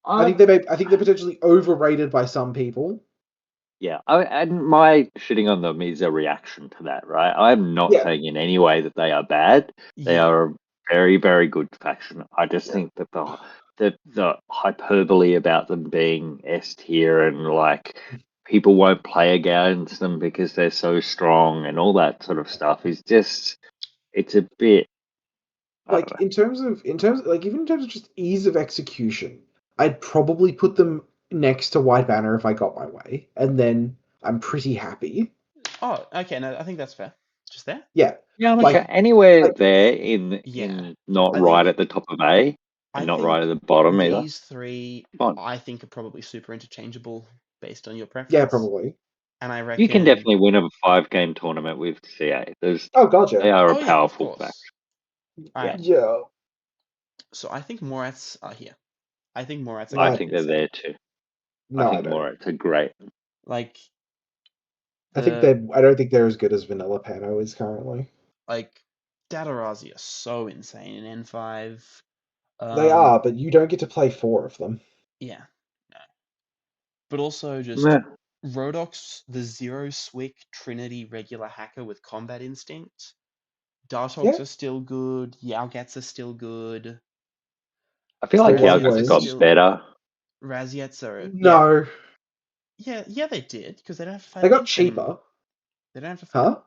Speaker 2: I think they're potentially overrated by some people.
Speaker 3: Yeah, and my shitting on them is a reaction to that, right? I'm not
Speaker 2: Yeah.
Speaker 3: saying in any way that they are bad. They
Speaker 1: Yeah.
Speaker 3: are a very, very good faction. I just think that the hyperbole about them being S tier and like people won't play against them because they're so strong and all that sort of stuff is just it's a bit. I don't
Speaker 2: Like
Speaker 3: know.
Speaker 2: in terms of like even in terms of just ease of execution, I'd probably put them next to White Banner if I got my way, and then I'm pretty happy.
Speaker 1: Oh, okay. No, I think that's fair. Just there.
Speaker 2: Yeah.
Speaker 3: Yeah, I'm
Speaker 2: Like
Speaker 3: okay. Anywhere
Speaker 2: like
Speaker 3: there in
Speaker 1: Yeah.
Speaker 3: not
Speaker 1: I
Speaker 3: right
Speaker 1: think
Speaker 3: at the top of A
Speaker 1: I
Speaker 3: and not right
Speaker 1: think
Speaker 3: at the bottom either.
Speaker 1: these three
Speaker 3: Fine.
Speaker 1: I think are probably super interchangeable based on your
Speaker 2: yeah,
Speaker 1: preference.
Speaker 2: probably.
Speaker 1: And I
Speaker 3: You can
Speaker 1: reckon
Speaker 3: definitely win a 5-game tournament with CA.
Speaker 2: Oh gotcha.
Speaker 3: They are a
Speaker 1: oh yeah, of
Speaker 3: powerful
Speaker 1: course.
Speaker 3: faction.
Speaker 1: Alright.
Speaker 2: Yeah.
Speaker 1: So I think Morats are here. I think Morats are
Speaker 2: No,
Speaker 3: I
Speaker 1: gonna
Speaker 2: I
Speaker 1: get
Speaker 3: think
Speaker 1: this
Speaker 3: they're
Speaker 1: A.
Speaker 3: there too. I
Speaker 2: no, I
Speaker 3: think
Speaker 2: don't.
Speaker 3: Moritz are great.
Speaker 1: Like
Speaker 2: I
Speaker 1: the
Speaker 2: don't think they're as good as Vanilla Pano is currently.
Speaker 1: like Datarazi are so insane in N5.
Speaker 2: They are, but you don't get to play 4 of them.
Speaker 1: Yeah. No. But also just
Speaker 3: Meh.
Speaker 1: Rodox, the Zero Swick Trinity regular hacker with combat instinct. Dartox
Speaker 2: Yeah.
Speaker 1: are still good. Yaogats are still good.
Speaker 3: I feel like
Speaker 2: One
Speaker 1: Raziats
Speaker 3: Yalgas
Speaker 1: are
Speaker 2: wing.
Speaker 3: got
Speaker 1: still
Speaker 3: better.
Speaker 1: Raziats are yeah.
Speaker 2: No.
Speaker 1: Yeah, they did, because they don't have to
Speaker 2: They
Speaker 1: fight
Speaker 2: got
Speaker 1: links anymore.
Speaker 2: cheaper.
Speaker 1: They don't have to fight
Speaker 2: Huh?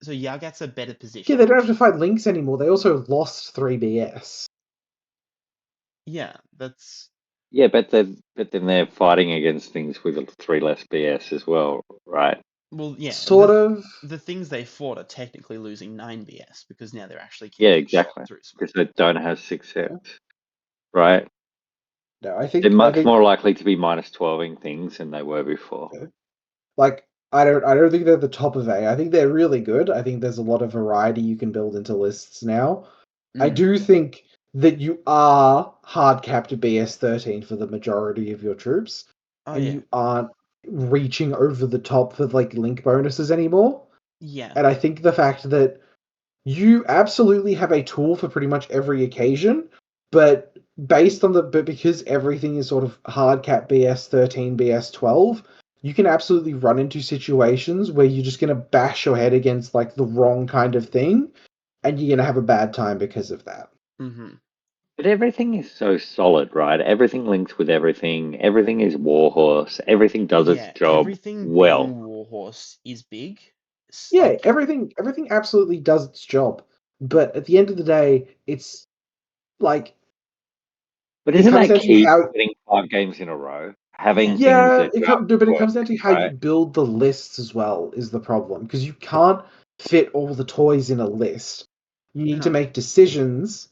Speaker 1: so Yaogats are better
Speaker 2: Yeah, they
Speaker 1: positioned.
Speaker 2: don't have to fight Lynx anymore. They also lost 3 BS.
Speaker 1: Yeah, that's
Speaker 3: Yeah, but then they're fighting against things with 3 less BS as well, right?
Speaker 1: well, yeah.
Speaker 2: Sort of.
Speaker 1: The things they fought are technically losing 9 BS because now they're actually
Speaker 3: Yeah,
Speaker 1: getting shot
Speaker 3: exactly.
Speaker 1: through smoke.
Speaker 3: Because they don't have 6
Speaker 2: Yeah.
Speaker 3: sets, right?
Speaker 2: No, I
Speaker 3: They're
Speaker 2: think
Speaker 3: much more likely to be minus 12ing things than they were before.
Speaker 2: like I don't think they're the top of A. I think they're really good. I think there's a lot of variety you can build into lists now. I do think that you are hard capped to BS13 for the majority of your troops,
Speaker 1: Oh
Speaker 2: and
Speaker 1: yeah.
Speaker 2: you aren't reaching over the top for like link bonuses anymore.
Speaker 1: Yeah.
Speaker 2: And I think the fact that you absolutely have a tool for pretty much every occasion, but because everything is sort of hard cap BS 13, BS 12, you can absolutely run into situations where you're just gonna bash your head against like the wrong kind of thing, and you're gonna have a bad time because of that.
Speaker 1: Mm-hmm.
Speaker 3: But everything is so solid, right? Everything links with everything. Everything is Warhorse. Everything does its
Speaker 1: Yeah,
Speaker 3: job
Speaker 1: everything
Speaker 3: well.
Speaker 1: being Warhorse is big.
Speaker 2: Yeah,
Speaker 1: Like,
Speaker 2: everything absolutely does its job. But at the end of the day, it's like
Speaker 3: But
Speaker 2: it
Speaker 3: isn't
Speaker 2: comes
Speaker 3: that
Speaker 2: down to
Speaker 3: key
Speaker 2: how.
Speaker 3: to winning 5 games in a row? Having
Speaker 1: yeah,
Speaker 3: things
Speaker 2: Yeah,
Speaker 3: that just
Speaker 2: but it
Speaker 3: work,
Speaker 2: comes down to how you
Speaker 3: right?
Speaker 2: build the lists as well is the problem because you can't fit all the toys in a list. You need to
Speaker 1: no.
Speaker 2: make decisions,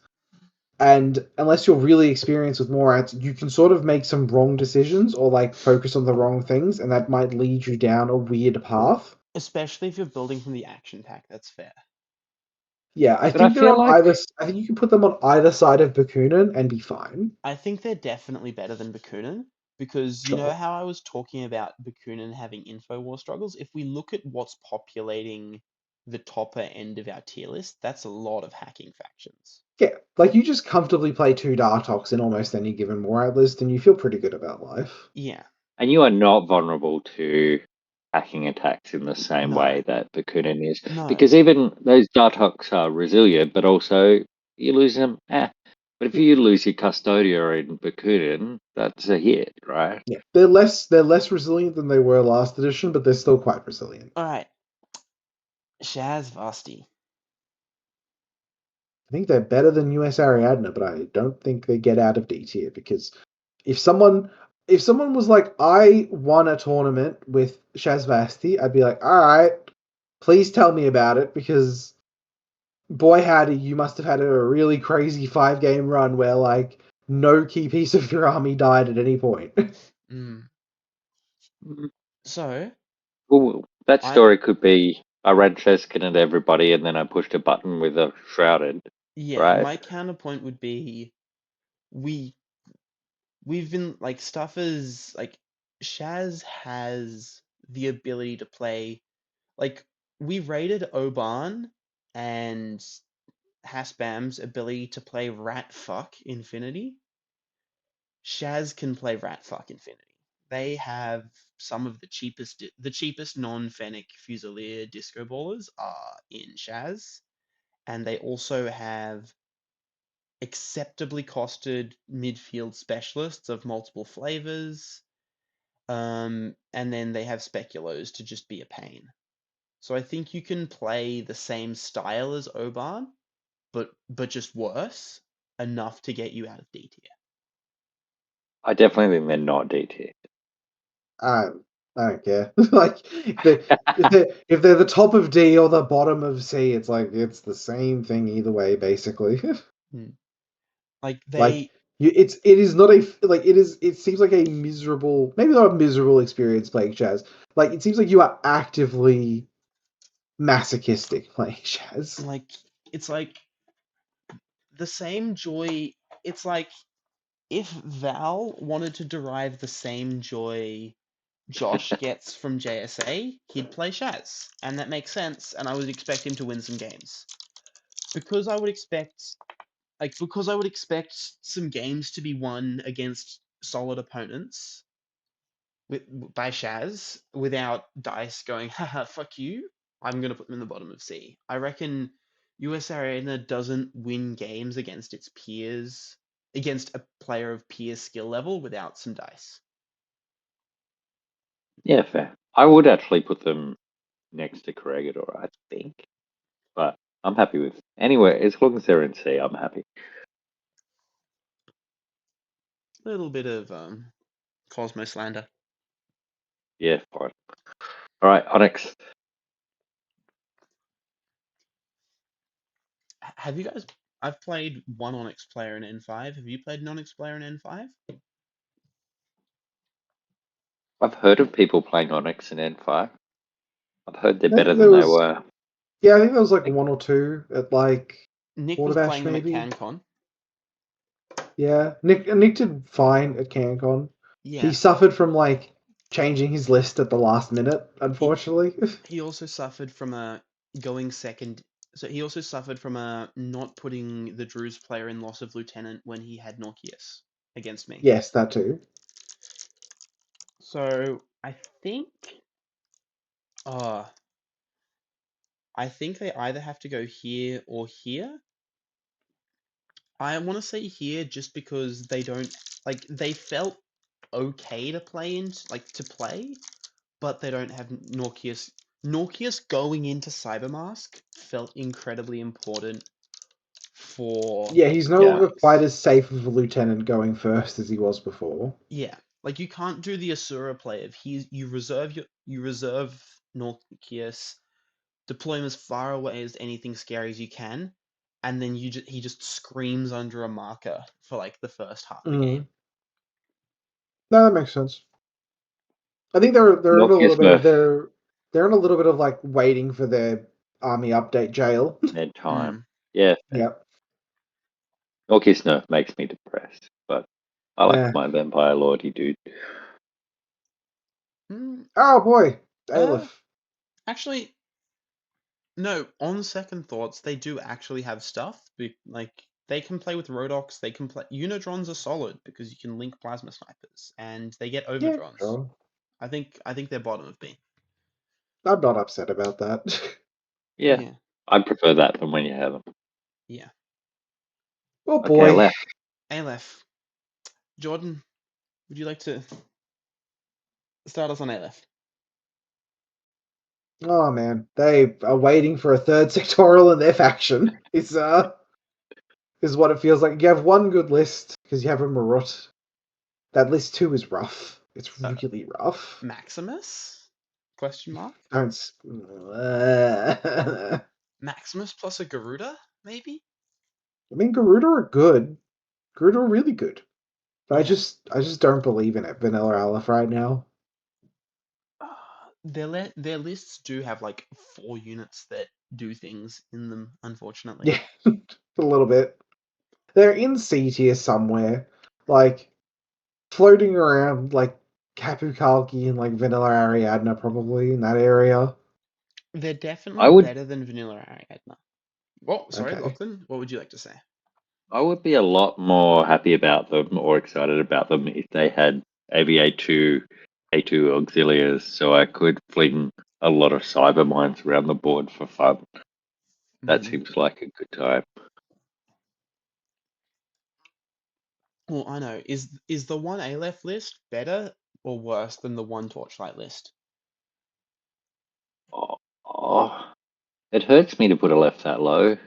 Speaker 2: and unless you're really experienced with Morats, you can sort of make some wrong decisions or like focus on the wrong things, and that might lead you down a weird path.
Speaker 1: Especially if you're building from the action pack, that's fair.
Speaker 2: Yeah, I
Speaker 3: But I
Speaker 2: think they're
Speaker 3: feel
Speaker 2: on
Speaker 3: like
Speaker 2: either. I think you can put them on either side of Bakunin and be fine.
Speaker 1: I think they're definitely better than Bakunin because you know
Speaker 2: Sure.
Speaker 1: how I was talking about Bakunin having info war struggles? If we look at what's populating the topper end of our tier list, that's a lot of hacking factions.
Speaker 2: Yeah, like you just comfortably play two Dartox in almost any given Morat list, and you feel pretty good about life.
Speaker 1: Yeah,
Speaker 3: and you are not vulnerable to hacking attacks in the same
Speaker 1: no,
Speaker 3: way that Bakunin is.
Speaker 1: no.
Speaker 3: Because even those Dartoks are resilient, but also you lose them. But if you lose your Custodia in Bakunin, that's a hit, right?
Speaker 2: Yeah, they're less resilient than they were last edition, but they're still quite resilient.
Speaker 1: All right, Shasvastii.
Speaker 2: I think they're better than US Ariadna, but I don't think they get out of D tier because if someone if someone was like, I won a tournament with Shasvastii, I'd be like, all right, please tell me about it because boy howdy, you must have had a really crazy 5 game run where like no key piece of your army died at any point.
Speaker 1: Mm.
Speaker 3: Mm.
Speaker 1: So
Speaker 3: Well, that
Speaker 1: I
Speaker 3: story could be I ran Cheskin at everybody and then I pushed a button with a shrouded,
Speaker 1: yeah,
Speaker 3: right?
Speaker 1: my counterpoint would be we we've been like stuffers like Shaz has the ability to play like we rated Oban and Hasbam's ability to play Rat Fuck Infinity. Shaz can play Rat Fuck Infinity. They have some of the cheapest non-Fennec Fusilier disco ballers are in Shaz, and they also have acceptably costed midfield specialists of multiple flavors. And then they have speculos to just be a pain. So I think you can play the same style as Oban, but just worse enough to get you out of D tier.
Speaker 3: I definitely think they're not D tier.
Speaker 2: I I don't care. Like if they're the top of D or the bottom of C, it's like it's the same thing either way, basically.
Speaker 1: Hmm. Like
Speaker 2: Like
Speaker 1: they
Speaker 2: it is not a like it is. It seems like a miserable, maybe not a miserable experience playing Chaz. Like it seems like you are actively masochistic playing Chaz.
Speaker 1: like it's like the same joy. It's like if Val wanted to derive the same joy Josh gets from JSA, he'd play Shaz, and that makes sense. And I would expect him to win some games because I would expect some games to be won against solid opponents by Shaz without Dice going, haha, fuck you. I'm going to put them in the bottom of C. I reckon US Arena doesn't win games against its peers, against a player of peer skill level without some dice.
Speaker 3: Yeah, fair. I would actually put them next to Corregidor, I think. But I'm happy with anyway, as long as they're in C, I'm happy.
Speaker 1: A little bit of Cosmo slander.
Speaker 3: Yeah, fine. All right, Onyx.
Speaker 1: Have you guys? I've played one Onyx player in N5. Have you played an Onyx player in N5?
Speaker 3: I've heard of people playing Onyx in N5. I've heard they're
Speaker 2: I
Speaker 3: better
Speaker 2: think there
Speaker 3: than they
Speaker 2: was
Speaker 3: were.
Speaker 2: yeah, I think there was like one or two at like
Speaker 1: Nick was
Speaker 2: Waterbash
Speaker 1: playing them at
Speaker 2: maybe.
Speaker 1: CanCon.
Speaker 2: Yeah, Nick did fine at CanCon. He
Speaker 1: Yeah,
Speaker 2: suffered from like changing his list at the last minute,
Speaker 1: he
Speaker 2: unfortunately.
Speaker 1: he also suffered from a going second. So he also suffered from a not putting the Druze player in loss of lieutenant when he had Norkius against me.
Speaker 2: Yes, that too.
Speaker 1: So think, uh, I think they either have to go here or here. I want to say here just because they don't like they felt okay to play in to play, but they don't have Norkius. Norkius going into Cybermask felt incredibly important for
Speaker 2: Yeah, he's no
Speaker 3: Yeah.
Speaker 2: longer quite
Speaker 1: things.
Speaker 2: as safe of a lieutenant going first as he was before.
Speaker 1: Yeah, like you can't do the Asura play of you reserve Norkius, deploy him as far away as anything scary as you can, and then he just screams under a marker for like the first half of the game.
Speaker 2: No, that makes sense. I think they're in a little
Speaker 3: Nokia's
Speaker 2: bit of
Speaker 3: Murph,
Speaker 2: they're in a little bit of like waiting for their army update jail.
Speaker 3: their time.
Speaker 1: Mm.
Speaker 3: Yeah,
Speaker 2: Yep.
Speaker 3: Nokia's Nerf makes me depressed, but I like
Speaker 2: Yeah.
Speaker 3: my Vampire Lordy dude.
Speaker 1: Mm.
Speaker 2: Oh boy,
Speaker 1: Uh,
Speaker 2: Aleph.
Speaker 1: actually, no. On second thoughts, they do actually have stuff. Like they can play with Rodox. They can play. Unidrons are solid because you can link plasma snipers, and they get
Speaker 2: Yeah,
Speaker 1: overdrons.
Speaker 2: sure.
Speaker 1: I think they're bottom of B.
Speaker 2: I'm not upset about that.
Speaker 3: Yeah,
Speaker 1: Yeah,
Speaker 3: I prefer that than when you have them.
Speaker 1: yeah.
Speaker 2: Oh
Speaker 3: Okay,
Speaker 2: boy.
Speaker 3: left.
Speaker 1: Aleph. Jordan, would you like to start us on Aleph?
Speaker 2: Oh man, they are waiting for a third sectoral in their faction. Is what it feels like. You have one good list because you have a Marut. That list two is rough. It's
Speaker 1: Uh,
Speaker 2: really rough.
Speaker 1: Maximus? Question mark?
Speaker 2: Don't. I
Speaker 1: Maximus plus a Garuda, maybe?
Speaker 2: mean, Garuda are good. Garuda are really good. But
Speaker 1: Yeah.
Speaker 2: I just don't believe in it. Vanilla Aleph right now.
Speaker 1: Their lists do have like 4 units that do things in them, unfortunately.
Speaker 2: Yeah, a little bit. They're in C tier somewhere, like floating around, like Kapu Kalki and like Vanilla Ariadna, probably in that area.
Speaker 1: They're
Speaker 3: I
Speaker 1: definitely
Speaker 3: would
Speaker 1: better than Vanilla Ariadna. Oh, sorry,
Speaker 2: Okay.
Speaker 1: Lachlan, what would you like to say?
Speaker 3: I would be a lot more happy about them or excited about them if they had AVA2, A2 auxiliaries, so I could fling a lot of cyber mines around the board for fun. That
Speaker 1: Mm.
Speaker 3: seems like a good time.
Speaker 1: Well, I know. Is the one Aleph list better or worse than the one Torchlight list?
Speaker 3: Oh, oh, it hurts me to put a left that low.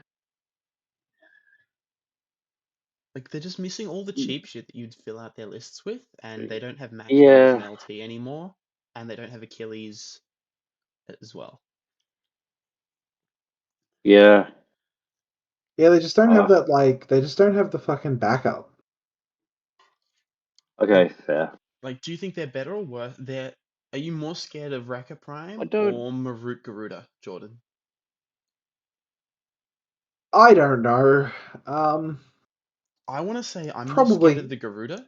Speaker 1: Like they're just missing all the cheap shit that you'd fill out their lists with, and they don't have Maximus and
Speaker 3: Yeah,
Speaker 1: LT anymore, and they don't have Achilles as well.
Speaker 3: yeah.
Speaker 2: Yeah, they just don't have
Speaker 3: Uh,
Speaker 2: that. Like, they just don't have the fucking backup.
Speaker 3: okay, fair.
Speaker 1: Like, do you think they're better or worse? Are you more scared of Rekka
Speaker 3: I
Speaker 1: Prime
Speaker 3: don't.
Speaker 1: or Marut Garuda, Jordan?
Speaker 2: I don't know.
Speaker 1: I want to say I'm more scared of
Speaker 2: Probably.
Speaker 1: the Garuda,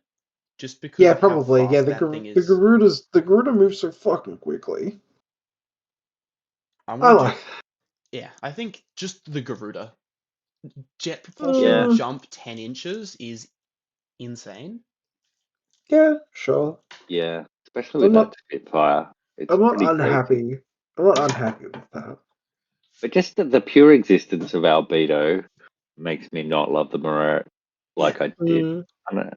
Speaker 1: just because
Speaker 2: Yeah,
Speaker 1: of how
Speaker 2: probably. Yeah,
Speaker 1: fast that thing
Speaker 2: The
Speaker 1: is.
Speaker 2: Garuda moves so fucking quickly.
Speaker 1: I
Speaker 2: I
Speaker 1: want to do,
Speaker 2: like.
Speaker 1: yeah, I think just the Garuda. Jet propulsion
Speaker 3: Yeah,
Speaker 2: Mm,
Speaker 1: jump 10 inches is insane.
Speaker 2: yeah, sure.
Speaker 3: yeah. Especially
Speaker 2: I'm
Speaker 3: with that
Speaker 2: not.
Speaker 3: Spitfire, it's
Speaker 2: I'm not
Speaker 3: pretty crazy.
Speaker 2: unhappy. I'm not unhappy with that.
Speaker 3: But just the pure existence of albedo makes me not love the Mirror
Speaker 1: Yeah.
Speaker 3: like I did.
Speaker 2: Mm,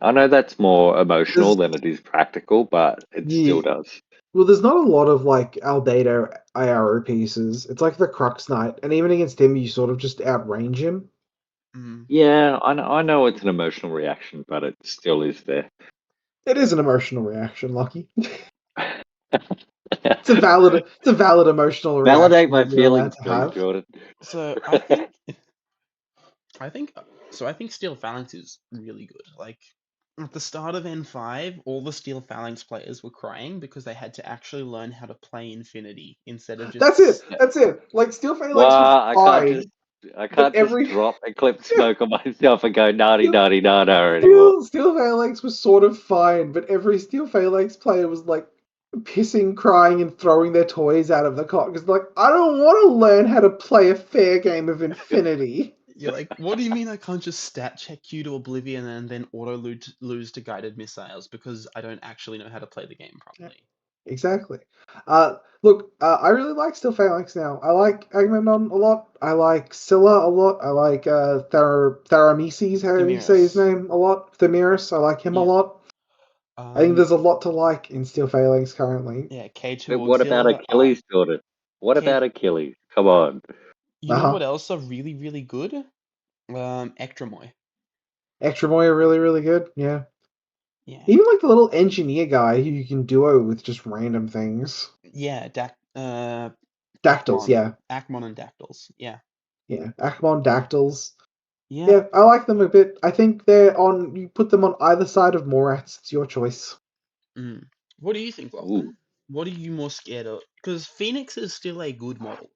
Speaker 3: I know that's more emotional
Speaker 2: there's
Speaker 3: than it is practical, but it still
Speaker 2: yeah.
Speaker 3: does.
Speaker 2: Well, there's not a lot of like Albedo IRO pieces. It's like the Crux Knight, and even against him, you sort of just outrange him.
Speaker 1: Mm.
Speaker 3: Yeah, I know it's an emotional reaction, but it still is there.
Speaker 2: It is an emotional reaction, Lucky. It's a valid emotional
Speaker 3: Validate
Speaker 2: reaction
Speaker 3: my
Speaker 2: that you're allowed
Speaker 3: feelings,
Speaker 2: to
Speaker 3: please,
Speaker 2: have.
Speaker 3: Jordan.
Speaker 1: So I think I think Steel Phalanx is really good. Like at the start of N5, all the Steel Phalanx players were crying because they had to actually learn how to play Infinity instead of
Speaker 2: That's it.
Speaker 1: just
Speaker 2: That's it. Like Steel Phalanx was
Speaker 3: Well,
Speaker 2: fine,
Speaker 3: I
Speaker 2: but
Speaker 3: can't just
Speaker 2: every
Speaker 3: drop Eclipse Smoke on myself and go naughty
Speaker 2: Steel
Speaker 3: naughty nada anymore.
Speaker 2: Steel Phalanx was sort of fine, but every Steel Phalanx player was like pissing, crying, and throwing their toys out of the cot because like I don't want to learn how to play a fair game of Infinity.
Speaker 1: you're like, what do you mean I can't just stat check you to oblivion and then auto lose to guided missiles because I don't actually know how to play the game properly?
Speaker 2: Exactly. Look, I really like Steel Phalanx now. I like Agamemnon a lot. I like Scylla a lot. I like Therameses, however you say his
Speaker 1: Themiris.
Speaker 2: name, a lot. Themiris, I like him a
Speaker 1: Yeah.
Speaker 2: lot. I think there's a lot to like in Steel Phalanx currently.
Speaker 1: Yeah, K2
Speaker 3: But what about
Speaker 1: Auxilia.
Speaker 3: Achilles, Jordan? What
Speaker 1: K.
Speaker 3: about Achilles? Come on.
Speaker 1: You know
Speaker 2: Uh-huh.
Speaker 1: what else are really, really good? Ectromoy.
Speaker 2: Extramoy are really, really good. Yeah.
Speaker 1: Yeah.
Speaker 2: Even like the little engineer guy who you can duo with just random things.
Speaker 1: Yeah,
Speaker 2: Dactyls, yeah.
Speaker 1: Acmon and Dactyls. Yeah.
Speaker 2: Yeah. Akmon Dactyls.
Speaker 1: Yeah.
Speaker 2: Yeah, I like them a bit. I think you put them on either side of Morats. It's your choice.
Speaker 1: Mm. What do you think,
Speaker 3: Ooh.
Speaker 1: Lachlan? What are you more scared of? Because Phoenix is still a good model.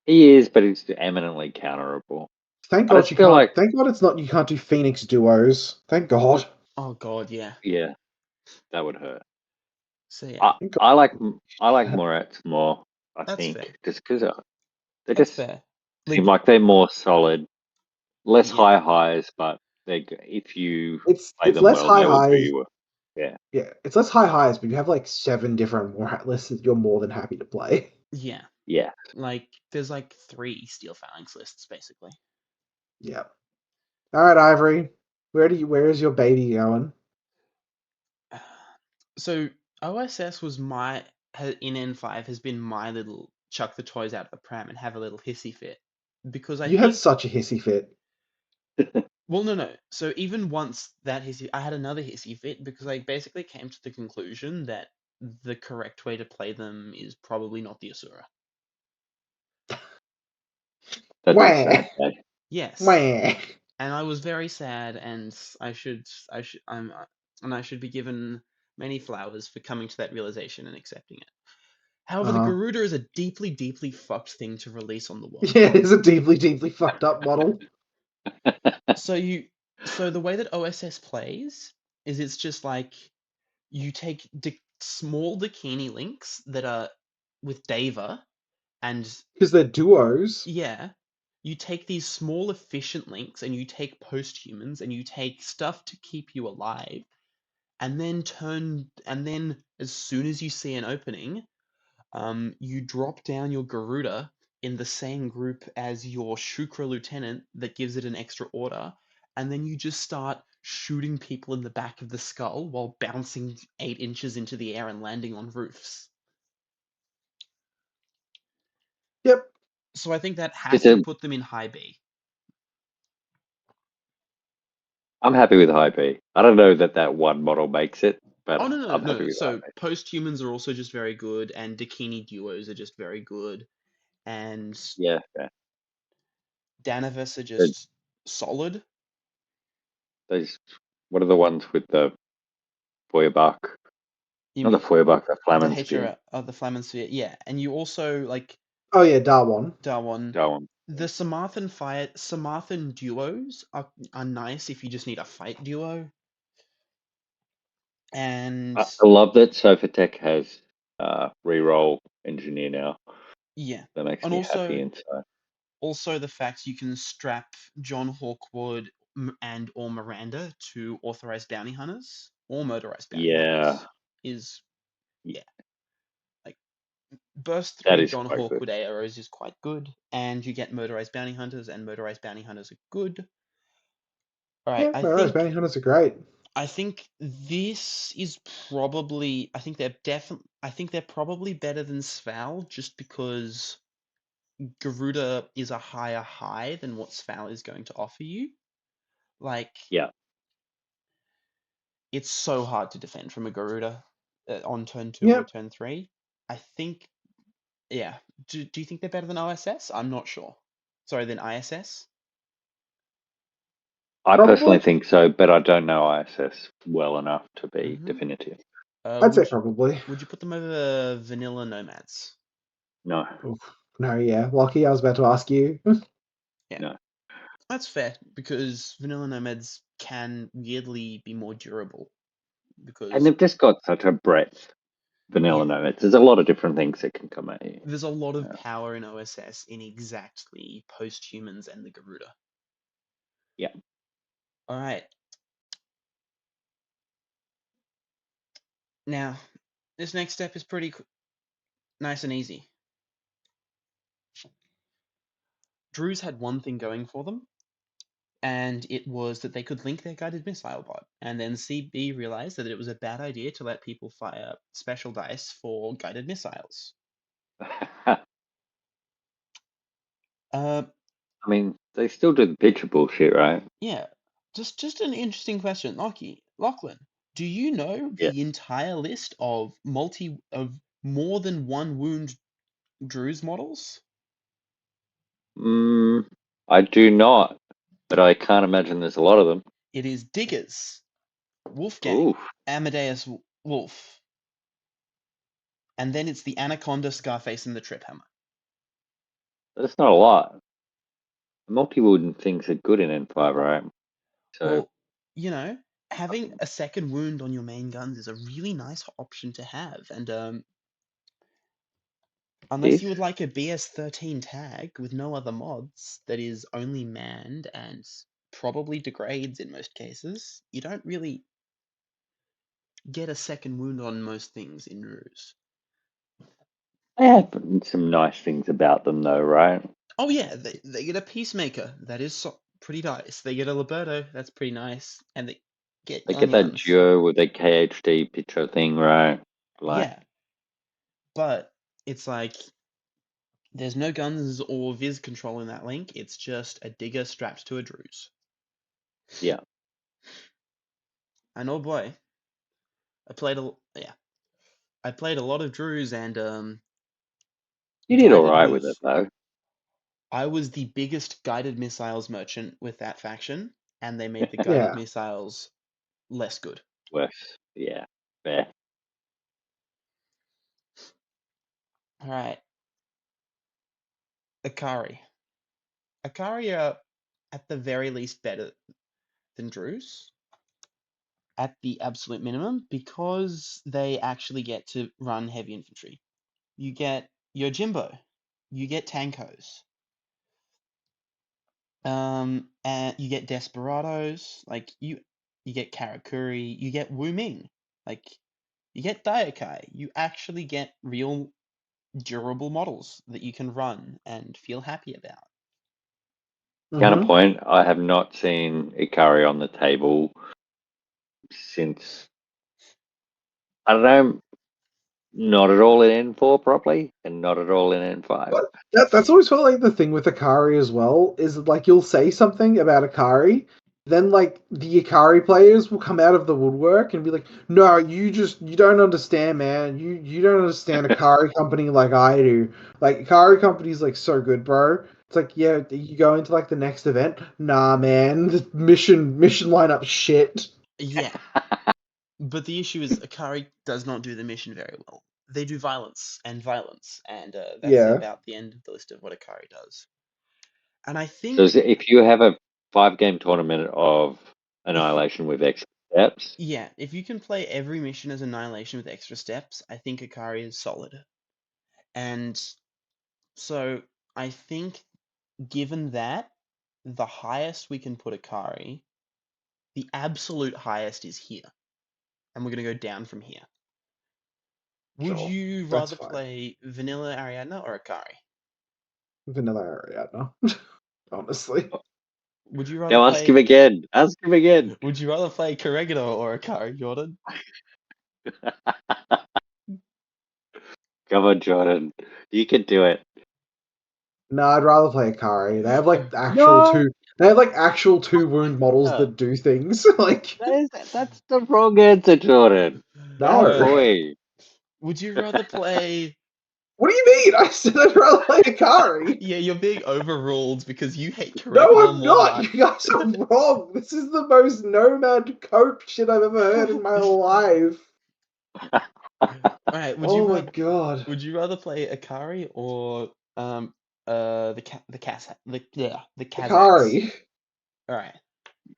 Speaker 3: He is, but he's eminently counterable.
Speaker 2: Thank
Speaker 3: I
Speaker 2: God
Speaker 3: just feel like,
Speaker 2: Thank God it's not. You can't do Phoenix duos. Thank God.
Speaker 1: Oh god, yeah.
Speaker 3: yeah, that would hurt.
Speaker 1: So yeah,
Speaker 2: Thank God.
Speaker 3: I like Morats more. I
Speaker 1: that's fair.
Speaker 3: think just because they
Speaker 1: That's
Speaker 3: just
Speaker 1: fair.
Speaker 3: seem like they're more solid, less
Speaker 1: Yeah,
Speaker 3: high highs, but if you play
Speaker 2: It's
Speaker 3: them
Speaker 2: less
Speaker 3: well,
Speaker 2: high
Speaker 3: they will do
Speaker 2: highs.
Speaker 3: you well. Yeah,
Speaker 2: Yeah, it's less high highs, but you have like 7 different Morat lists that you're more than happy to play.
Speaker 1: yeah.
Speaker 3: yeah.
Speaker 1: Like there's like 3 Steel Phalanx lists basically.
Speaker 2: Yeah. All right, Ivory. Where is your baby going?
Speaker 1: So OSS was in N5 has been my little chuck the toys out of the pram and have a little hissy fit because I
Speaker 2: You had
Speaker 1: think
Speaker 2: such a hissy fit.
Speaker 1: well no. So even once that hissy I had another hissy fit because I basically came to the conclusion that the correct way to play them is probably not the Asura.
Speaker 3: That is
Speaker 2: Wah,
Speaker 3: sad. Eh?
Speaker 1: Yes.
Speaker 2: wah.
Speaker 1: And I was very sad, and I should, and I should be given many flowers for coming to that realization and accepting it. However, the
Speaker 2: Uh-huh.
Speaker 1: Garuda is a deeply, deeply fucked thing to release on the world.
Speaker 2: Yeah, it's a deeply, deeply fucked up model.
Speaker 1: So so the way that OSS plays is it's just like you take small Dakini links that are with Deva, and
Speaker 2: Because they're duos.
Speaker 1: yeah, you take these small efficient links and you take posthumans and you take stuff to keep you alive and then as soon as you see an opening, you drop down your Garuda in the same group as your Shukra lieutenant that gives it an extra order, and then you just start shooting people in the back of the skull while bouncing 8 inches into the air and landing on roofs.
Speaker 2: Yep.
Speaker 1: So I think that
Speaker 3: It's
Speaker 1: has to
Speaker 3: a,
Speaker 1: put them in high B.
Speaker 3: I'm happy with high B. I don't know that one model makes it, but
Speaker 1: Oh no no
Speaker 3: I'm
Speaker 1: no
Speaker 3: happy
Speaker 1: no.
Speaker 3: with high
Speaker 1: So
Speaker 3: B.
Speaker 1: post-humans are also just very good, and Dakini duos are just very good, and
Speaker 3: Yeah, yeah.
Speaker 1: Danavis are
Speaker 3: Those,
Speaker 1: just solid.
Speaker 3: those, what are the ones with the Feuerbach?
Speaker 1: You
Speaker 3: Not the
Speaker 1: mean
Speaker 3: Feuerbach, the
Speaker 1: the
Speaker 3: Flammenspiel.
Speaker 1: HRL, the Flammensphere, yeah, and you also like
Speaker 2: Oh yeah, Darwin.
Speaker 1: Darwin.
Speaker 3: Go on.
Speaker 1: The Samarthan duos are nice if you just need a fight duo, and
Speaker 3: I love that Sophatech has reroll engineer now.
Speaker 1: yeah,
Speaker 3: That makes
Speaker 1: and
Speaker 3: me happy inside.
Speaker 1: also the fact you can strap John Hawkwood and or Miranda to authorized bounty hunters or motorized bounty
Speaker 3: Yeah,
Speaker 1: hunters is
Speaker 3: y-
Speaker 1: yeah, like burst
Speaker 3: that
Speaker 1: 3
Speaker 3: is
Speaker 1: John
Speaker 3: quite good.
Speaker 1: Hawkwood AROs is quite good, and you get motorized bounty hunters, and motorized bounty hunters are good. All right,
Speaker 2: Yeah, Rose Bounty Hunters are great.
Speaker 1: I think this is probably I think they're probably better than Sval just because Garuda is a higher high than what Sval is going to offer you. Like
Speaker 3: Yeah,
Speaker 1: it's so hard to defend from a Garuda on turn 2 or
Speaker 2: Yep.
Speaker 1: turn 3. I think yeah. Do you think they're better than OSS? I'm not sure. Sorry, than ISS?
Speaker 3: I personally
Speaker 2: Probably.
Speaker 3: think so, but I don't know ISS well enough to be
Speaker 1: Mm-hmm.
Speaker 3: definitive.
Speaker 2: I'd say probably.
Speaker 1: Would you put them over vanilla Nomads?
Speaker 3: No,
Speaker 2: Oof. No, yeah. Lucky, I was about to ask you.
Speaker 1: Yeah.
Speaker 3: no.
Speaker 1: That's fair because vanilla nomads can weirdly be more durable
Speaker 3: And
Speaker 1: because
Speaker 3: they've just got such a breadth, vanilla
Speaker 1: yeah,
Speaker 3: nomads. There's a lot of different things that can come at you.
Speaker 1: there's a lot of
Speaker 3: Yeah.
Speaker 1: power in OSS in exactly post-humans and the Garuda.
Speaker 3: Yeah.
Speaker 1: All right. Now, this next step is pretty nice and easy. Druze had one thing going for them, and it was that they could link their guided missile bot. And then CB realized that it was a bad idea to let people fire special dice for guided missiles.
Speaker 3: I mean, they still do the picture bullshit, right?
Speaker 1: Yeah, just an interesting question, Lachlan. Do you know
Speaker 3: Yeah.
Speaker 1: the entire list of more than one wound Druze models?
Speaker 3: I do not, but I can't imagine there's a lot of them.
Speaker 1: It is Diggers, Wolfgang,
Speaker 3: Ooh,
Speaker 1: Amadeus Wolf, and then it's the Anaconda, Scarface, and the Trip Hammer.
Speaker 3: that's not a lot. Multi-wound things are good in N5, right? So
Speaker 1: Well, you know, having a second wound on your main guns is a really nice option to have, and unless
Speaker 3: this,
Speaker 1: you would like a BS13 tag with no other mods that is only manned and probably degrades in most cases, you don't really get a second wound on most things in Ruse.
Speaker 3: they have some nice things about them, though, right?
Speaker 1: Oh yeah, they get a Peacemaker, that is pretty nice. They get a Liberto, that's pretty nice, and they get
Speaker 3: They get that
Speaker 1: Onions.
Speaker 3: duo with the KHD picture thing, right? Like,
Speaker 1: Yeah, but it's like there's no guns or Viz control in that link. It's just a Digger strapped to a Druze.
Speaker 3: yeah.
Speaker 1: And oh boy, I played a lot of Druze and
Speaker 3: You did all
Speaker 1: guided
Speaker 3: right with it,
Speaker 1: with.
Speaker 3: though.
Speaker 1: I was the biggest guided missiles merchant with that faction, and they made the guided
Speaker 2: Yeah.
Speaker 1: missiles less good.
Speaker 3: Worse. Yeah, fair.
Speaker 1: All right, Akari. Akari are at the very least better than Druze at the absolute minimum because they actually get to run heavy infantry. You get your Jimbo, you get Tankos, and you get Desperados, like you get Karakuri, you get Wu Ming, like you get Daiokai. You actually get real durable models that you can run and feel happy about.
Speaker 3: Counterpoint, I have not seen Ikari on the table since, I don't know, not at all in N4 properly, and not at all in N5.
Speaker 2: But that's always felt like the thing with Akari as well, is that, like, you'll say something about Akari, then like the Akari players will come out of the woodwork and be like, "No, you don't understand, man. You don't understand Akari Company like I do. Like Akari Company's like so good, bro." It's like, yeah, you go into like the next event. Nah, man, the mission lineup shit.
Speaker 1: Yeah, but the issue is Akari does not do the mission very well. They do violence, and that's
Speaker 2: Yeah.
Speaker 1: about the end of the list of what Akari does. And I
Speaker 3: So
Speaker 1: think
Speaker 3: if you have a 5-game tournament of Annihilation with extra steps,
Speaker 1: yeah, if you can play every mission as Annihilation with extra steps, I think Akari is solid. And so I think given that, the highest we can put Akari, the absolute highest is here. And we're going to go down from here. Would
Speaker 2: Sure,
Speaker 1: you
Speaker 2: that's
Speaker 1: rather
Speaker 2: fine.
Speaker 1: play Vanilla Ariadna or Akari?
Speaker 2: Vanilla Ariadna, honestly.
Speaker 1: Would you rather
Speaker 3: now ask him
Speaker 1: play
Speaker 3: again. Ask him again.
Speaker 1: Would you rather play Corregidor or Akari, Jordan?
Speaker 3: Come on, Jordan. You can do it.
Speaker 2: No, I'd rather play Akari. They have like actual
Speaker 3: No,
Speaker 2: two. They have like actual two wound models that do things. Like
Speaker 3: that's the wrong answer, Jordan. Bad
Speaker 2: no.
Speaker 3: boy.
Speaker 1: Would you rather play
Speaker 2: What do you mean? I said I'd rather play Akari.
Speaker 1: Yeah, you're being overruled because you hate
Speaker 2: No,
Speaker 1: Corregidor
Speaker 2: I'm
Speaker 1: more than
Speaker 2: not.
Speaker 1: I.
Speaker 2: You guys are wrong. This is the most nomad cope shit I've ever heard in my life.
Speaker 1: Alright,
Speaker 2: Oh my god.
Speaker 1: would you rather play Akari or the Kazakhs?
Speaker 2: Akari.
Speaker 1: Alright,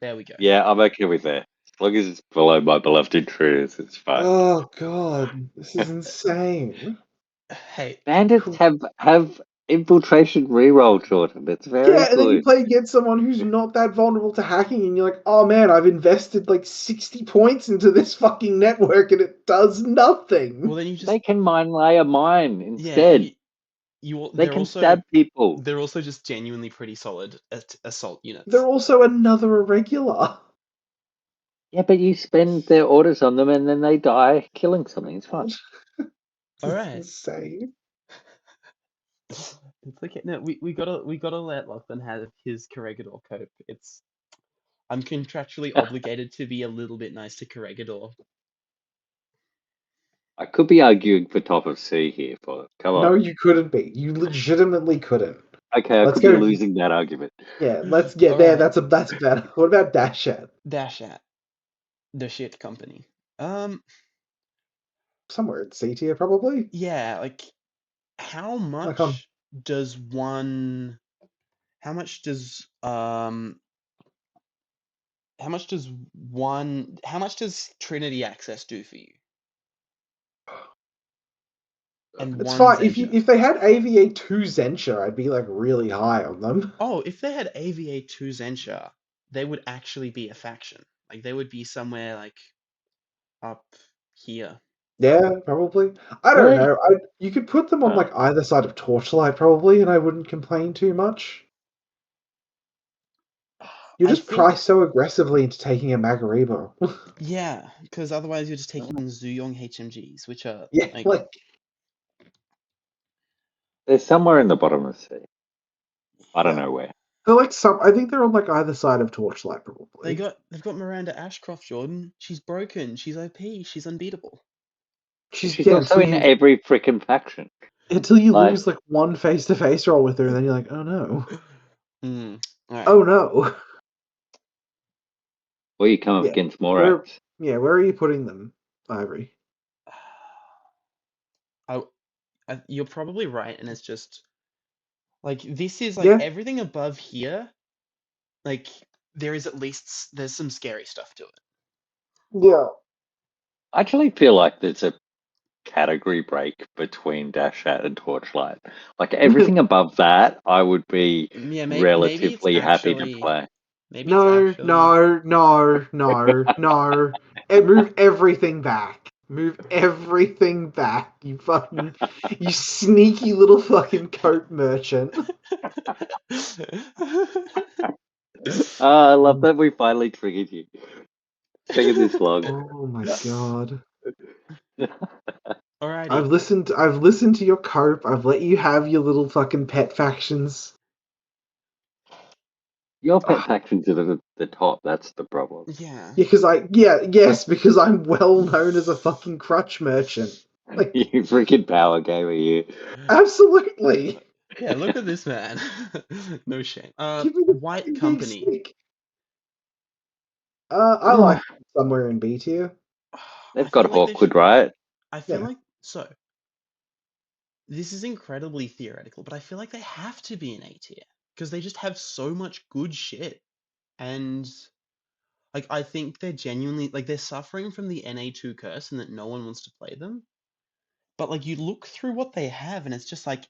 Speaker 1: there we go.
Speaker 3: Yeah, I'm okay with that. As long as it's below my beloved intruders, it's fine.
Speaker 2: Oh god. This is insane.
Speaker 1: Hey,
Speaker 3: Bandits have infiltration reroll, Jordan. It's very
Speaker 2: Yeah, and then you
Speaker 3: good.
Speaker 2: play against someone who's not that vulnerable to hacking, and you're like, oh man, I've invested like 60 points into this fucking network, and it does nothing.
Speaker 1: Well, then you just
Speaker 3: They can lay a mine
Speaker 1: yeah.
Speaker 3: instead. They
Speaker 1: They're
Speaker 3: can
Speaker 1: also
Speaker 3: stab people.
Speaker 1: they're also just genuinely pretty solid at assault units.
Speaker 2: They're also another irregular.
Speaker 3: Yeah, but you spend their orders on them and then they die killing something. It's fine.
Speaker 1: All
Speaker 2: It's
Speaker 1: right.
Speaker 2: insane.
Speaker 1: It's okay. No, we gotta let Lachlan have his Corregidor cope. I'm contractually obligated to be a little bit nice to Corregidor.
Speaker 3: I could be arguing for top of C here for come
Speaker 2: No,
Speaker 3: on.
Speaker 2: you couldn't be. You legitimately couldn't.
Speaker 3: Okay, I
Speaker 2: Let's
Speaker 3: could be
Speaker 2: go.
Speaker 3: losing that argument.
Speaker 2: Yeah, let's get
Speaker 1: All
Speaker 2: there.
Speaker 1: right.
Speaker 2: That's better. What about Dashat?
Speaker 1: Dashat, the shit company.
Speaker 2: Somewhere in C tier, probably.
Speaker 1: Yeah, like how
Speaker 2: Like on.
Speaker 1: much does one how much does Trinity access do for you? And
Speaker 2: It's
Speaker 1: one
Speaker 2: fine.
Speaker 1: Zencha.
Speaker 2: If they had AVA 2 Zencha, I'd be like really high on them.
Speaker 1: Oh, if they had AVA 2 Zencha, they would actually be a faction. Like they would be somewhere like up here.
Speaker 2: Yeah, probably. I don't
Speaker 3: Really?
Speaker 2: know. You could put them on like either side of Torchlight, probably, and I wouldn't complain too much. You're
Speaker 1: I
Speaker 2: just
Speaker 1: think
Speaker 2: priced so aggressively into taking a Magariba.
Speaker 1: yeah, because otherwise you're just taking Zuyong HMGs, which are
Speaker 2: Yeah,
Speaker 1: like
Speaker 2: like
Speaker 3: They're somewhere in the bottom of C. I don't
Speaker 2: yeah.
Speaker 3: know where.
Speaker 2: They're like some. I think they're on like either side of Torchlight, probably.
Speaker 1: they've got Miranda Ashcroft, Jordan. She's broken. She's OP. She's unbeatable.
Speaker 2: She's
Speaker 3: She's
Speaker 2: yeah
Speaker 3: also in every freaking faction.
Speaker 2: until you
Speaker 3: Like,
Speaker 2: lose like one face-to-face roll with her, and then you're like, oh no,
Speaker 1: All right.
Speaker 2: oh no.
Speaker 3: or you come up
Speaker 2: Yeah,
Speaker 3: against
Speaker 2: where
Speaker 3: Morax.
Speaker 2: where are you putting them, Ivory?
Speaker 1: You're probably right, and it's just like this is like
Speaker 2: Yeah,
Speaker 1: everything above here. Like there's some scary stuff to it.
Speaker 2: yeah.
Speaker 3: I actually feel like there's a category break between Dashat and Torchlight. Like everything above that, I would be
Speaker 1: Yeah, maybe it's
Speaker 3: relatively happy to
Speaker 1: actually
Speaker 3: play.
Speaker 1: maybe it's
Speaker 2: No,
Speaker 1: actually
Speaker 2: no, no, no, no. Move everything back. Move everything back. You sneaky little fucking coat merchant.
Speaker 3: I love that we finally triggered you. It's taken this long.
Speaker 2: Oh my god.
Speaker 1: Alrighty.
Speaker 2: I've listened to your cope. I've let you have your little fucking pet factions.
Speaker 3: Your pet factions are at the top. That's the problem.
Speaker 1: Yeah.
Speaker 2: Because because I'm well known as a fucking crutch merchant. Like
Speaker 3: You freaking power gamer, you.
Speaker 2: absolutely.
Speaker 1: Yeah, look at this man. No shame.
Speaker 2: Give me the
Speaker 1: White
Speaker 2: fucking big
Speaker 1: Company.
Speaker 2: stick. I like somewhere in B tier.
Speaker 3: They've
Speaker 1: I
Speaker 3: got
Speaker 1: feel like they
Speaker 3: Hawkwood,
Speaker 1: should.
Speaker 3: right?
Speaker 1: I feel
Speaker 2: Yeah.
Speaker 1: like so. This is incredibly theoretical, but I feel like they have to be an A tier because they just have so much good shit, and like I think they're genuinely like they're suffering from the NA2 curse and that no one wants to play them. But like you look through what they have, and it's just like,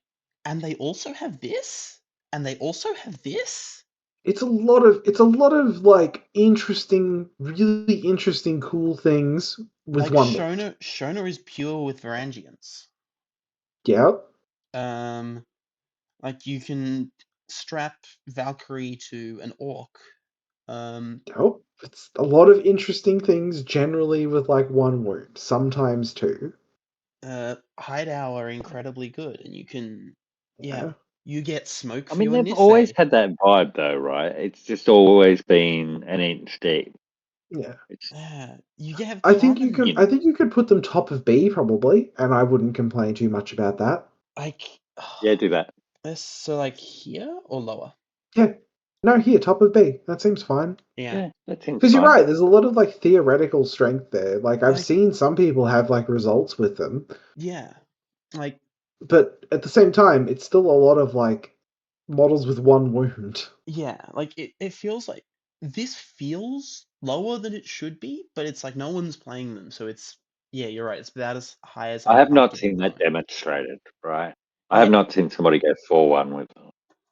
Speaker 1: and they also have this, and they also have this.
Speaker 2: It's a lot of like interesting, really interesting, cool things with
Speaker 1: Like
Speaker 2: one list.
Speaker 1: Shona is pure with Varangians.
Speaker 2: Yeah.
Speaker 1: Like you can strap Valkyrie to an orc.
Speaker 2: Nope. It's a lot of interesting things generally with like one wound, sometimes two.
Speaker 1: Hideout are incredibly good, and you can, yeah,
Speaker 2: Yeah.
Speaker 1: you get smoke
Speaker 3: I
Speaker 1: for
Speaker 3: mean,
Speaker 1: your
Speaker 3: they've always
Speaker 1: Nisei.
Speaker 3: had that vibe, though, right? It's just always been an inch deep.
Speaker 2: Yeah.
Speaker 3: It's
Speaker 1: You have
Speaker 2: I think you
Speaker 1: Cannon.
Speaker 2: can I think you could put them top of B probably, and I wouldn't complain too much about that.
Speaker 1: Like,
Speaker 3: yeah, do that.
Speaker 1: so like here or lower?
Speaker 2: Yeah. No, here, top of B. That seems fine.
Speaker 1: Yeah,
Speaker 3: Yeah, that seems
Speaker 2: Because you're
Speaker 3: fine.
Speaker 2: right, there's a lot of like theoretical strength there. Like I've
Speaker 1: like
Speaker 2: seen some people have like results with them,
Speaker 1: yeah, like
Speaker 2: but at the same time, it's still a lot of like models with one wound.
Speaker 1: yeah, like it feels like this feels lower than it should be, but it's like no one's playing them, so it's yeah, you're right. It's about as high as
Speaker 3: I
Speaker 1: I'm
Speaker 3: have not
Speaker 1: comfortable
Speaker 3: seen that
Speaker 1: going.
Speaker 3: demonstrated, right? I have not seen somebody go 4-1 with them.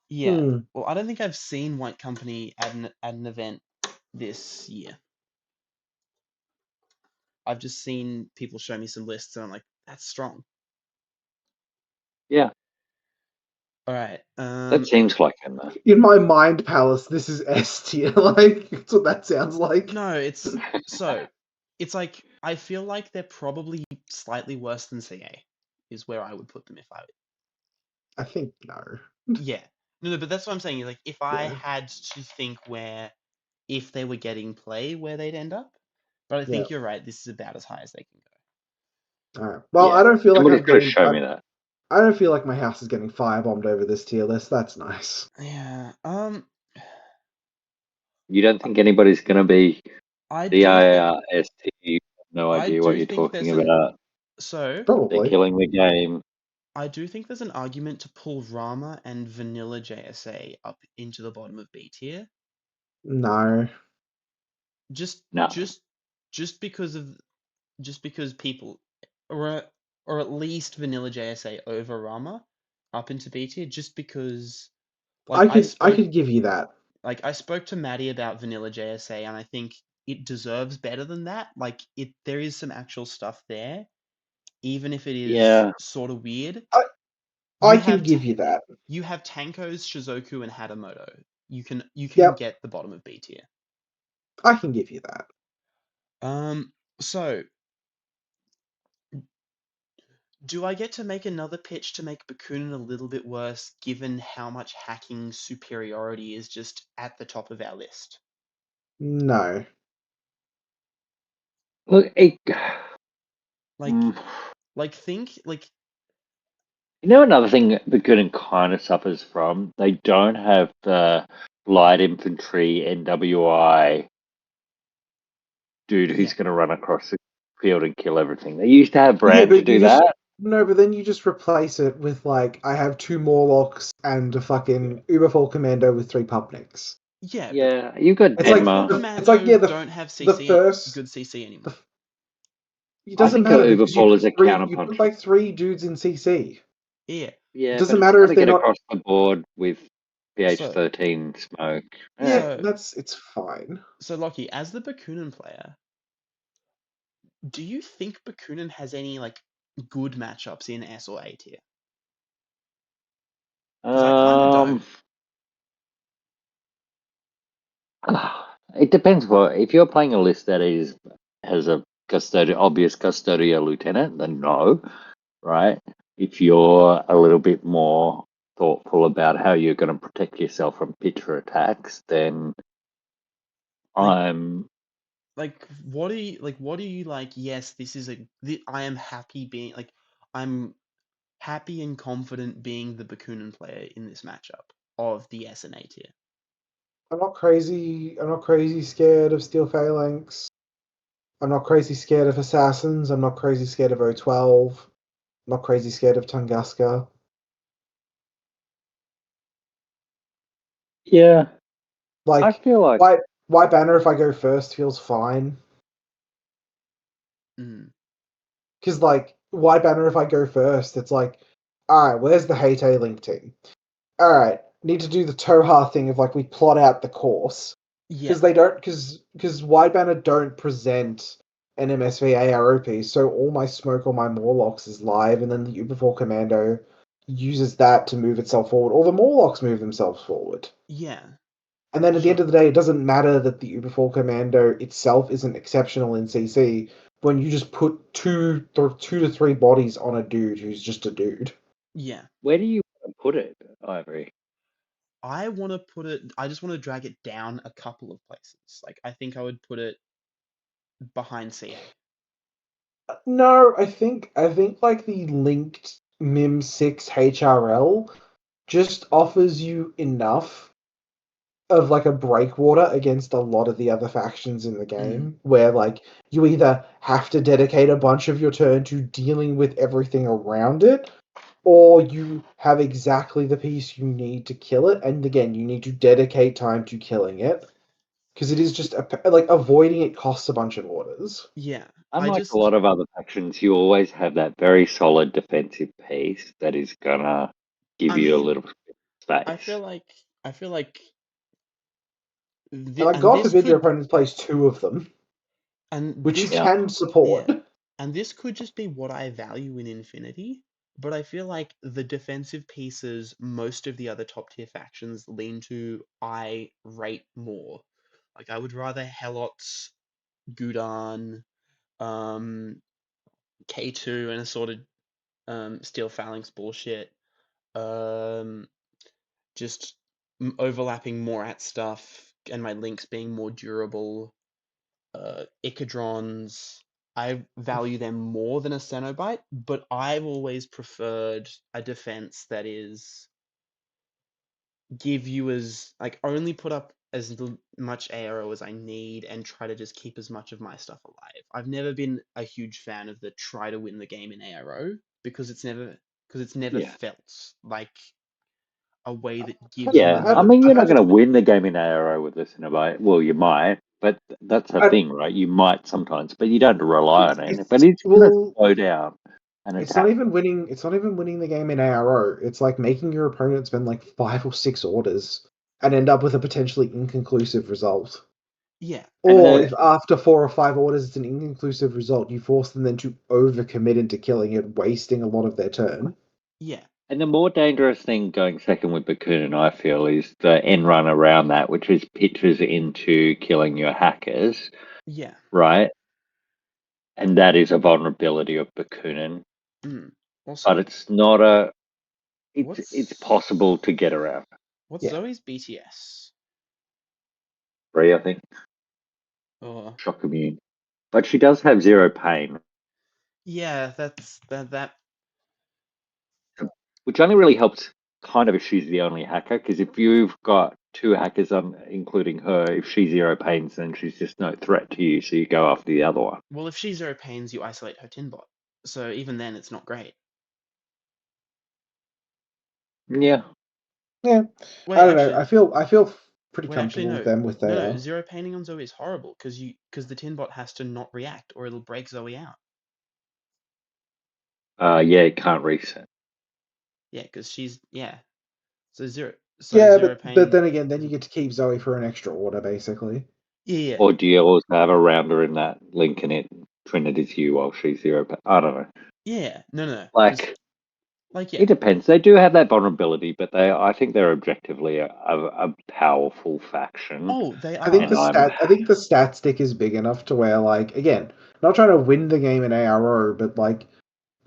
Speaker 1: Yeah. Well, I don't think I've seen White Company at an event this year. I've just seen people show me some lists, and I'm like, that's strong.
Speaker 3: Yeah.
Speaker 1: All right.
Speaker 3: That seems like him, though.
Speaker 2: In my mind palace, this is S tier. Like, that's what that sounds like.
Speaker 1: No, it's like I feel like they're probably slightly worse than CA, is where I would put them if
Speaker 2: I think no.
Speaker 1: Yeah. No, but that's what I'm saying. Like, if I
Speaker 2: Yeah.
Speaker 1: had to think if they were getting play, where they'd end up. But I think you're right. This is about as high as they can go.
Speaker 2: All right. Well,
Speaker 3: Yeah.
Speaker 2: I don't feel
Speaker 3: Somebody
Speaker 2: like I'm
Speaker 3: could have
Speaker 2: getting.
Speaker 3: shown me that.
Speaker 2: I don't feel like my house is getting firebombed over this tier list. That's nice.
Speaker 1: Yeah.
Speaker 3: You don't think anybody's going to be
Speaker 1: I do think
Speaker 3: DIRST? No
Speaker 1: I
Speaker 3: idea
Speaker 1: do
Speaker 3: what you're
Speaker 1: think
Speaker 3: talking about.
Speaker 1: So
Speaker 3: They're
Speaker 2: Probably.
Speaker 3: killing the game.
Speaker 1: I do think there's an argument to pull Rama and Vanilla JSA up into the bottom of B tier.
Speaker 2: No.
Speaker 1: Just
Speaker 3: No.
Speaker 1: just because people or at least Vanilla JSA over Rama up into B tier, just because like
Speaker 2: I could give you that.
Speaker 1: Like, I spoke to Maddie about Vanilla JSA, and I think it deserves better than that. Like, there is some actual stuff there, even if it is sort of weird.
Speaker 2: I can give you that.
Speaker 1: You have Tankos, Shizoku, and Hatamoto. You can get the bottom of B tier.
Speaker 2: I can give you that.
Speaker 1: So do I get to make another pitch to make Bakunin a little bit worse, given how much hacking superiority is just at the top of our list?
Speaker 2: No.
Speaker 3: Look, another thing Bakunin kind of suffers from, they don't have the light infantry NWI dude who's going to run across the field and kill everything. They used to have Brand to do that.
Speaker 2: No, but then you just replace it with, like, I have 2 Morlocks and a fucking Uberfall Commando with 3 Pupniks.
Speaker 3: Yeah, you've got
Speaker 1: Denmark. It's like, don't have CC, good CC anymore.
Speaker 2: It doesn't matter because
Speaker 3: Uberfall is a counterpuncher.
Speaker 2: You put like 3 dudes in CC.
Speaker 1: Yeah.
Speaker 3: Yeah,
Speaker 2: it doesn't matter if they're not
Speaker 3: across the board with PH13 smoke.
Speaker 2: Yeah, it's fine.
Speaker 1: So, Lockie, as the Bakunin player, do you think Bakunin has any like good matchups in S or A tier? Because I kind of
Speaker 3: don't. It depends. If you're playing a list that has a obvious custodial lieutenant, then no, right? If you're a little bit more thoughtful about how you're going to protect yourself from picture attacks, then I'm
Speaker 1: like, what do you like? Yes, I am happy being like, I'm happy and confident being the Bakunin player in this matchup of the S and A tier.
Speaker 2: I'm not crazy scared of Steel Phalanx. I'm not crazy scared of Assassins. I'm not crazy scared of O12. I'm not crazy scared of Tunguska.
Speaker 3: Yeah.
Speaker 2: Like,
Speaker 3: I feel like
Speaker 2: White Banner, if I go first, feels fine. Because, like, White Banner, if I go first, it's like, alright, where's the Hate Link team? Alright, need to do the Tohaa thing of, like, we plot out the course. Because they don't, because White Banner don't present an MSV AROP, so all my smoke on my Morlocks is live, and then the Uberfall Commando uses that to move itself forward, or the Morlocks move themselves forward.
Speaker 1: Yeah.
Speaker 2: And then at the end of the day, it doesn't matter that the Uberfall Commando itself isn't exceptional in CC when you just put 2 to 3 bodies on a dude who's just a dude.
Speaker 1: Yeah.
Speaker 3: Where do you want to put it, Ivory?
Speaker 1: I just want to drag it down a couple of places. Like, I think I would put it behind CA.
Speaker 2: No, I think like the linked MIM 6 HRL just offers you enough of like a breakwater against a lot of the other factions in the game, where like you either have to dedicate a bunch of your turn to dealing with everything around it, or you have exactly the piece you need to kill it, and again, you need to dedicate time to killing it. Because it is just like avoiding it costs a bunch of orders.
Speaker 1: Yeah,
Speaker 3: Unlike a lot of other factions, you always have that very solid defensive piece that is gonna give
Speaker 1: I
Speaker 3: you a
Speaker 1: mean,
Speaker 3: little space.
Speaker 1: I feel like
Speaker 2: And like,
Speaker 1: and
Speaker 2: God
Speaker 1: this
Speaker 2: forbid your
Speaker 1: could
Speaker 2: opponent plays 2 of them,
Speaker 1: and
Speaker 2: which you
Speaker 1: this
Speaker 3: Yeah.
Speaker 2: can support.
Speaker 1: yeah, and this could just be what I value in Infinity, but I feel like the defensive pieces most of the other top tier factions lean to I rate more. Like I would rather Helots, Gudon, um, K2 and assorted Steel Phalanx bullshit, um, just overlapping more at stuff and my links being more durable. Icadrons, I value them more than a Cenobite, but I've always preferred a defense that is give you as like only put up as much ARO as I need and try to just keep as much of my stuff alive. I've never been a huge fan of the try to win the game in ARO because it's never
Speaker 3: Yeah.
Speaker 1: felt like a way that gives
Speaker 3: Yeah.
Speaker 1: more.
Speaker 3: I mean, you're
Speaker 2: I've
Speaker 3: not
Speaker 2: had
Speaker 3: going to win the game in ARO with this in a way. Well, you might, but that's the
Speaker 2: I,
Speaker 3: thing, right? You might sometimes, but you don't rely on it. But
Speaker 2: it's
Speaker 3: it's going to
Speaker 2: well,
Speaker 3: slow down and
Speaker 2: it's not
Speaker 3: attack.
Speaker 2: even winning. It's not even winning the game in ARO. It's like making your opponent spend like 5 or 6 orders and end up with a potentially inconclusive result.
Speaker 1: Yeah,
Speaker 3: And
Speaker 2: Or if after 4 or 5 orders it's an inconclusive result, you force them then to overcommit into killing it, wasting a lot of their turn.
Speaker 1: yeah,
Speaker 3: And the more dangerous thing going second with Bakunin, I feel, is the end run around that, which is pitches into killing your hackers,
Speaker 1: yeah.
Speaker 3: right? And that is a vulnerability of Bakunin,
Speaker 1: Also,
Speaker 3: but it's not a. It's
Speaker 1: what's
Speaker 3: possible to get around.
Speaker 1: what's
Speaker 2: Yeah.
Speaker 1: Zoe's BTS?
Speaker 3: 3, I think,
Speaker 1: Oh,
Speaker 3: shock immune, but she does have 0 pain,
Speaker 1: yeah, that.
Speaker 3: which only really helps kind of if she's the only hacker. Because if you've got 2 hackers, including her, if she's 0 pains, then she's just no threat to you. So you go after the other one.
Speaker 1: Well, if she's zero pains, you isolate her Tinbot. So even then, it's not great.
Speaker 3: Yeah.
Speaker 2: Yeah.
Speaker 1: Wait,
Speaker 2: I don't know.
Speaker 1: actually,
Speaker 2: I feel pretty
Speaker 1: wait, actually,
Speaker 2: comfortable with
Speaker 1: no,
Speaker 2: them with
Speaker 1: no,
Speaker 2: their
Speaker 1: no. Zero paining on Zoe is horrible because the Tinbot has to not react or it'll break Zoe out.
Speaker 3: Yeah, it can't reset.
Speaker 1: Yeah, because she's yeah. So zero. So
Speaker 2: Yeah,
Speaker 1: zero
Speaker 2: but
Speaker 1: pain.
Speaker 2: then again, then you get to keep Zoe for an extra order, basically.
Speaker 1: Yeah, yeah,
Speaker 3: Or do you also have a rounder in that linking it Trinity's you while she's 0 pain? I don't know.
Speaker 1: yeah. No, no, because
Speaker 3: Like,
Speaker 1: yeah.
Speaker 3: it depends. They do have that vulnerability, but I think they're objectively a powerful faction.
Speaker 1: Oh, they
Speaker 2: I think
Speaker 3: And
Speaker 2: the
Speaker 1: are.
Speaker 3: I'm
Speaker 2: I think the stat stick is big enough to where, like, again, not trying to win the game in ARO, but like,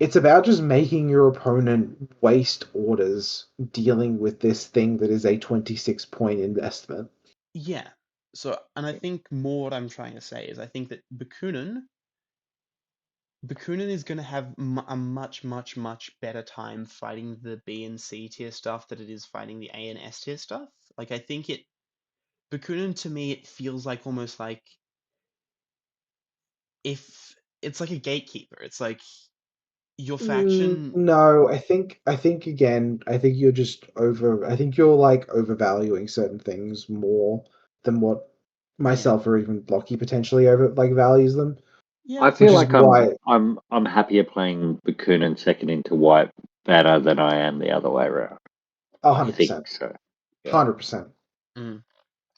Speaker 2: it's about just making your opponent waste orders dealing with this thing that is a 26-point investment.
Speaker 1: Yeah. So, and I think more what I'm trying to say is I think that Bakunin is going to have a much, much, much better time fighting the B and C tier stuff than it is fighting the A and S tier stuff. Like, I think Bakunin to me, it feels like almost like if it's like a gatekeeper. It's like your faction,
Speaker 2: No, I think again, I think you're just over. I think you're like overvaluing certain things more than what
Speaker 1: yeah,
Speaker 2: myself or even Blocky potentially over like values them,
Speaker 1: yeah,
Speaker 3: I
Speaker 1: that's
Speaker 2: which
Speaker 3: feel
Speaker 2: is
Speaker 1: fair.
Speaker 3: like
Speaker 2: why.
Speaker 3: I'm happier playing Bakunin second into white better than I am the other way around. I think
Speaker 2: 100%,
Speaker 3: so. Yeah.
Speaker 2: 100%.
Speaker 1: Mm.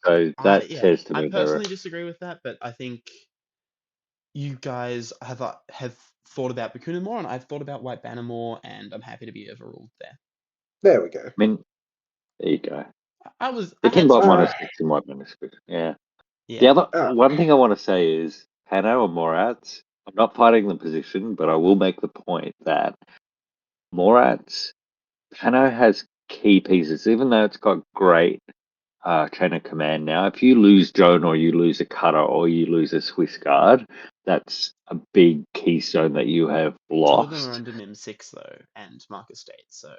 Speaker 3: So that
Speaker 1: Yeah,
Speaker 3: says to
Speaker 1: I
Speaker 3: me they're
Speaker 1: personally disagree with that, but I think you guys have thought about Bakunin more, and I've thought about White Banner more, and I'm happy to be overruled there.
Speaker 2: There we go.
Speaker 3: I mean, there you go.
Speaker 1: I
Speaker 3: The
Speaker 1: had
Speaker 3: Tinbot
Speaker 1: some
Speaker 2: Uh,
Speaker 3: -6 in white manuscript. Yeah. The
Speaker 1: yeah,
Speaker 3: other
Speaker 2: uh,
Speaker 3: one thing I want to say is Pano or Morats. I'm not fighting the position, but I will make the point that Morats Pano has key pieces, even though it's got great chain of command now. If you lose Joan or you lose a cutter or you lose a Swiss guard, that's a big keystone that you have
Speaker 1: two of them are
Speaker 3: lost.
Speaker 1: under Mim 6 though, and Marcus State, so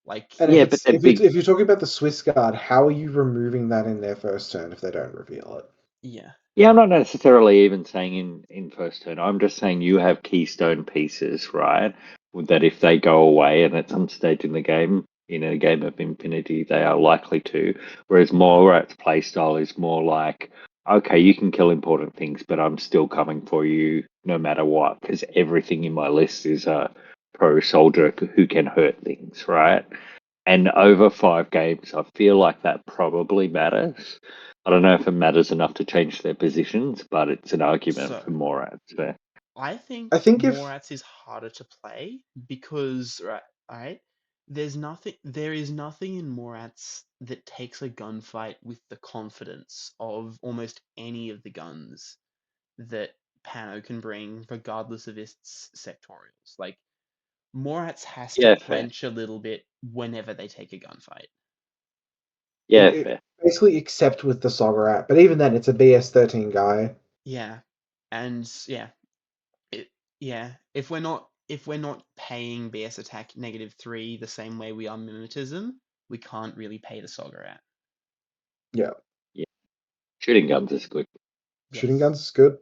Speaker 1: like
Speaker 2: and
Speaker 3: Yeah, but they're big.
Speaker 2: if you're talking about the Swiss guard, how are you removing that in their first turn if they don't reveal it?
Speaker 1: yeah,
Speaker 3: Yeah, I'm not necessarily even saying in first turn. I'm just saying you have keystone pieces, right? That if they go away and at some stage in the game, in a game of Infinity, they are likely to. Whereas Morat's playstyle is more like okay, you can kill important things, but I'm still coming for you no matter what, because everything in my list is a pro soldier who can hurt things, right? And over 5 games, I feel like that probably matters. I don't know if it matters enough to change their positions, but it's an argument
Speaker 1: So
Speaker 3: for Morads there.
Speaker 1: I think
Speaker 2: I think if
Speaker 1: Morats is harder to play because right, there is nothing in Morats that takes a gunfight with the confidence of almost any of the guns that Pano can bring, regardless of its sectorials. Like Morats has to
Speaker 3: Yeah, fair.
Speaker 1: clench a little bit whenever they take a gunfight.
Speaker 3: Yeah,
Speaker 2: it
Speaker 3: fair.
Speaker 2: basically except with the Soggerat, but even then, it's a BS-13 guy.
Speaker 1: Yeah, and it, yeah. If we're not paying BS attack -3 the same way we are mimetism, we can't really pay the Soggerat.
Speaker 2: Yeah,
Speaker 3: Yeah. Shooting guns is good.
Speaker 2: shooting
Speaker 1: Yes.
Speaker 2: guns is good.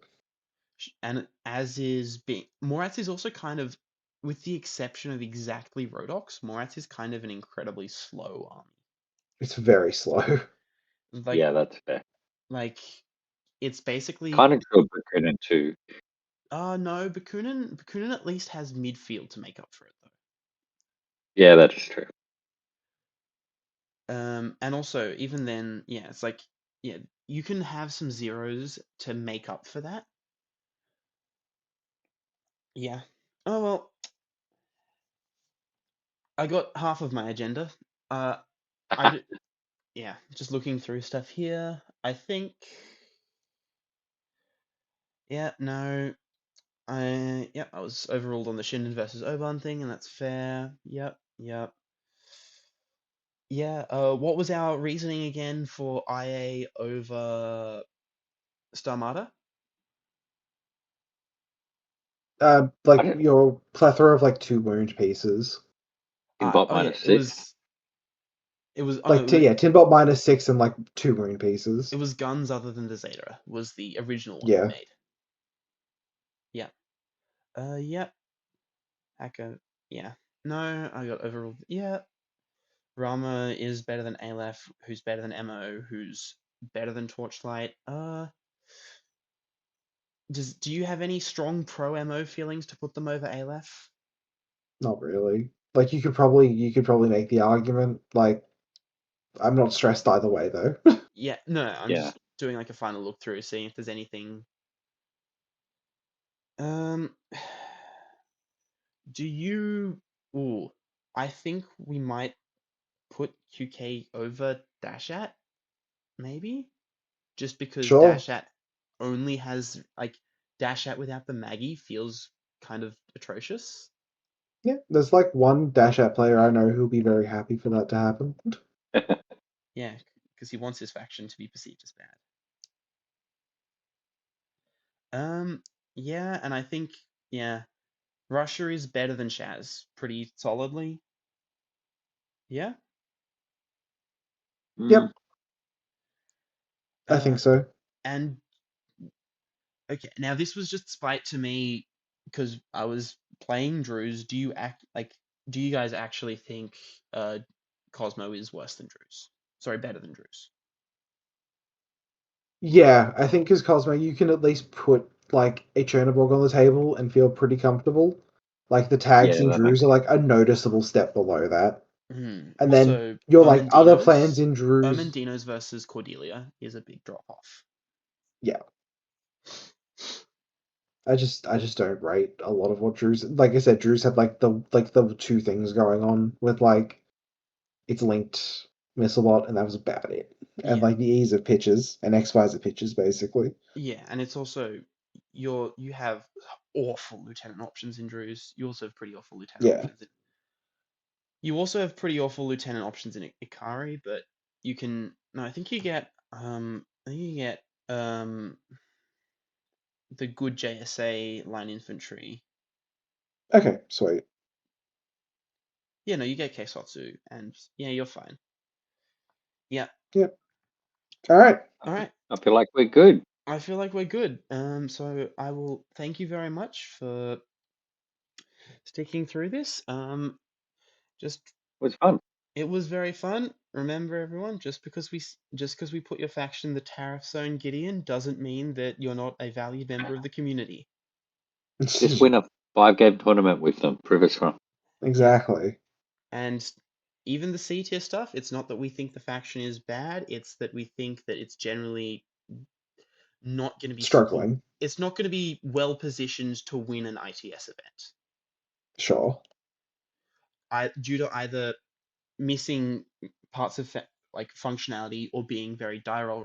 Speaker 1: And as is being Morats is also kind of, with the exception of exactly Rhodox, Morats is kind of an incredibly slow army.
Speaker 2: It's very slow.
Speaker 1: Like
Speaker 3: Yeah, that's fair.
Speaker 1: like it's basically
Speaker 3: Kind of good Bakunin too.
Speaker 1: no, Bakunin at least has midfield to make up for it though.
Speaker 3: Yeah, that is true.
Speaker 1: And also even then, yeah, it's like yeah, you can have some zeros to make up for that. Yeah. Oh well, I got half of my agenda. Uh, I yeah, just looking through stuff here. I think yeah, no, I was overruled on the Shinden versus Oban thing, and that's fair. Yep, yep. Yeah, what was our reasoning again for IA over Starmada?
Speaker 3: I
Speaker 2: Like
Speaker 3: don't
Speaker 2: your plethora of like 2 wound pieces.
Speaker 3: Bot
Speaker 1: Oh yeah,
Speaker 3: -6.
Speaker 1: it was oh no,
Speaker 2: Like Tinbot -6 and like 2 wound
Speaker 1: it
Speaker 2: pieces.
Speaker 1: was guns other than the Zeta was the original one we
Speaker 2: Yeah.
Speaker 1: made. Yeah. Yeah. Hacker. Yeah. No, I got overruled. Yeah. Rama is better than Aleph, who's better than MO, who's better than Torchlight. Do you have any strong pro MO feelings to put them over Aleph?
Speaker 2: Not really. Like you could probably make the argument. Like I'm not stressed either way though.
Speaker 1: Yeah, no, I'm
Speaker 3: Yeah.
Speaker 1: just doing like a final look through, seeing if there's anything. Um, do you? Ooh, I think we might put QK over Dashat, maybe, just because
Speaker 2: Sure.
Speaker 1: Dashat only has like Dashat without the Maggie feels kind of atrocious.
Speaker 2: Yeah. There's like one Dash Out player I know who'll be very happy for that to happen.
Speaker 1: Yeah, because he wants his faction to be perceived as bad. Yeah, and I think yeah, Russia is better than Shaz pretty solidly. Yeah.
Speaker 3: Mm.
Speaker 2: Yep, I
Speaker 1: Uh,
Speaker 2: think so.
Speaker 1: and okay, now this was just spite to me because I was playing Druze. Do you guys actually think Cosmo is worse than Druze? Sorry, better than Druze.
Speaker 2: Yeah, I think as Cosmo, you can at least put like a Chernobyl on the table and feel pretty comfortable. Like the tags
Speaker 3: Yeah,
Speaker 2: in
Speaker 3: that makes
Speaker 2: Druze are like a noticeable step below that. And then
Speaker 1: Also,
Speaker 2: your like other plans in Druze,
Speaker 1: Ermendinos versus Cordelia is a big drop off.
Speaker 2: yeah. I just don't rate a lot of what Druze. Like I said, Druze had like the 2 things going on with like its linked Missilbot, and that was about it. And
Speaker 1: Yeah,
Speaker 2: like the ease of pitches and X-Y's of pitches, basically.
Speaker 1: yeah, and it's also you have awful lieutenant options in Druze. You also have pretty awful lieutenant
Speaker 2: Yeah.
Speaker 1: options. You also have pretty awful lieutenant options in Ikari, but you can no, I think you get the good JSA line infantry.
Speaker 2: Okay, sweet.
Speaker 1: Yeah, no, you get Keisotsu, and yeah, you're fine. Yeah,
Speaker 2: Yep. All right.
Speaker 1: all right.
Speaker 3: I feel like we're good.
Speaker 1: I feel like we're good. So I will thank you very much for sticking through this. Just
Speaker 3: It was fun.
Speaker 1: it was very fun. remember everyone, just because we put your faction in the tariff zone, Gideon, doesn't mean that you're not a valued member of the community.
Speaker 3: Just win a 5-game tournament with them. Prove us wrong.
Speaker 2: Exactly.
Speaker 1: And even the C tier stuff, it's not that we think the faction is bad, it's that we think that it's generally not going to be
Speaker 2: Struggling.
Speaker 1: It's not going to be well positioned to win an ITS event.
Speaker 2: Sure.
Speaker 1: Due to either missing parts of like functionality or being very die roll